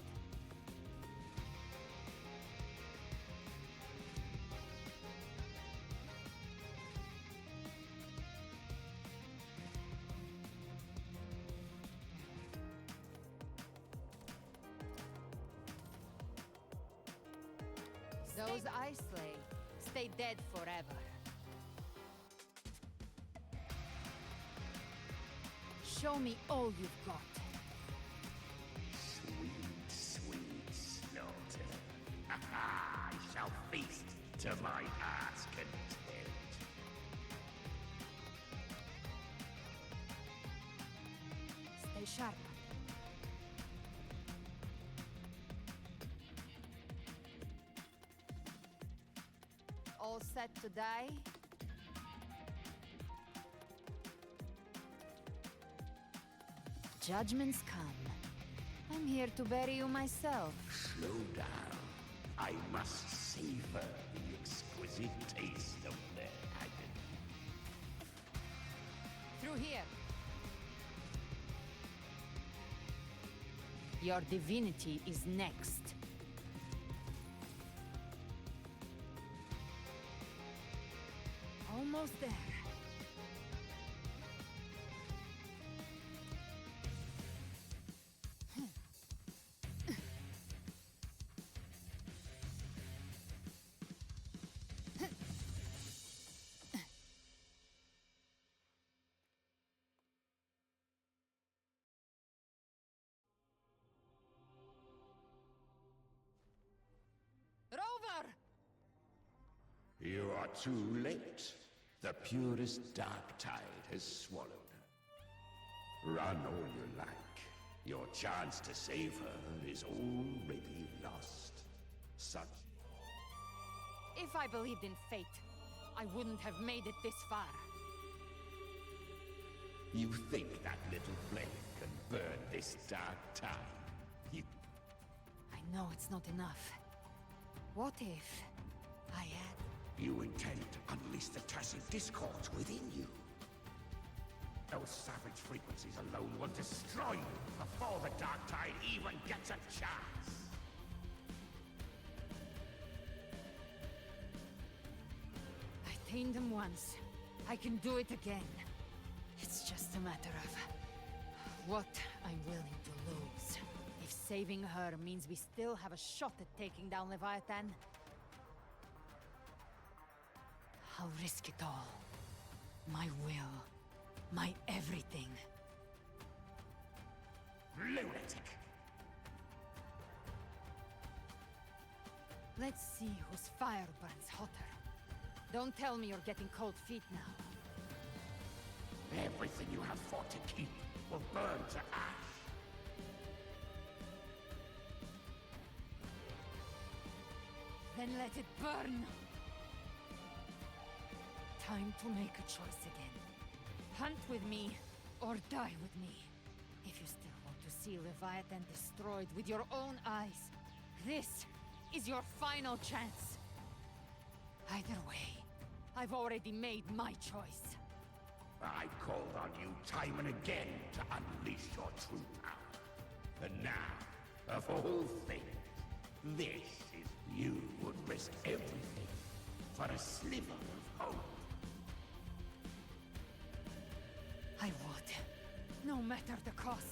Those I slay stay dead forever. Show me all you've got. Sweet, sweet slaughter. I shall feast to my heart's content. Stay sharp. All set to die? Judgments come. I'm here to bury you myself. Slow down. I must savor the exquisite taste of their agony. Through here. Your divinity is next. Almost there. You are too late. The purest dark tide has swallowed her. Run all you like. Your chance to save her is already lost. Such... If I believed in fate, I wouldn't have made it this far. You think that little flame can burn this dark tide? You... I know it's not enough. What if I had... You intend to unleash the tacit discord within you. Those savage frequencies alone will destroy you before the dark tide even gets a chance. I tamed them once. I can do it again. It's just a matter of what I'm willing to lose. If saving her means we still have a shot at taking down Leviathan, I'll risk it all. My will. My everything. Lunatic! Let's see whose fire burns hotter. Don't tell me you're getting cold feet now. Everything you have fought to keep will burn to ash. Then let it burn! Time to make a choice again. Hunt with me, or die with me. If you still want to see Leviathan destroyed with your own eyes, this is your final chance. Either way, I've already made my choice. I called on you time and again to unleash your true power. And now, of all things, this is you would risk everything for a sliver of hope. I would, no matter the cost.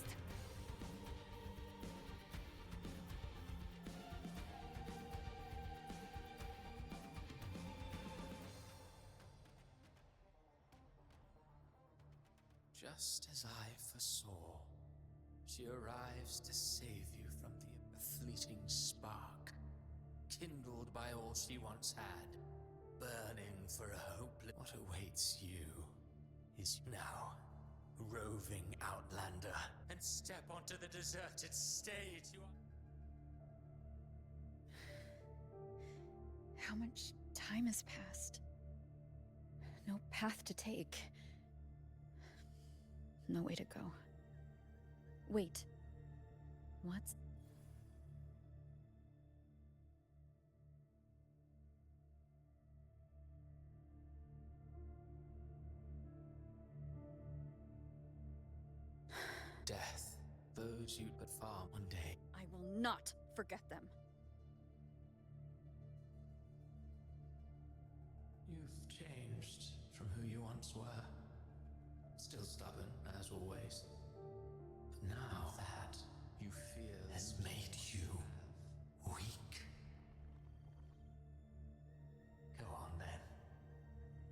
Just as I foresaw, she arrives to save you from the fleeting spark, kindled by all she once had, burning for a hopeless... What awaits you is now roving outlander, and step onto the deserted stage. You are... How much time has passed? No path to take. No way to go. Wait. What? Death. Those you but far one day. I will not forget them. You've changed from who you once were. Still stubborn, as always. But now that you fear has made you weak. Go on then.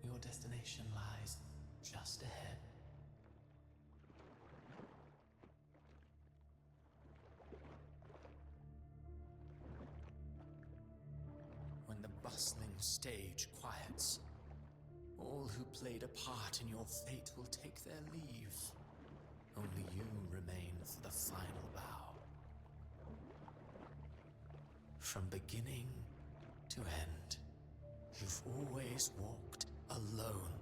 Your destination lies just ahead. When the bustling stage quiets, all who played a part in your fate will take their leave. Only you remain for the final bow. From beginning to end, you've always walked alone.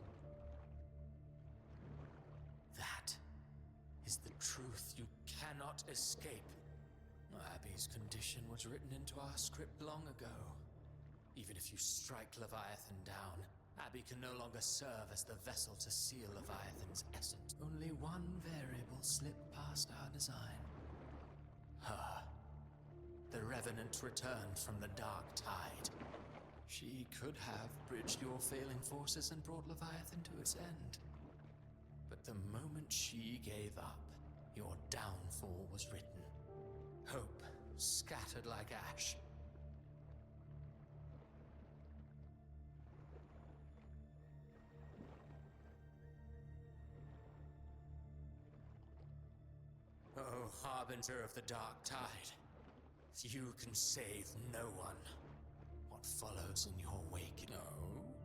That is the truth you cannot escape. Abby's condition was written into our script long ago. Even if you strike Leviathan down, Abby can no longer serve as the vessel to seal Leviathan's essence. Only one variable slipped past our design. Her. The Revenant returned from the dark tide. She could have bridged your failing forces and brought Leviathan to its end. But the moment she gave up, your downfall was written. Hope scattered like ash. Oh, harbinger of the dark tide. You can save no one. What follows in your wake? No.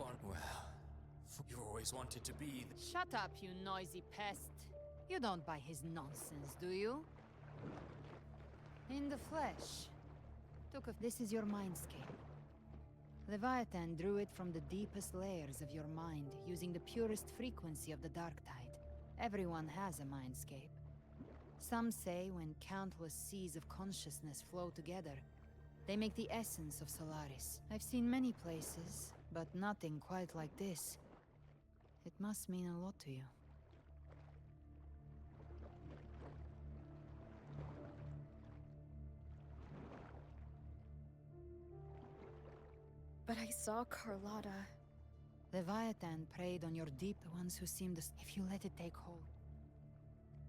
fun. Well, you always wanted to be the... Shut up, you noisy pest. You don't buy his nonsense, do you? In the flesh. This is your mindscape. Leviathan drew it from the deepest layers of your mind, using the purest frequency of the dark tide. Everyone has a mindscape. Some say when countless seas of consciousness flow together, they make the essence of Solaris. I've seen many places, but nothing quite like this. It must mean a lot to you. But I saw Carlotta. Leviathan preyed on your deep, the ones who seem to... if you let it take hold.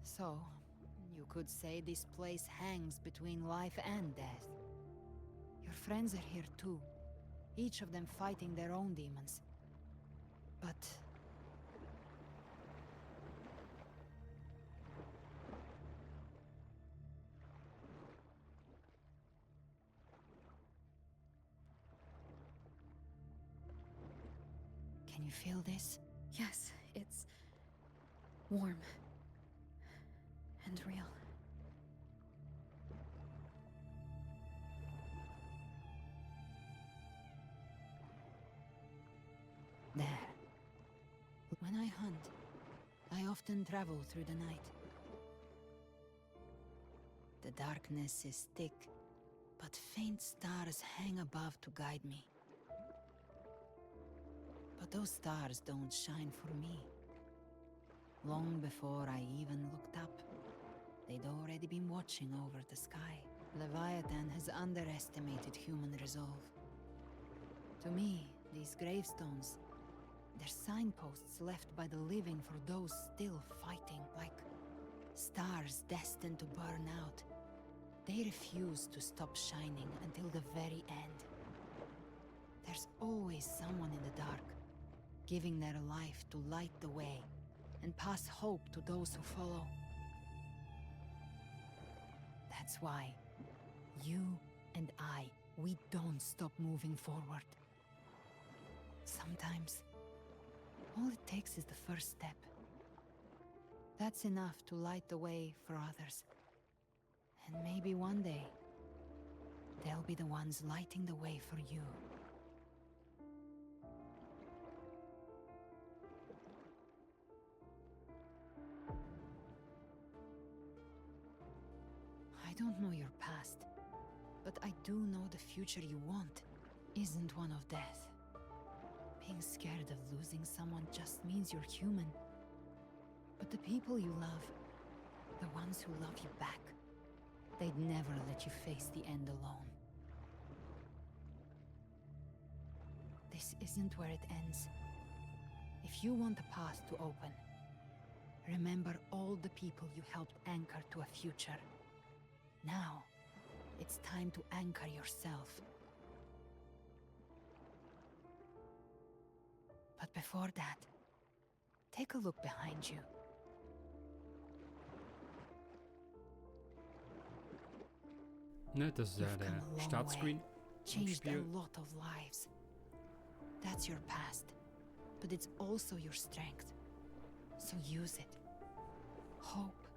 So, you could say this place hangs between life and death. Your friends are here too, each of them fighting their own demons. But... can you feel this? Yes, it's warm and real. There. When I hunt, I often travel through the night. The darkness is thick, but faint stars hang above to guide me. But those stars don't shine for me. Long before I even looked up, they'd already been watching over the sky. Leviathan has underestimated human resolve. To me, these gravestones, they're signposts left by the living for those still fighting, like stars destined to burn out. They refuse to stop shining until the very end. There's always someone in the dark, giving their life to light the way and pass hope to those who follow. That's why you and I, we don't stop moving forward. Sometimes, all it takes is the first step. That's enough to light the way for others. And maybe one day, they'll be the ones lighting the way for you. I don't know your past, but I do know the future you want isn't one of death. Being scared of losing someone just means you're human. But the people you love, the ones who love you back, they'd never let you face the end alone. This isn't where it ends. If you want a path to open, remember all the people you helped anchor to a future. Now, it's time to anchor yourself. But before that, take a look behind you. Ne, das ist ja You've der come a long Startscreen. way, changed Spiel. a lot of lives. That's your past, but it's also your strength. So use it. Hope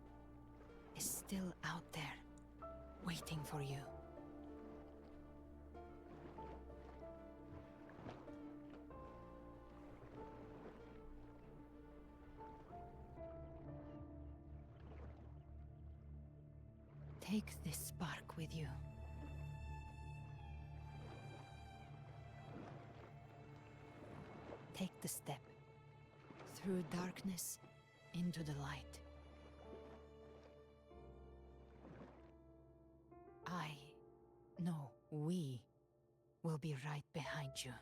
is still out there, waiting for you. Take this spark with you. Take the step through darkness into the light. We will be right behind you.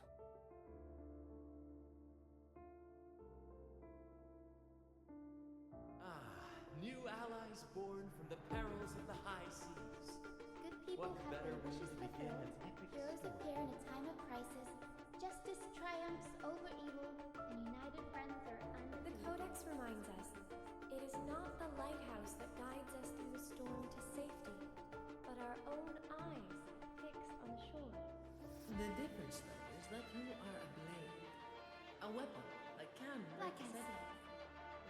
New allies born from the perils of the high seas. Good people What have better their way wishes to begin fulfilled. an epic Heroes story? appear in a time of crisis. Justice triumphs over evil, and united friends are undefeated. The Codex reminds us, it is not the lighthouse that guides us through the storm to safety, but our own eyes fixed on the shore. The difference, though, is that you are a blade, A weapon, like can. Like I said,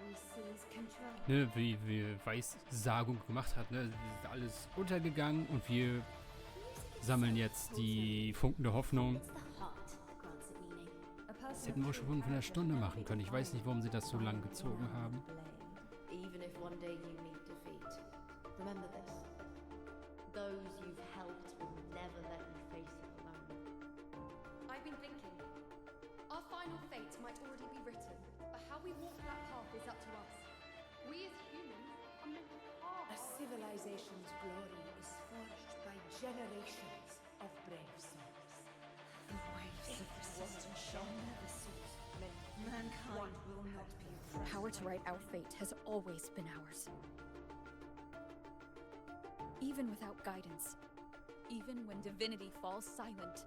we seize control. Ne, wie Weissagung gemacht hat, ne? Es ist alles untergegangen und wir sammeln jetzt die Funken der Hoffnung. Das hätten wir schon von einer Stunde machen können. Ich weiß nicht, warum sie das so lang gezogen haben. Even if one day you meet defeat, remember this. Those you've helped will never let you face it alone. I've been thinking. Our final fate might already be written, but how we walk that path is up to us. We as humans are meant to carve. A civilization's glory is forged by generations of brave souls. The waves of resistance shall never cease. Mankind will not be oppressed. Power to write our fate has always been ours. Even without guidance, even when divinity falls silent,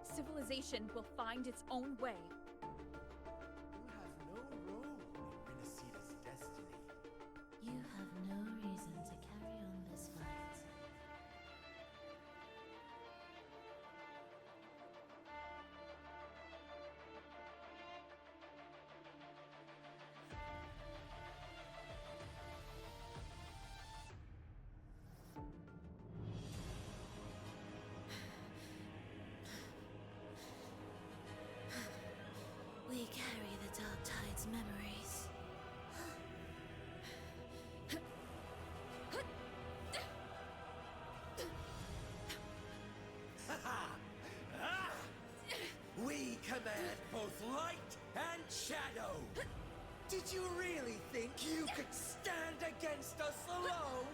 civilization will find its own way. You have no role in Rinascita's destiny. You have no reason to carry on this fight. We carry the Dark Tide's memories. We command both light and shadow. Did you really think you could stand against us alone?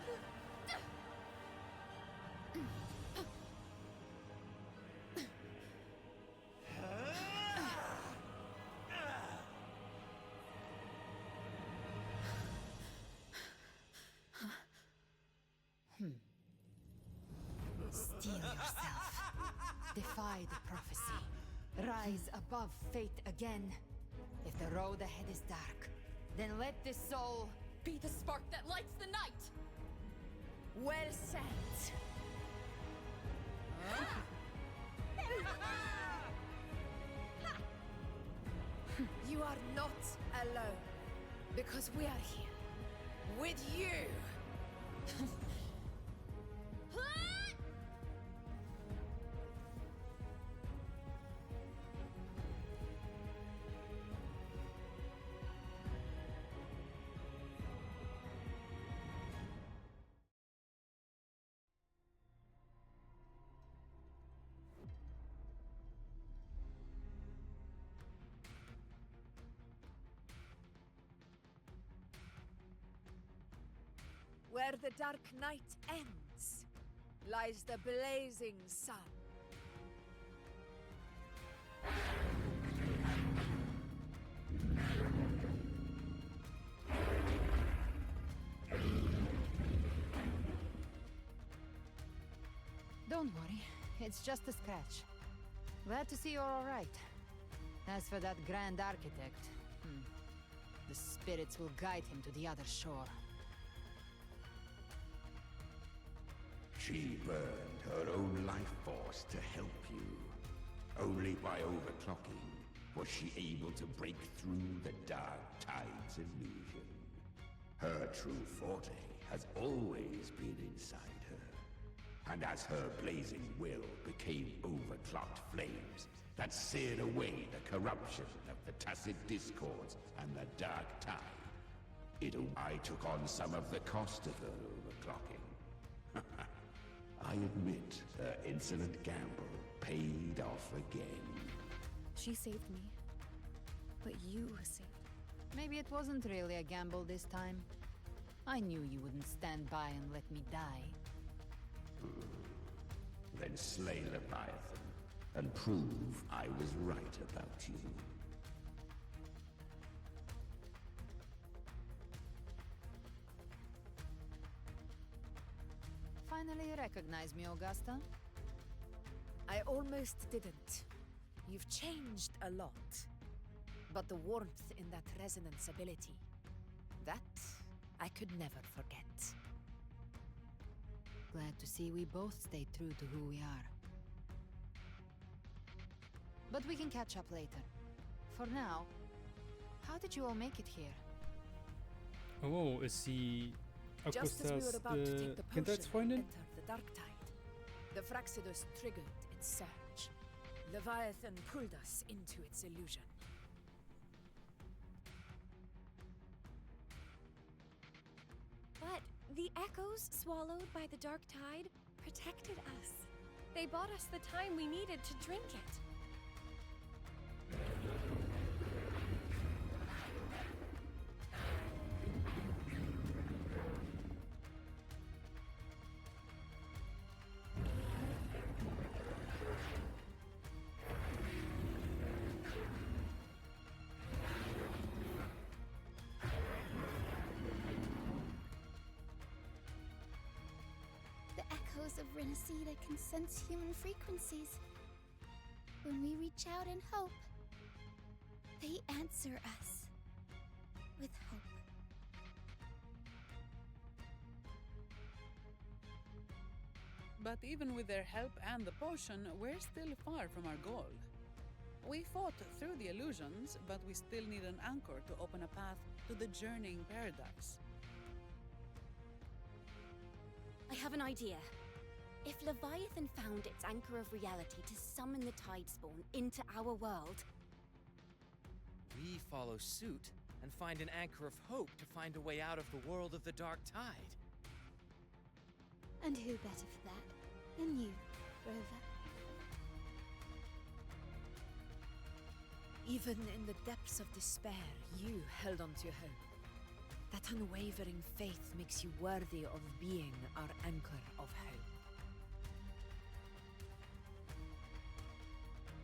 Steel yourself. Defy the prophecy. Rise above fate again. If the road ahead is dark, then let this soul Be the spark that lights the night! Well said. You are not alone, because we are here with you. Where the dark night ends, lies the blazing sun. Don't worry, it's just a scratch. Glad to see you're all right. As for that Grand Architect, the spirits will guide him to the other shore. She burned her own life force to help you. Only by overclocking was she able to break through the Dark Tide's illusion. Her true forte has always been inside her. And as her blazing will became overclocked flames that seared away the corruption of the tacit discords and the Dark Tide, I took on some of the cost of her overclocking. I admit her insolent gamble paid off again. She saved me. But you saved me. Maybe it wasn't really a gamble this time. I knew you wouldn't stand by and let me die. Then slay Leviathan and prove I was right about you. Finally recognize me, Augusta? I almost didn't. You've changed a lot. But the warmth in that resonance ability, that I could never forget. Glad to see we both stayed true to who we are. But we can catch up later. For now. How did you all make it here? Oh, ist sie Just as we were Augustas about to take the potion, Kindheitsfreundin? entered the dark tide. The Fraxidus triggered its surge. Leviathan pulled us into its illusion. But the echoes swallowed by the dark tide protected us. They bought us the time we needed to drink it. Of Rinascita can sense human frequencies. When we reach out in hope, they answer us with hope. But even with their help and the potion, we're still far from our goal. We fought through the illusions, but we still need an anchor to open a path to the journeying paradise. I have an idea. If Leviathan found its anchor of reality to summon the tide spawn into our world, We follow suit and find an anchor of hope to find a way out of the world of the dark tide. And who better for that than you, Rover? Even in the depths of despair, you held on to hope. That unwavering faith makes you worthy of being our anchor of hope.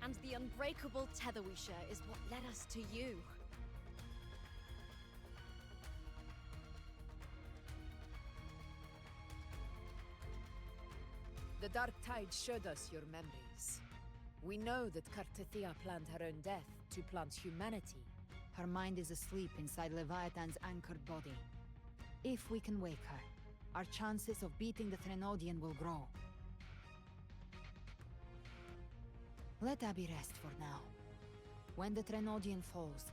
and the unbreakable tether we share is what led us to you. The Dark Tide showed us your memories. We know that Kartathea planned her own death to plant humanity. Her mind is asleep inside Leviathan's anchored body. If we can wake her, our chances of beating the Threnodian will grow. Let Abby rest for now. When the Threnodian falls,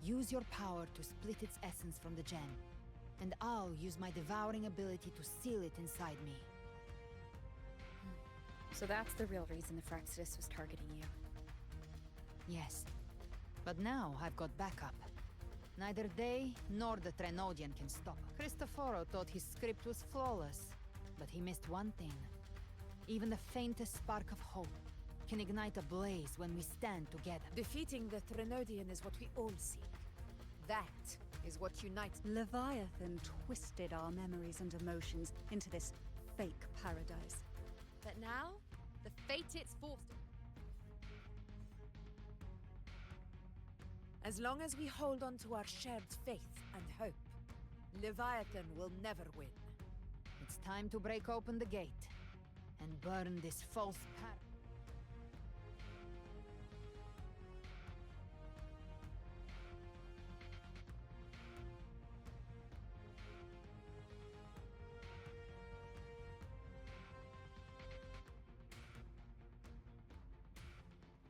use your power to split its essence from the gem, and I'll use my devouring ability to seal it inside me. So that's the real reason the Fraxidus was targeting you. Yes. But now I've got backup. Neither they nor the Threnodian can stop. Cristoforo thought his script was flawless, but he missed one thing. Even the faintest spark of hope can ignite a blaze when we stand together. Defeating the Threnodian is what we all seek. That is what unites. Leviathan twisted our memories and emotions into this fake paradise. But now, the fate it's forced. As long as we hold on to our shared faith and hope, Leviathan will never win. It's time to break open the gate and burn this false paradise.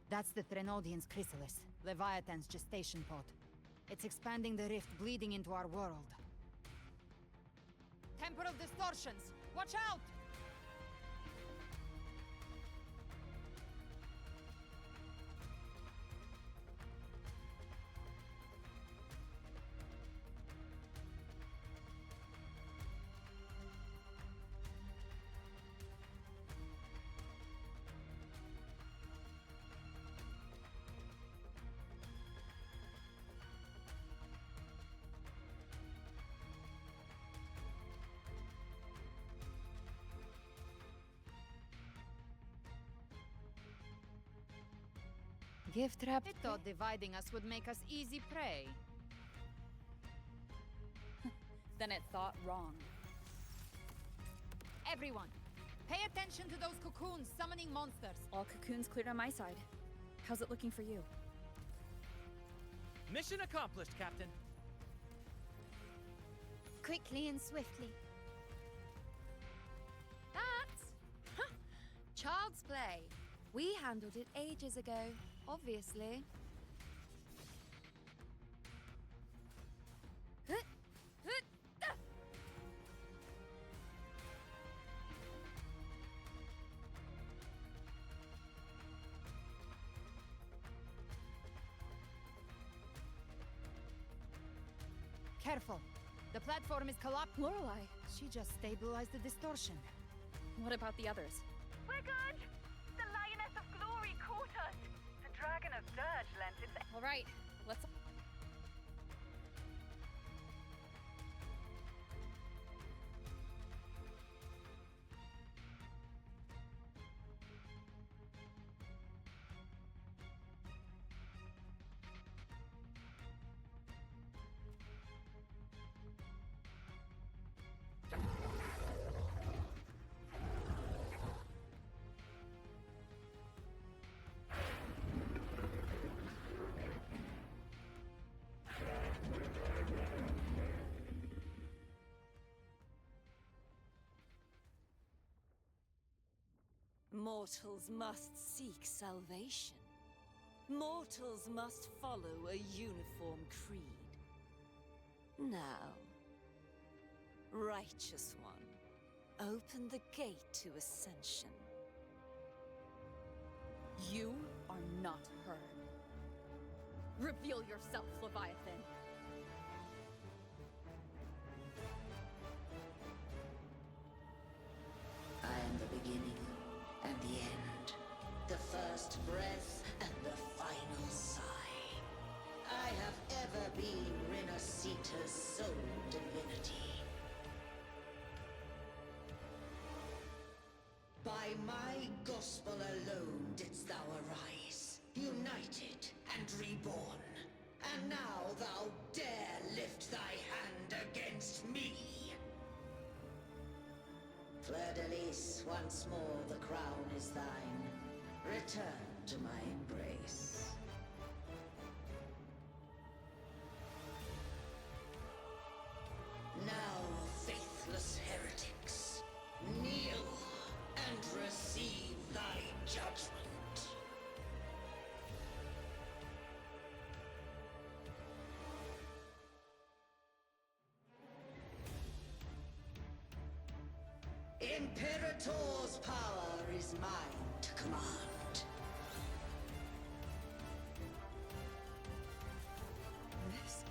That's the Threnodian's chrysalis, Leviathan's gestation pod. It's expanding the rift, bleeding into our world. Temporal distortions! Watch out! Gift trap. I thought dividing us would make us easy prey. Then it thought wrong. Everyone, pay attention to those cocoons summoning monsters. All cocoons cleared on my side. How's it looking for you? Mission accomplished, Captain. Quickly and swiftly. That's child's play. We handled it ages ago, obviously. Careful. The platform is collapsed. Lorelei. She just stabilized the distortion. What about the others? We're good! The Lioness of Glory caught us! The Dragon of Dirge lent its... All right, let's... Mortals must seek salvation. Mortals must follow a uniform creed. Now, Righteous One, open the gate to ascension. You are not heard. Reveal yourself, Leviathan. I am the beginning and the end, the first breath and the final sigh. I have ever been Rinascita's sole divinity. By my gospel alone didst thou arise, united and reborn. And now thou dare lift thy hand against me. Fleur-de-Lis, once more the crown is thine. Return to my embrace. Now, faithless heretics, kneel and receive thy judgment. Imperator's power is mine to command. This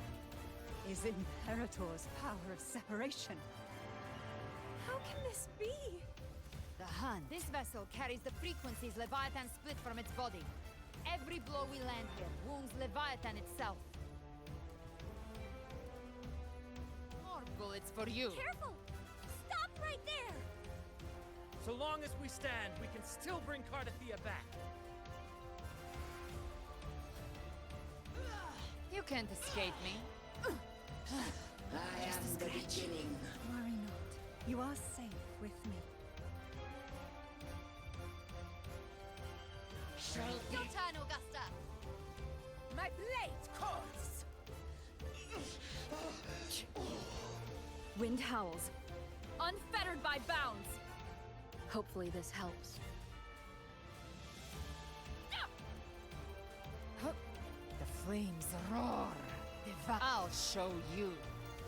is Imperator's power of separation. How can this be? The Hunt. This vessel carries the frequencies Leviathan split from its body. Every blow we land here wounds Leviathan itself. More bullets for you. Careful! Stop right there! So long as we stand, we can still bring Cardathia back. You can't escape me. I am the beginning. Worry not. You are safe with me. Shall Your turn, Augusta! My blade calls! Wind howls, unfettered by bounds. Hopefully this helps. The flames roar. I'll show you.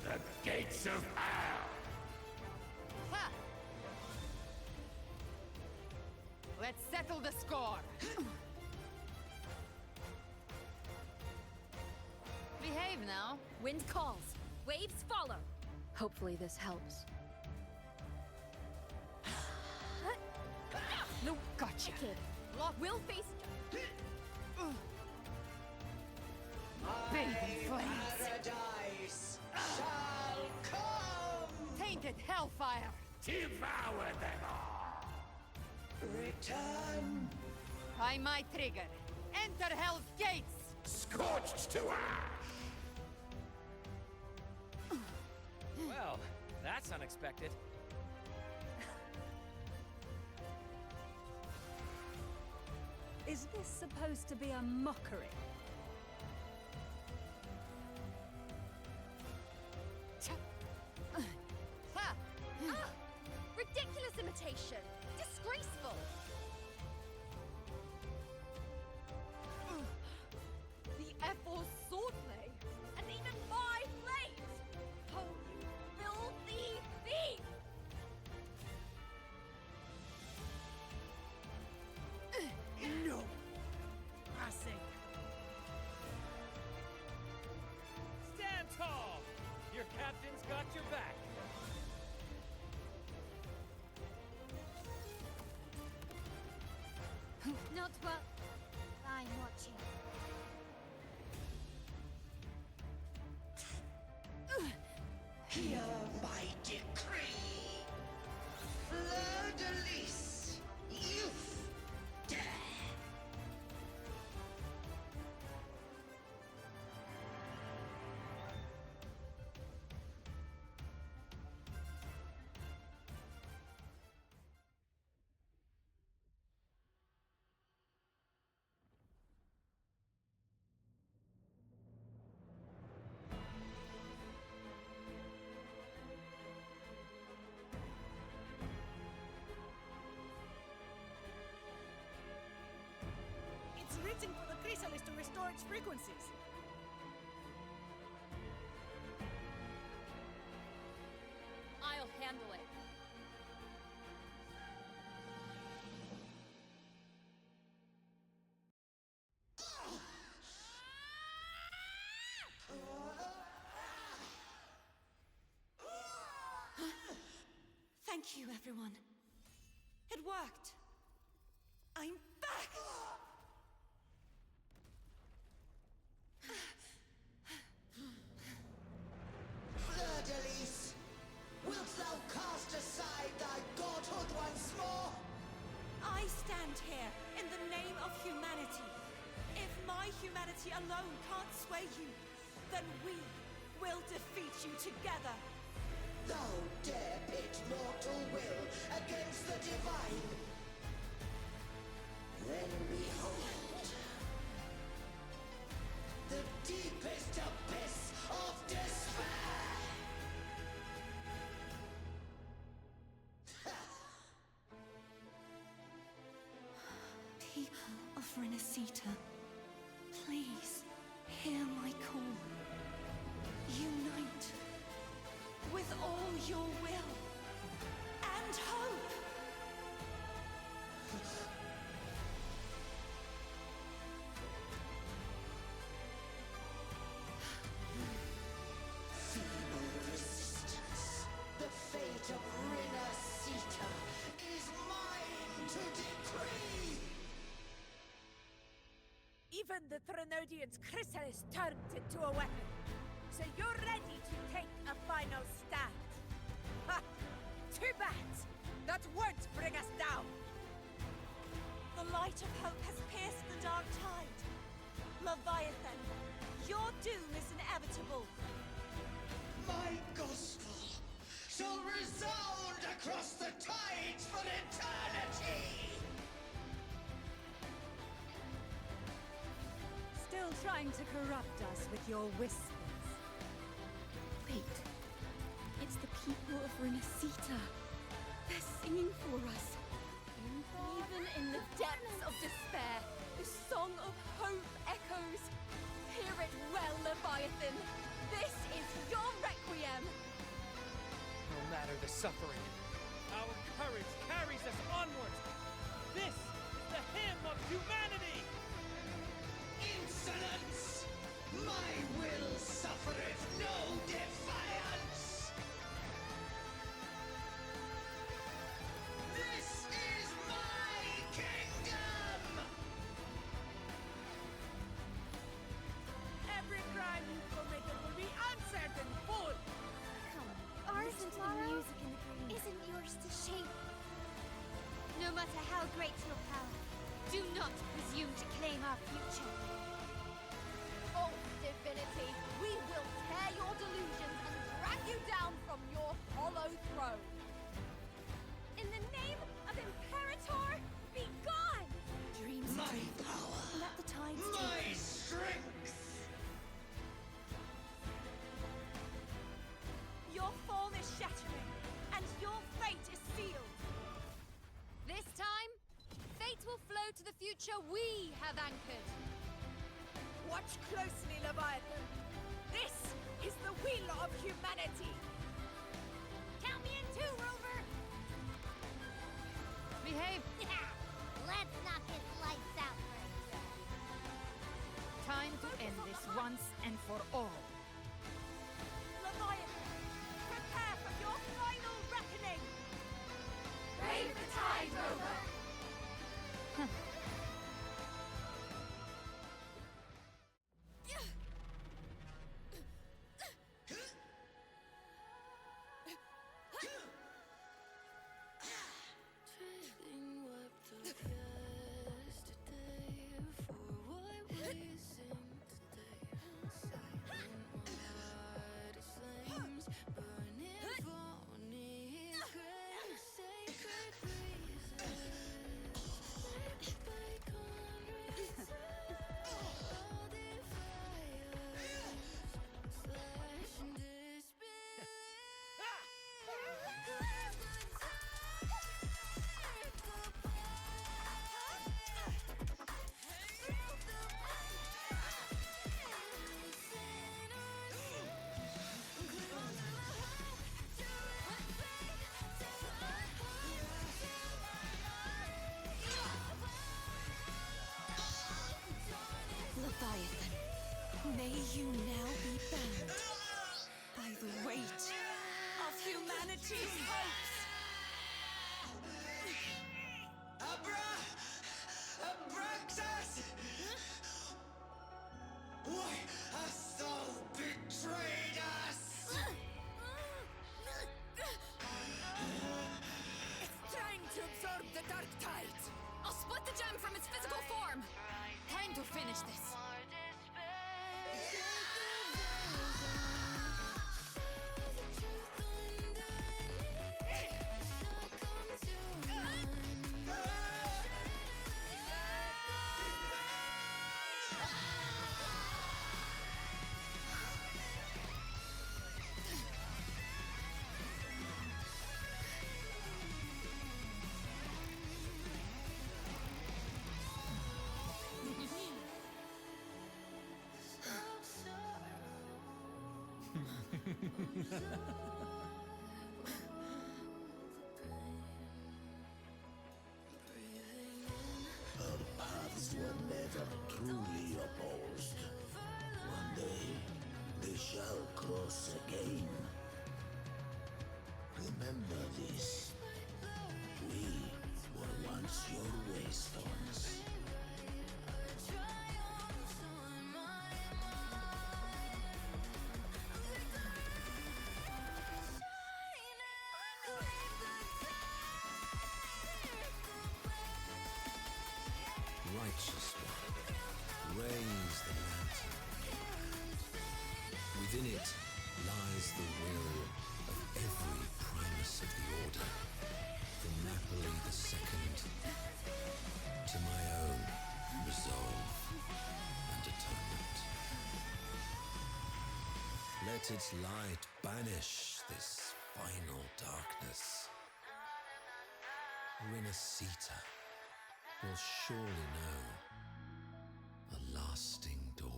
The gates of hell! Ha! Let's settle the score. Behave now. Wind calls, waves follow. Hopefully this helps. No, gotcha. Kid, we'll face... Baby flames. Paradise shall come! Tainted hellfire. Devour them all! Return! By my trigger. Enter hell's gates. Scorched to ash! Well, that's unexpected. Is this supposed to be a mockery? Ridiculous imitation! Disgraceful! The F4 swordplay! And even my blades! Oh, you filthy thief! No! Passing. got your back. Not well. I'm watching. Hear my decree. Fleur de lis, youth, dare. It's written for the chrysalis to restore its frequencies. I'll handle it. Thank you, everyone. It worked. I'm back! Fleur de lis, wilt thou cast aside thy godhood once more? I stand here in the name of humanity. If my humanity alone can't sway you, then we will defeat you together. Thou dare pit mortal will against the divine. Then behold, the deepest abyss of despair. People of Rinascita, please hear my call. Unite with all your will and hope. Feeble resistance, the fate of Rinascita is mine to decree. Even the Trinodian's chrysalis turned into a weapon. So you're ready to take a final stand. Ha! Too bad! That won't bring us down! The light of hope has pierced the dark tide. Leviathan, your doom is inevitable. My gospel shall resound across the tides for eternity! Still trying to corrupt us with your whispers. Wait. It's the people of Rinascita. They're singing for us. Even in the depths of despair, the song of hope echoes. Hear it well, Leviathan. This is your requiem. No matter the suffering, our courage carries us onward. This is the hymn of humanity. Insolence! My will suffereth no defiance! This is my kingdom! Every crime you committed will be answered in full! Art Listen to the music in the green isn't yours to shape. No matter how great your power, do not presume to claim our future. Oh, divinity, we will tear your delusions and drag you down from your hollow throne. In the name of Imperator, be gone! Dreams My drift. power! Let the tides My take you. strength! Your form is shattering, and your fate is sealed. This time, fate will flow to the future we have anchored. Watch closely, Leviathan. This is the will of humanity. Count me in too, Rover! Behave! Let's knock his lights out first. Time to end this once and for all. Leviathan, Brave the tide, Rover! Leviathan, may you now be bound by the weight of humanity's hopes. Abraxas! Why hast thou betrayed us? It's trying to absorb the dark tide. I'll split the gem from its physical form. Time to finish this. Our paths were never truly opposed. One day, they shall cross again. Remember this. We were once your waystones. Righteous one, raise the lantern. Within it lies the will of every primus of the Order, from Napoli II to my own resolve and atonement. Let its light banish this final darkness. Rinascita will surely know a lasting dawn.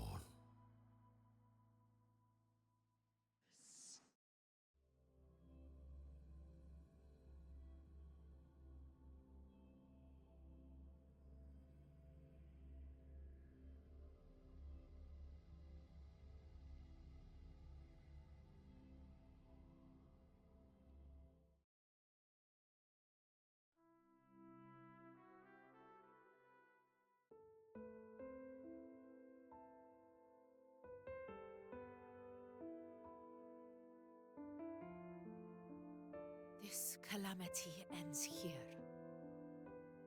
This calamity ends here.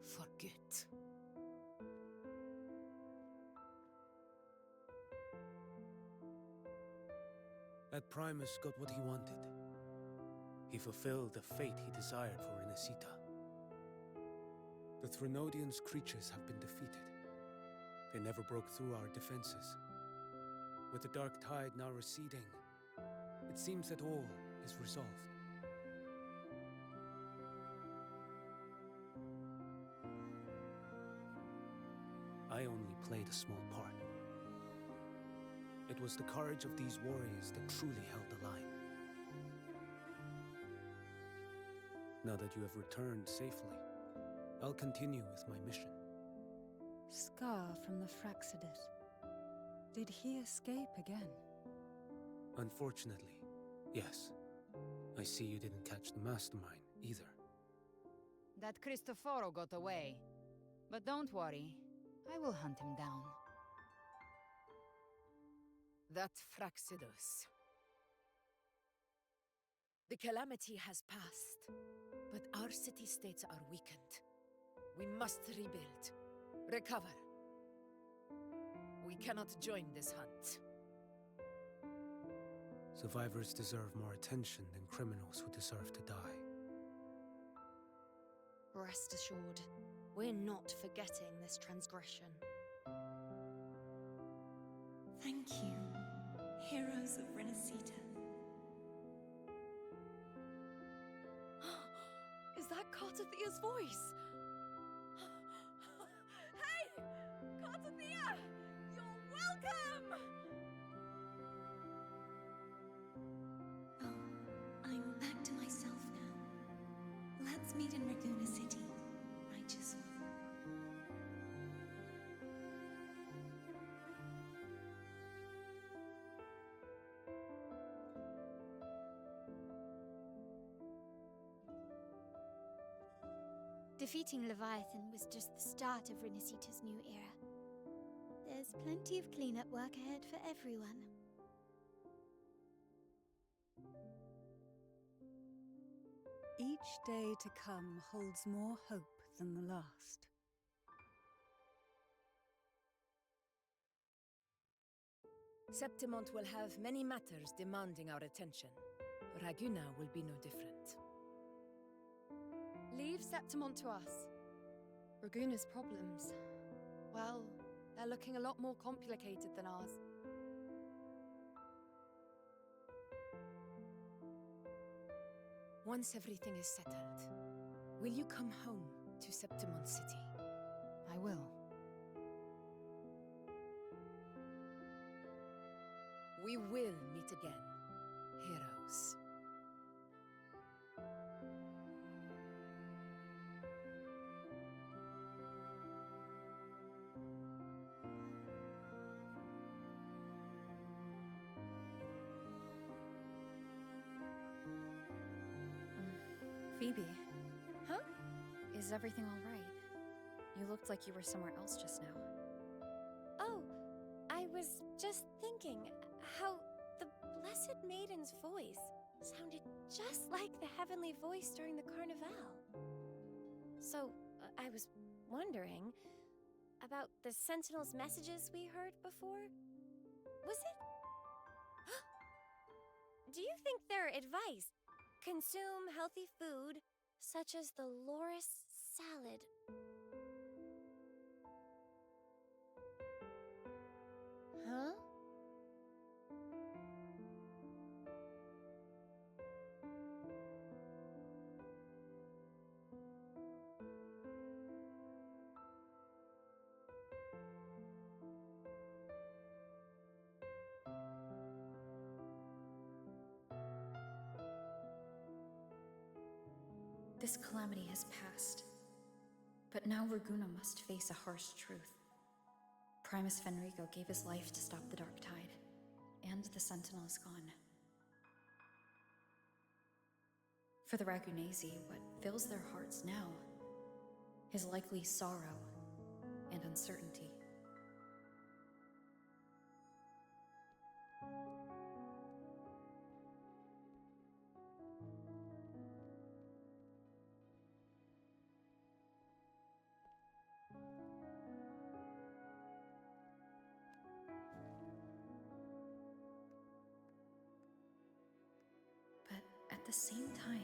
For good. That Primus got what he wanted. He fulfilled the fate he desired for Rinascita. The Threnodians' creatures have been defeated. They never broke through our defenses. With the dark tide now receding, it seems that all is resolved. I only played a small part. It was the courage of these warriors that truly held the line. Now that you have returned safely, I'll continue with my mission. Scar from the Fraxidus. Did he escape again? Unfortunately, yes. I see you didn't catch the mastermind, either. That Cristoforo got away. But don't worry, I will hunt him down. That Fraxidus. The calamity has passed, but our city-states are weakened. We must rebuild, recover. We cannot join this hunt. Survivors deserve more attention than criminals who deserve to die. Rest assured, we're not forgetting this transgression. Thank you, heroes of Rinascita. Is that Cartathia's voice? Hey! Cartathia! You're welcome! Oh, I'm back to myself now. Let's meet in Raguna City, righteous one. Defeating Leviathan was just the start of Rinascita's new era. There's plenty of cleanup work ahead for everyone. Each day to come holds more hope than the last. Septimont will have many matters demanding our attention. Raguna will be no different. Leave Septimont to us. Raguna's problems, well, they're looking a lot more complicated than ours. Once everything is settled, will you come home to Septimont City? I will. We will meet again, heroes. Phoebe. Huh? Is everything all right? You looked like you were somewhere else just now. Oh, I was just thinking how the Blessed Maiden's voice sounded just like the heavenly voice during the Carnival. So, I was wondering about the Sentinel's messages we heard before. Was it? Do you think their advice? Consume healthy food, such as the loris salad. Huh? This calamity has passed, but now Raguna must face a harsh truth. Primus Fenrico gave his life to stop the Dark Tide, and the Sentinel is gone. For the Ragunesi, what fills their hearts now is likely sorrow and uncertainty. At the same time,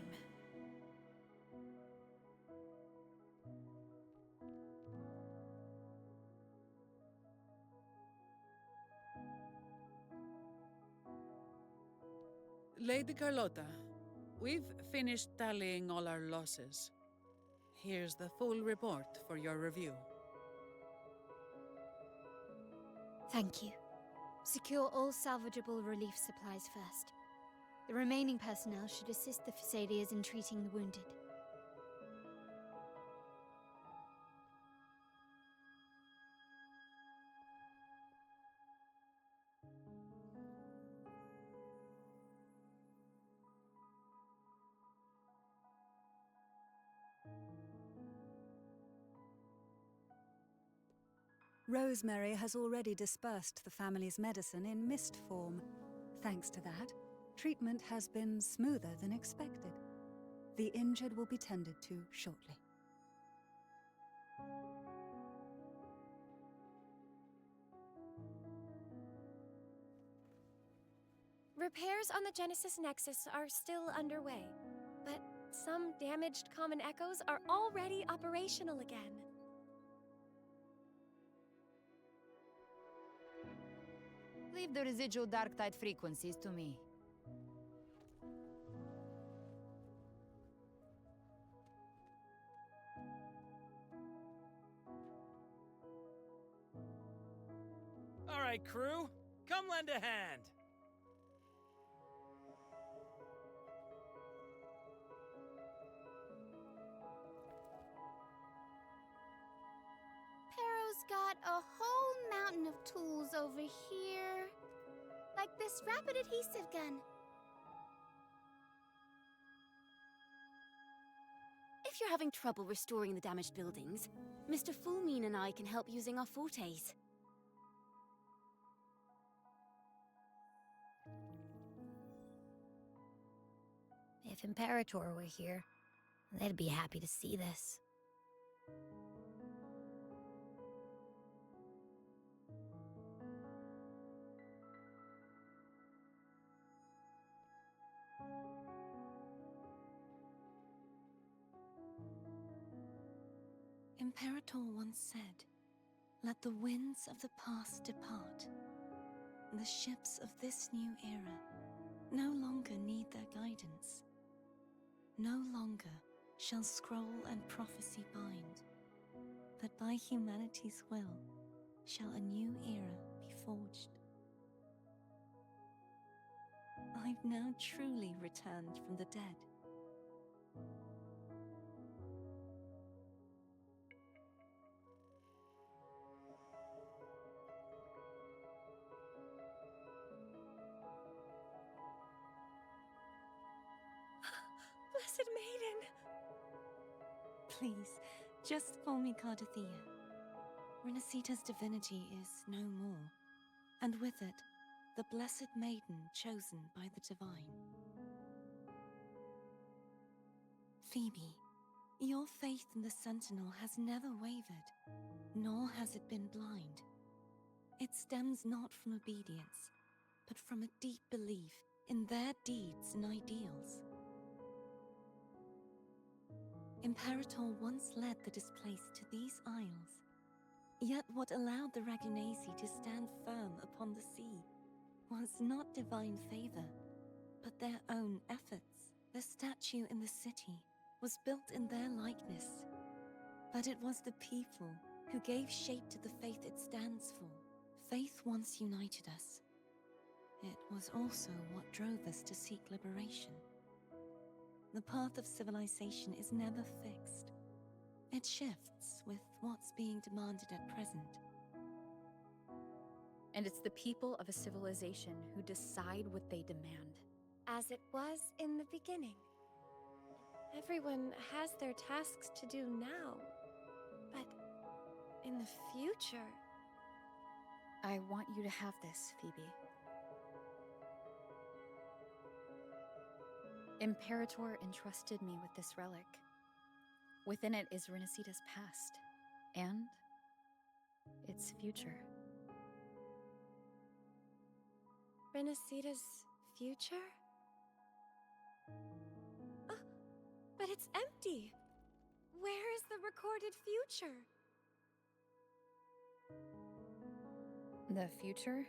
Lady Carlotta, we've finished tallying all our losses. Here's the full report for your review. Thank you. Secure all salvageable relief supplies first. The remaining personnel should assist the Phasaelias in treating the wounded. Rosemary has already dispersed the family's medicine in mist form. Thanks to that, treatment has been smoother than expected. The injured will be tended to shortly. Repairs on the Genesis Nexus are still underway, but some damaged common echoes are already operational again. Leave the residual dark tide frequencies to me. All right, crew, come lend a hand. Pero's got a whole mountain of tools over here. Like this rapid adhesive gun. If you're having trouble restoring the damaged buildings, Mr. Fulmine and I can help using our fortes. If Imperator were here, they'd be happy to see this. Imperator once said, "Let the winds of the past depart. The ships of this new era no longer need their guidance. No longer shall scroll and prophecy bind, but by humanity's will shall a new era be forged." I've now truly returned from the dead. Blessed Maiden! Please, just call me Cardothea. Rinascita's divinity is no more, and with it, the Blessed Maiden chosen by the Divine. Phoebe, your faith in the Sentinel has never wavered, nor has it been blind. It stems not from obedience, but from a deep belief in their deeds and ideals. Imperator once led the displaced to these isles, yet what allowed the Ragunasi to stand firm upon the sea was not divine favor, but their own efforts. The statue in the city was built in their likeness, but it was the people who gave shape to the faith it stands for. Faith once united us. It was also what drove us to seek liberation. The path of civilization is never fixed. It shifts with what's being demanded at present. And it's the people of a civilization who decide what they demand. As it was in the beginning. Everyone has their tasks to do now, but in the future... I want you to have this, Phoebe. Imperator entrusted me with this relic. Within it is Rinascita's past, and its future. Rinascita's future? Oh, but it's empty! Where is the recorded future? The future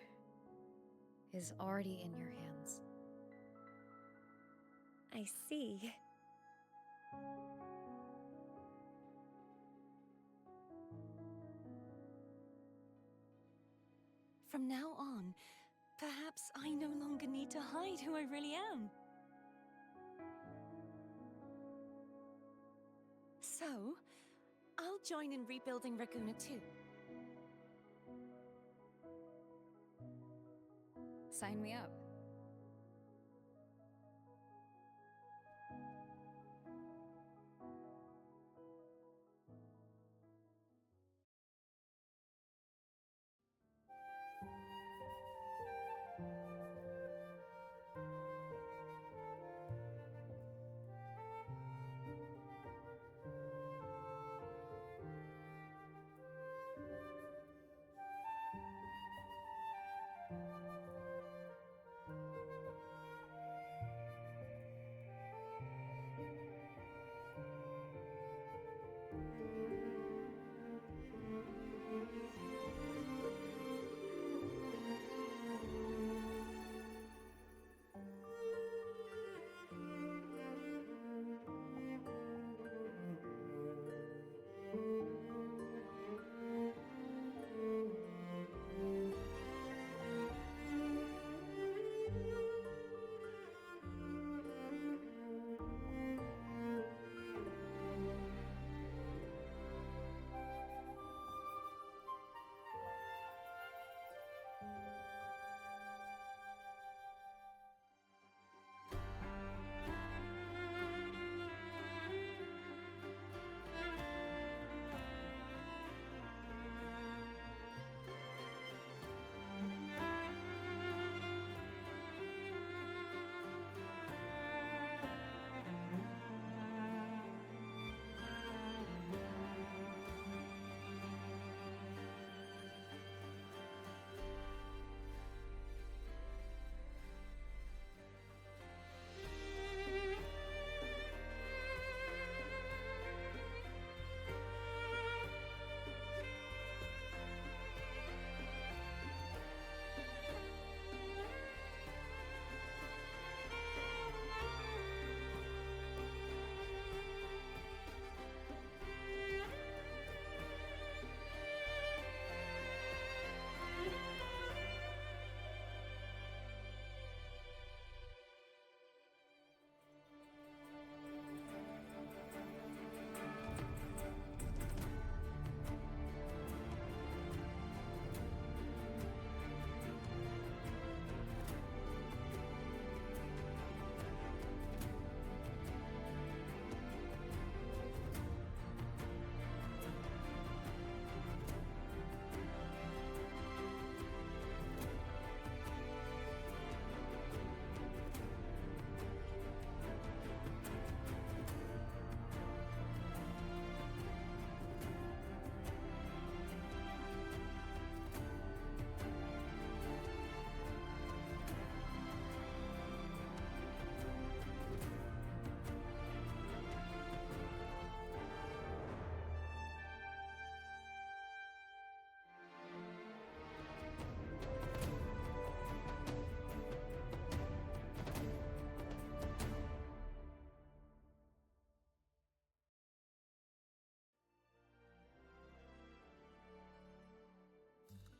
is already in your hands. I see. From now on, perhaps I no longer need to hide who I really am. So, I'll join in rebuilding Raguna too. Sign me up.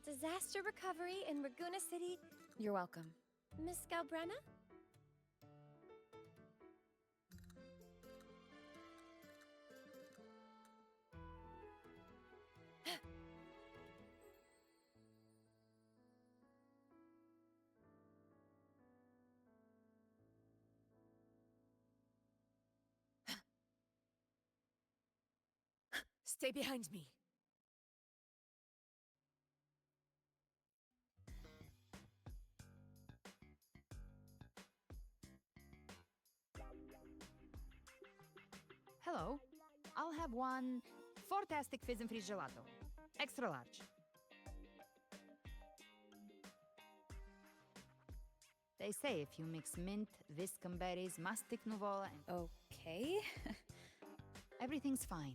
Disaster recovery in Raguna City. You're welcome. Miss Galbrenna? Stay behind me. Hello. I'll have one fantastic fizz and freeze gelato. Extra large. They say if you mix mint, viscum berries, mastic nuvola, and... Okay. Everything's fine.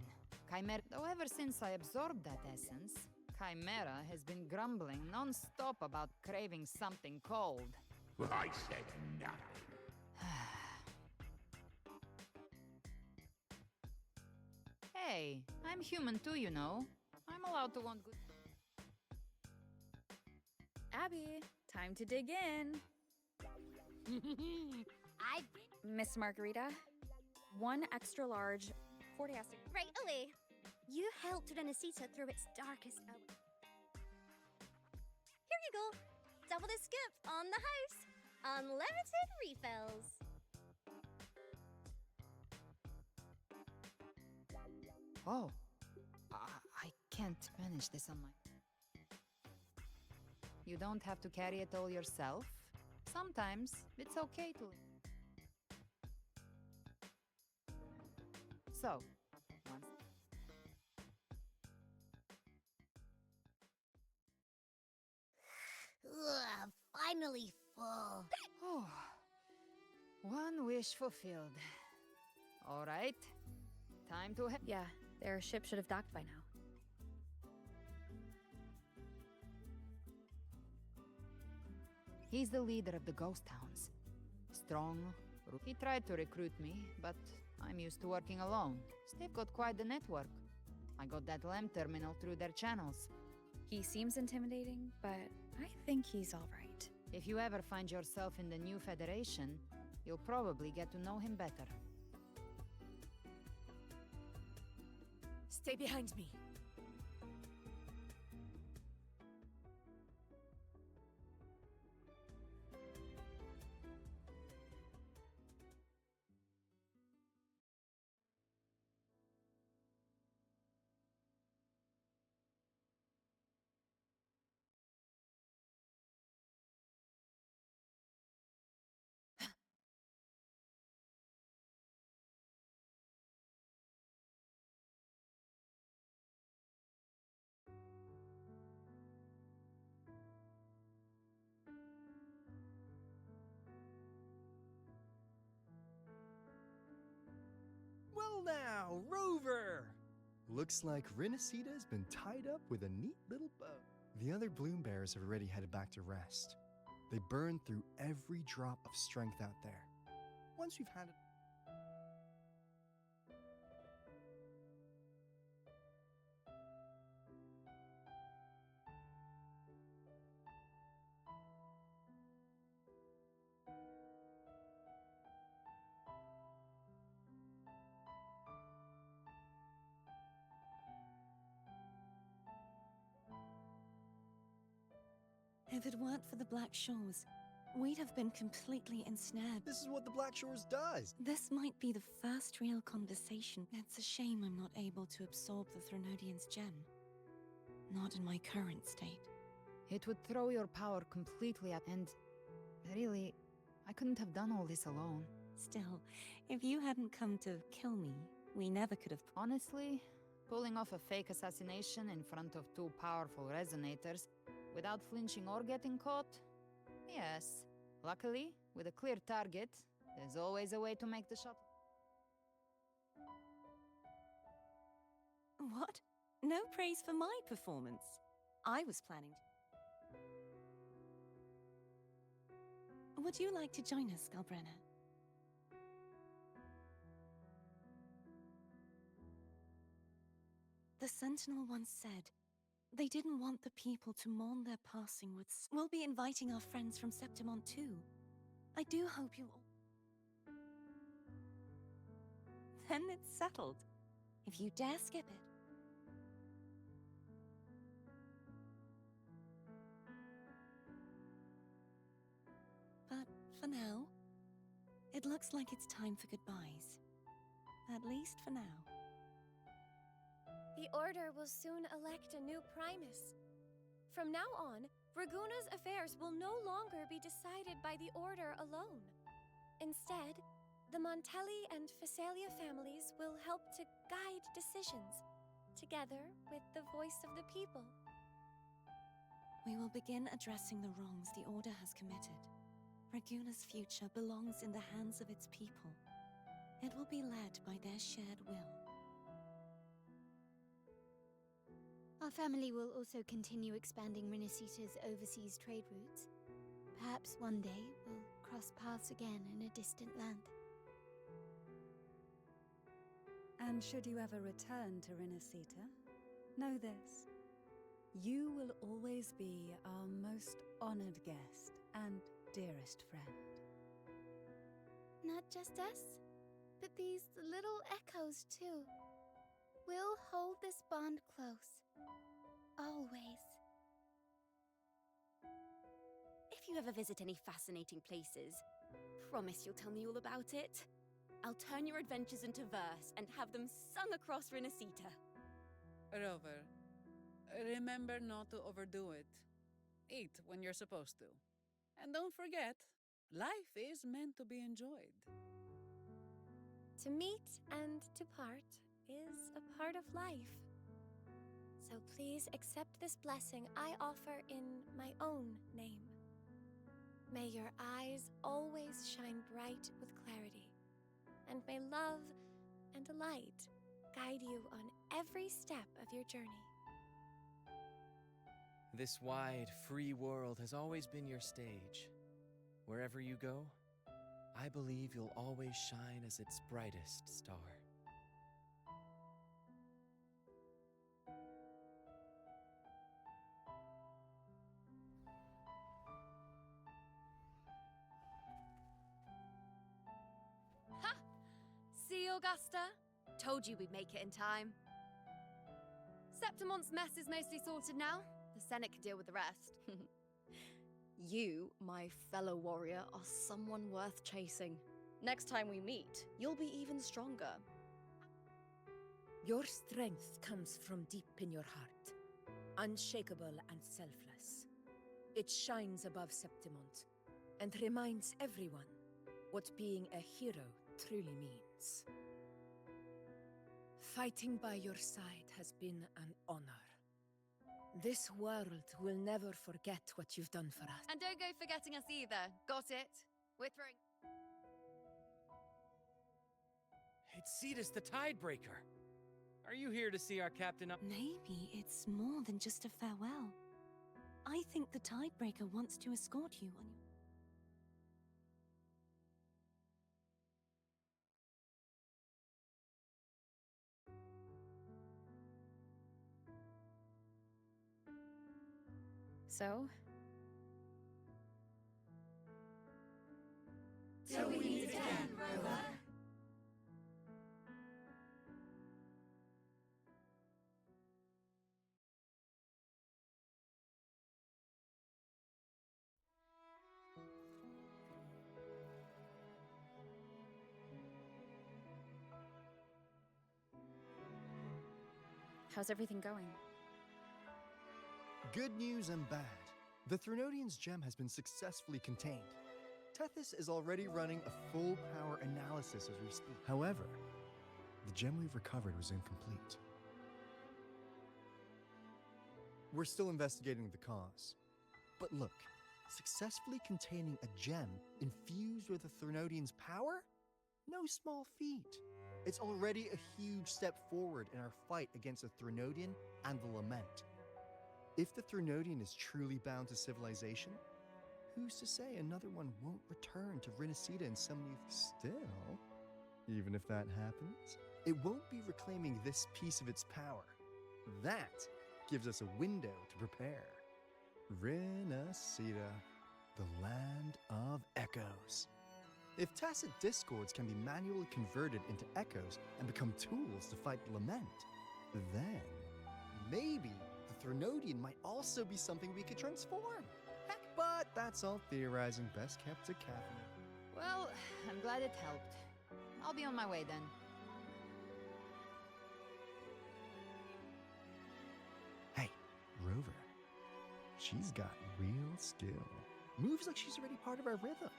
Chimera... Though ever since I absorbed that essence, Chimera has been grumbling non-stop about craving something cold. I said nothing. Hey, I'm human too, you know. I'm allowed to want good... Abby, time to dig in. Miss Margarita, one extra large, fantastic. Right away. You helped Rinascita through its darkest hour. Here you go. Double the scoop on the house. Unlimited refills. Oh, I can't manage this on my... You don't have to carry it all yourself. Sometimes it's okay to... So, once... Ugh, finally full. Oh, one wish fulfilled. All right, time to head... Yeah, their ship should have docked by now. He's the leader of the ghost towns. Strong. He tried to recruit me, but I'm used to working alone. They've got quite the network. I got that LEM terminal through their channels. He seems intimidating, but I think he's all right. If you ever find yourself in the new Federation, you'll probably get to know him better. Stay behind me. Well now, Rover! Looks like Rinascita has been tied up with a neat little bow. The other bloom bearers have already headed back to rest. They burned through every drop of strength out there. Once we've had it... If it weren't for the Black Shores, we'd have been completely ensnared. This is what the Black Shores does! This might be the first real conversation. It's a shame I'm not able to absorb the Threnodian's gem. Not in my current state. It would throw your power completely up, and... Really, I couldn't have done all this alone. Still, if you hadn't come to kill me, we never could have... Honestly, pulling off a fake assassination in front of two powerful resonators without flinching or getting caught? Yes. Luckily, with a clear target, there's always a way to make the shot. What? No praise for my performance. I was planning to... Would you like to join us, Galbrenna? The Sentinel once said, They didn't want the people to mourn their passing with... We'll be inviting our friends from Septimont too. I do hope you all... Then it's settled. If you dare skip it. But for now, it looks like it's time for goodbyes. At least for now. The Order will soon elect a new Primus. From now on, Raguna's affairs will no longer be decided by the Order alone. Instead, the Montelli and Phasalia families will help to guide decisions, together with the voice of the people. We will begin addressing the wrongs the Order has committed. Raguna's future belongs in the hands of its people. It will be led by their shared will. Our family will also continue expanding Rinascita's overseas trade routes. Perhaps one day we'll cross paths again in a distant land. And should you ever return to Rinascita, know this. You will always be our most honored guest and dearest friend. Not just us, but these little echoes too. We'll hold this bond close. Always. If you ever visit any fascinating places, promise you'll tell me all about it. I'll turn your adventures into verse and have them sung across Rinascita. Rover, remember not to overdo it. Eat when you're supposed to. And don't forget, life is meant to be enjoyed. To meet and to part is a part of life. So please accept this blessing I offer in my own name. May your eyes always shine bright with clarity, and may love and light guide you on every step of your journey. This wide, free world has always been your stage. Wherever you go, I believe you'll always shine as its brightest star. Ha! See, Augusta? Told you we'd make it in time. Septimont's mess is mostly sorted now. The Senate can deal with the rest. You, my fellow warrior, are someone worth chasing. Next time we meet, you'll be even stronger. Your strength comes from deep in your heart, unshakable and selfless. It shines above Septimont and reminds everyone what being a hero truly means. Fighting by your side has been an honor. This world will never forget what you've done for us. And don't go forgetting us either. Got it? Wuthering. It's Cetus the Tidebreaker. Are you here to see our captain up? Maybe it's more than just a farewell. I think the Tidebreaker wants to escort you on your... So? Till we meet again, Rover. How's everything going? Good news and bad. The Threnodian's gem has been successfully contained. Tethys is already running a full power analysis as we speak. However, the gem we've recovered was incomplete. We're still investigating the cause. But look, successfully containing a gem infused with the Threnodian's power? No small feat. It's already a huge step forward in our fight against the Threnodian and the Lament. If the Threnodian is truly bound to civilization, who's to say another one won't return to Rinascita in some new... Still, even if that happens, it won't be reclaiming this piece of its power. That gives us a window to prepare. Rinascita, the land of echoes. If tacit discords can be manually converted into echoes and become tools to fight lament, then maybe the Threnodian might also be something we could transform. Heck, but that's all theorizing, best kept a cabinet. Well, I'm glad it helped. I'll be on my way then. Hey, Rover. She's got real skill. Moves like she's already part of our rhythm.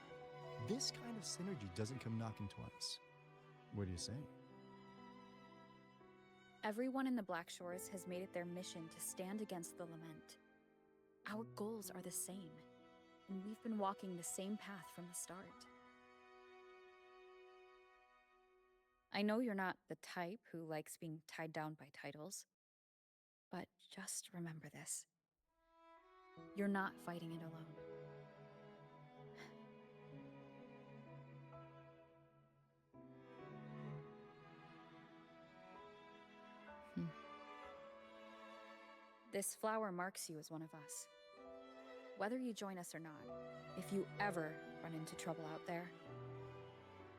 This kind of synergy doesn't come knocking twice. What do you say? Everyone in the Black Shores has made it their mission to stand against the lament. Our goals are the same, and we've been walking the same path from the start. I know you're not the type who likes being tied down by titles, but just remember this. You're not fighting it alone. This flower marks you as one of us. Whether you join us or not, if you ever run into trouble out there,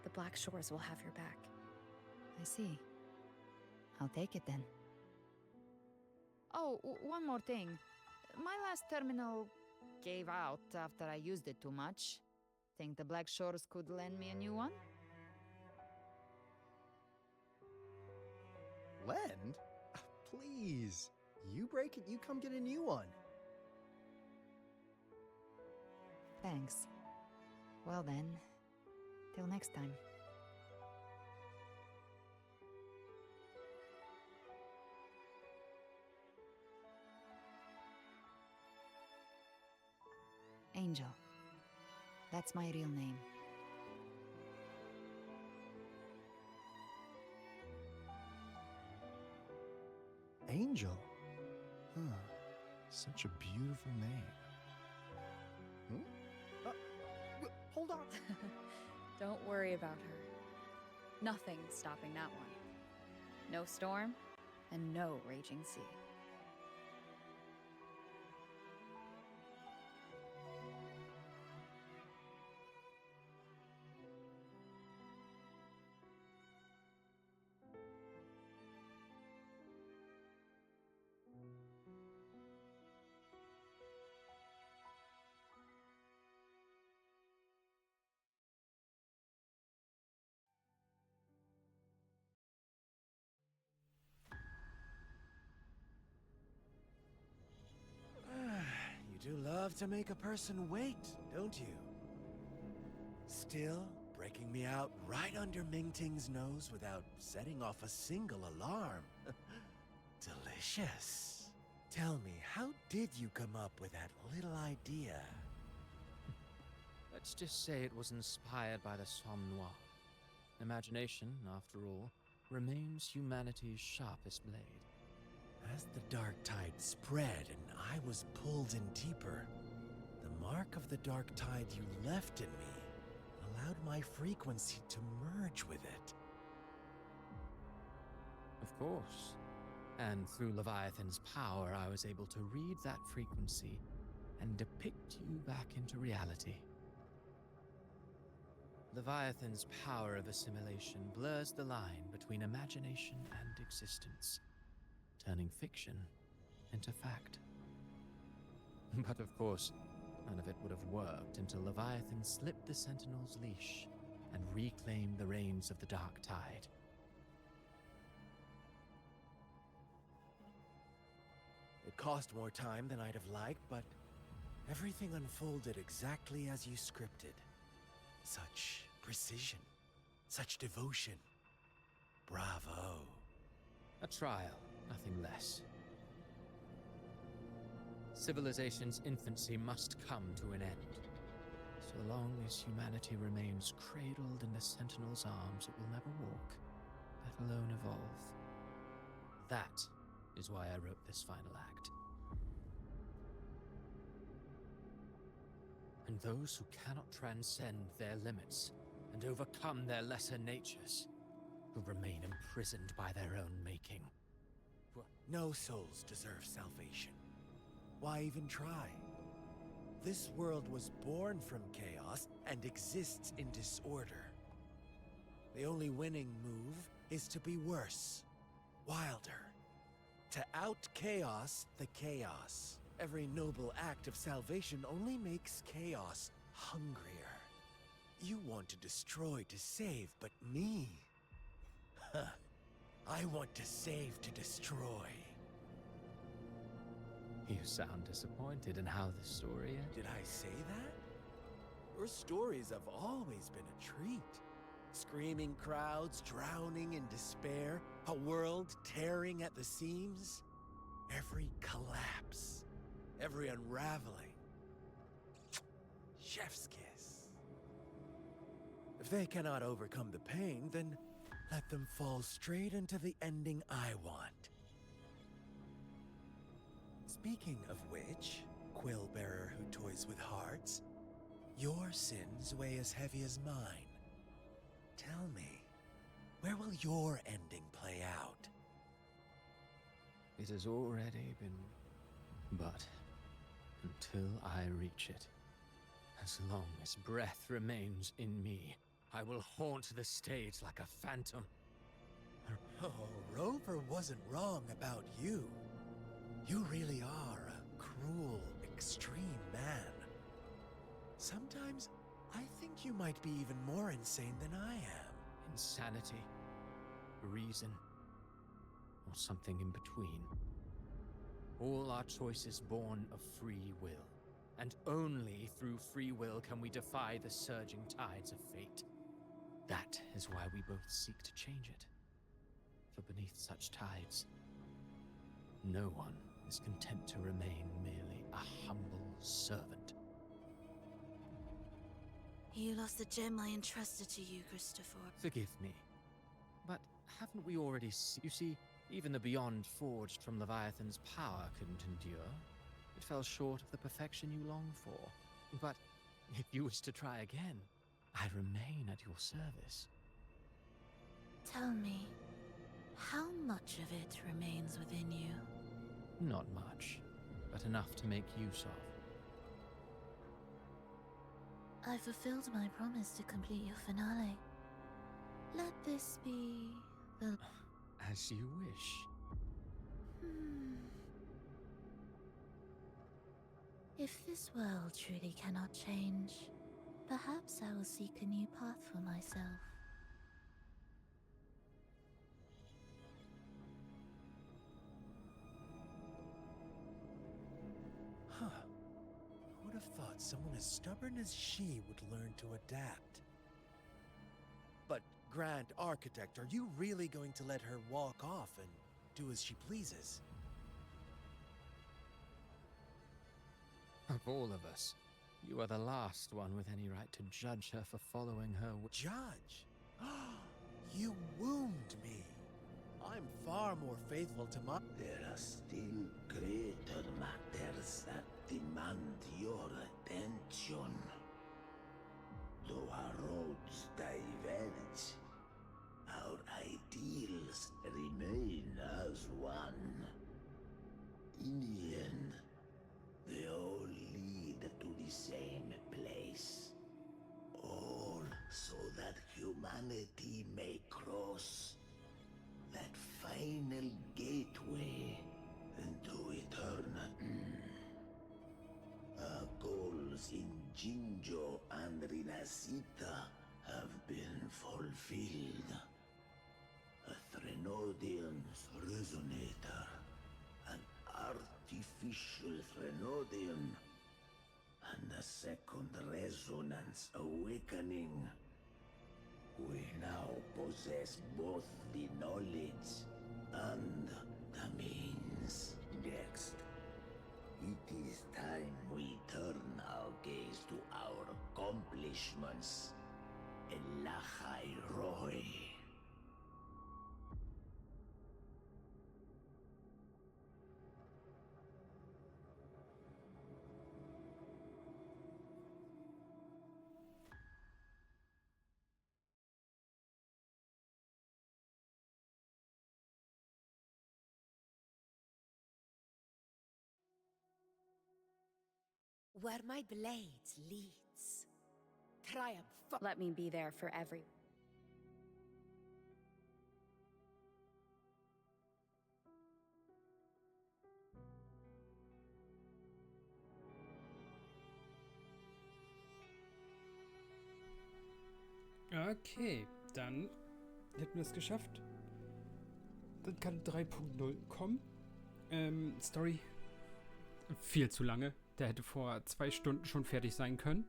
the Black Shores will have your back. I see. I'll take it then. Oh, one more thing. My last terminal gave out after I used it too much. Think the Black Shores could lend me a new one? Lend? Please. You break it, you come get a new one. Thanks. Well then, till next time. Angel. That's my real name. Angel? Huh. Such a beautiful name. Hold on. Don't worry about her. Nothing's stopping that one. No storm, and no raging sea. You do love to make a person wait, don't you? Still breaking me out right under Mingting's nose without setting off a single alarm. Delicious. Tell me, how did you come up with that little idea? Let's just say it was inspired by the Somme Noir. Imagination, after all, remains humanity's sharpest blade. As the dark tide spread and I was pulled in deeper, the mark of the dark tide you left in me allowed my frequency to merge with it. Of course. And through Leviathan's power, I was able to read that frequency and depict you back into reality. Leviathan's power of assimilation blurs the line between imagination and existence, turning fiction into fact. But of course, none of it would have worked until Leviathan slipped the Sentinel's leash and reclaimed the reins of the Dark Tide. It cost more time than I'd have liked, but everything unfolded exactly as you scripted. Such precision, such devotion. Bravo. A trial, nothing less. Civilization's infancy must come to an end. So long as humanity remains cradled in the Sentinel's arms, it will never walk, let alone evolve. That is why I wrote this final act. And those who cannot transcend their limits and overcome their lesser natures will remain imprisoned by their own making. No souls deserve salvation. Why even try? This world was born from chaos and exists in disorder. The only winning move is to be worse, wilder. To out-chaos the chaos. Every noble act of salvation only makes chaos hungrier. You want to destroy to save, but me? Huh. I want to save to destroy. You sound disappointed in how the story ended. Did I say that? Your stories have always been a treat. Screaming crowds drowning in despair, a world tearing at the seams. Every collapse, every unraveling. Chef's kiss. If they cannot overcome the pain, then let them fall straight into the ending I want. Speaking of which, quill bearer who toys with hearts, your sins weigh as heavy as mine. Tell me, where will your ending play out? It has already been, but until I reach it, as long as breath remains in me, I will haunt the stage like a phantom. Oh, Rover wasn't wrong about you. You really are a cruel, extreme man. Sometimes I think you might be even more insane than I am. Insanity, reason, or something in between. All our choices born of free will, and only through free will can we defy the surging tides of fate. That is why we both seek to change it. For beneath such tides, no one is content to remain merely a humble servant. You lost the gem I entrusted to you, Christopher. Forgive me, but haven't we already You see, even the beyond forged from Leviathan's power couldn't endure. It fell short of the perfection you long for. But if you wish to try again, I remain at your service. Tell me, how much of it remains within you? Not much, but enough to make use of. I fulfilled my promise to complete your finale. Let this be the... As you wish. If this world truly cannot change, perhaps I will seek a new path for myself. Huh. I would have thought someone as stubborn as she would learn to adapt. But, Grand Architect, are you really going to let her walk off and do as she pleases? Of all of us, you are the last one with any right to judge her for following her Judge? You wound me. I'm far more faithful to my... There are still greater matters that demand your attention. Though our roads diverge, our ideals remain as one. In the end, they all lead to the same place. All so that humanity may cross that final gateway into eternity. Our goals in Jinjo and Rinascita have been fulfilled. A Threnodian's resonator, an artificial Threnodian, and a second resonance awakening. We now possess both the knowledge and the means. Next, it is time we turn our gaze to our accomplishments. Elachai Roy. where my blade leads. Triumph. Let me be there for everyone. Okay, dann hätten wir es geschafft. Dann kann 3.0 kommen. Story viel zu lange. Der hätte vor 2 Stunden schon fertig sein können.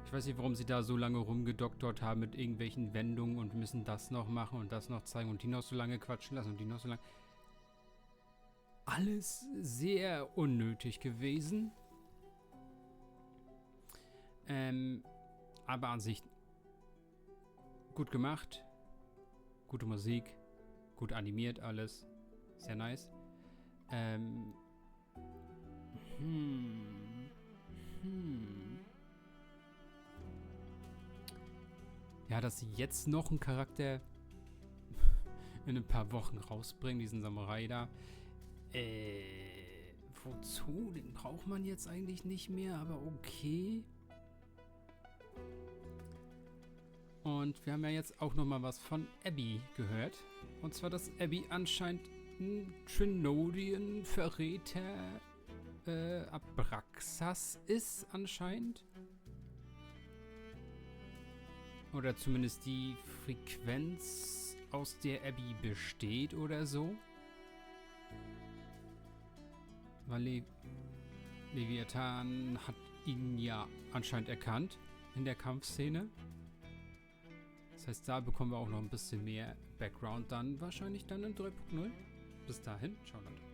Ich weiß nicht, warum sie da so lange rumgedoktort haben mit irgendwelchen Wendungen und müssen das noch machen und das noch zeigen und die noch so lange quatschen lassen und die noch so lange. Alles sehr unnötig gewesen. Aber an sich gut gemacht. Gute Musik. Gut animiert alles. Sehr nice. Ja, dass sie jetzt noch einen Charakter in ein paar Wochen rausbringen, diesen Samurai da. Wozu? Den braucht man jetzt eigentlich nicht mehr, aber okay. Und wir haben ja jetzt auch nochmal was von Abby gehört. Und zwar, dass Abby anscheinend ein Trinodian-Verräter Abraxas ist, anscheinend. Oder zumindest die Frequenz, aus der Abby besteht oder so. Weil Leviathan hat ihn ja anscheinend erkannt in der Kampfszene. Das heißt, da bekommen wir auch noch ein bisschen mehr Background dann wahrscheinlich dann in 3.0. Bis dahin, ciao Leute.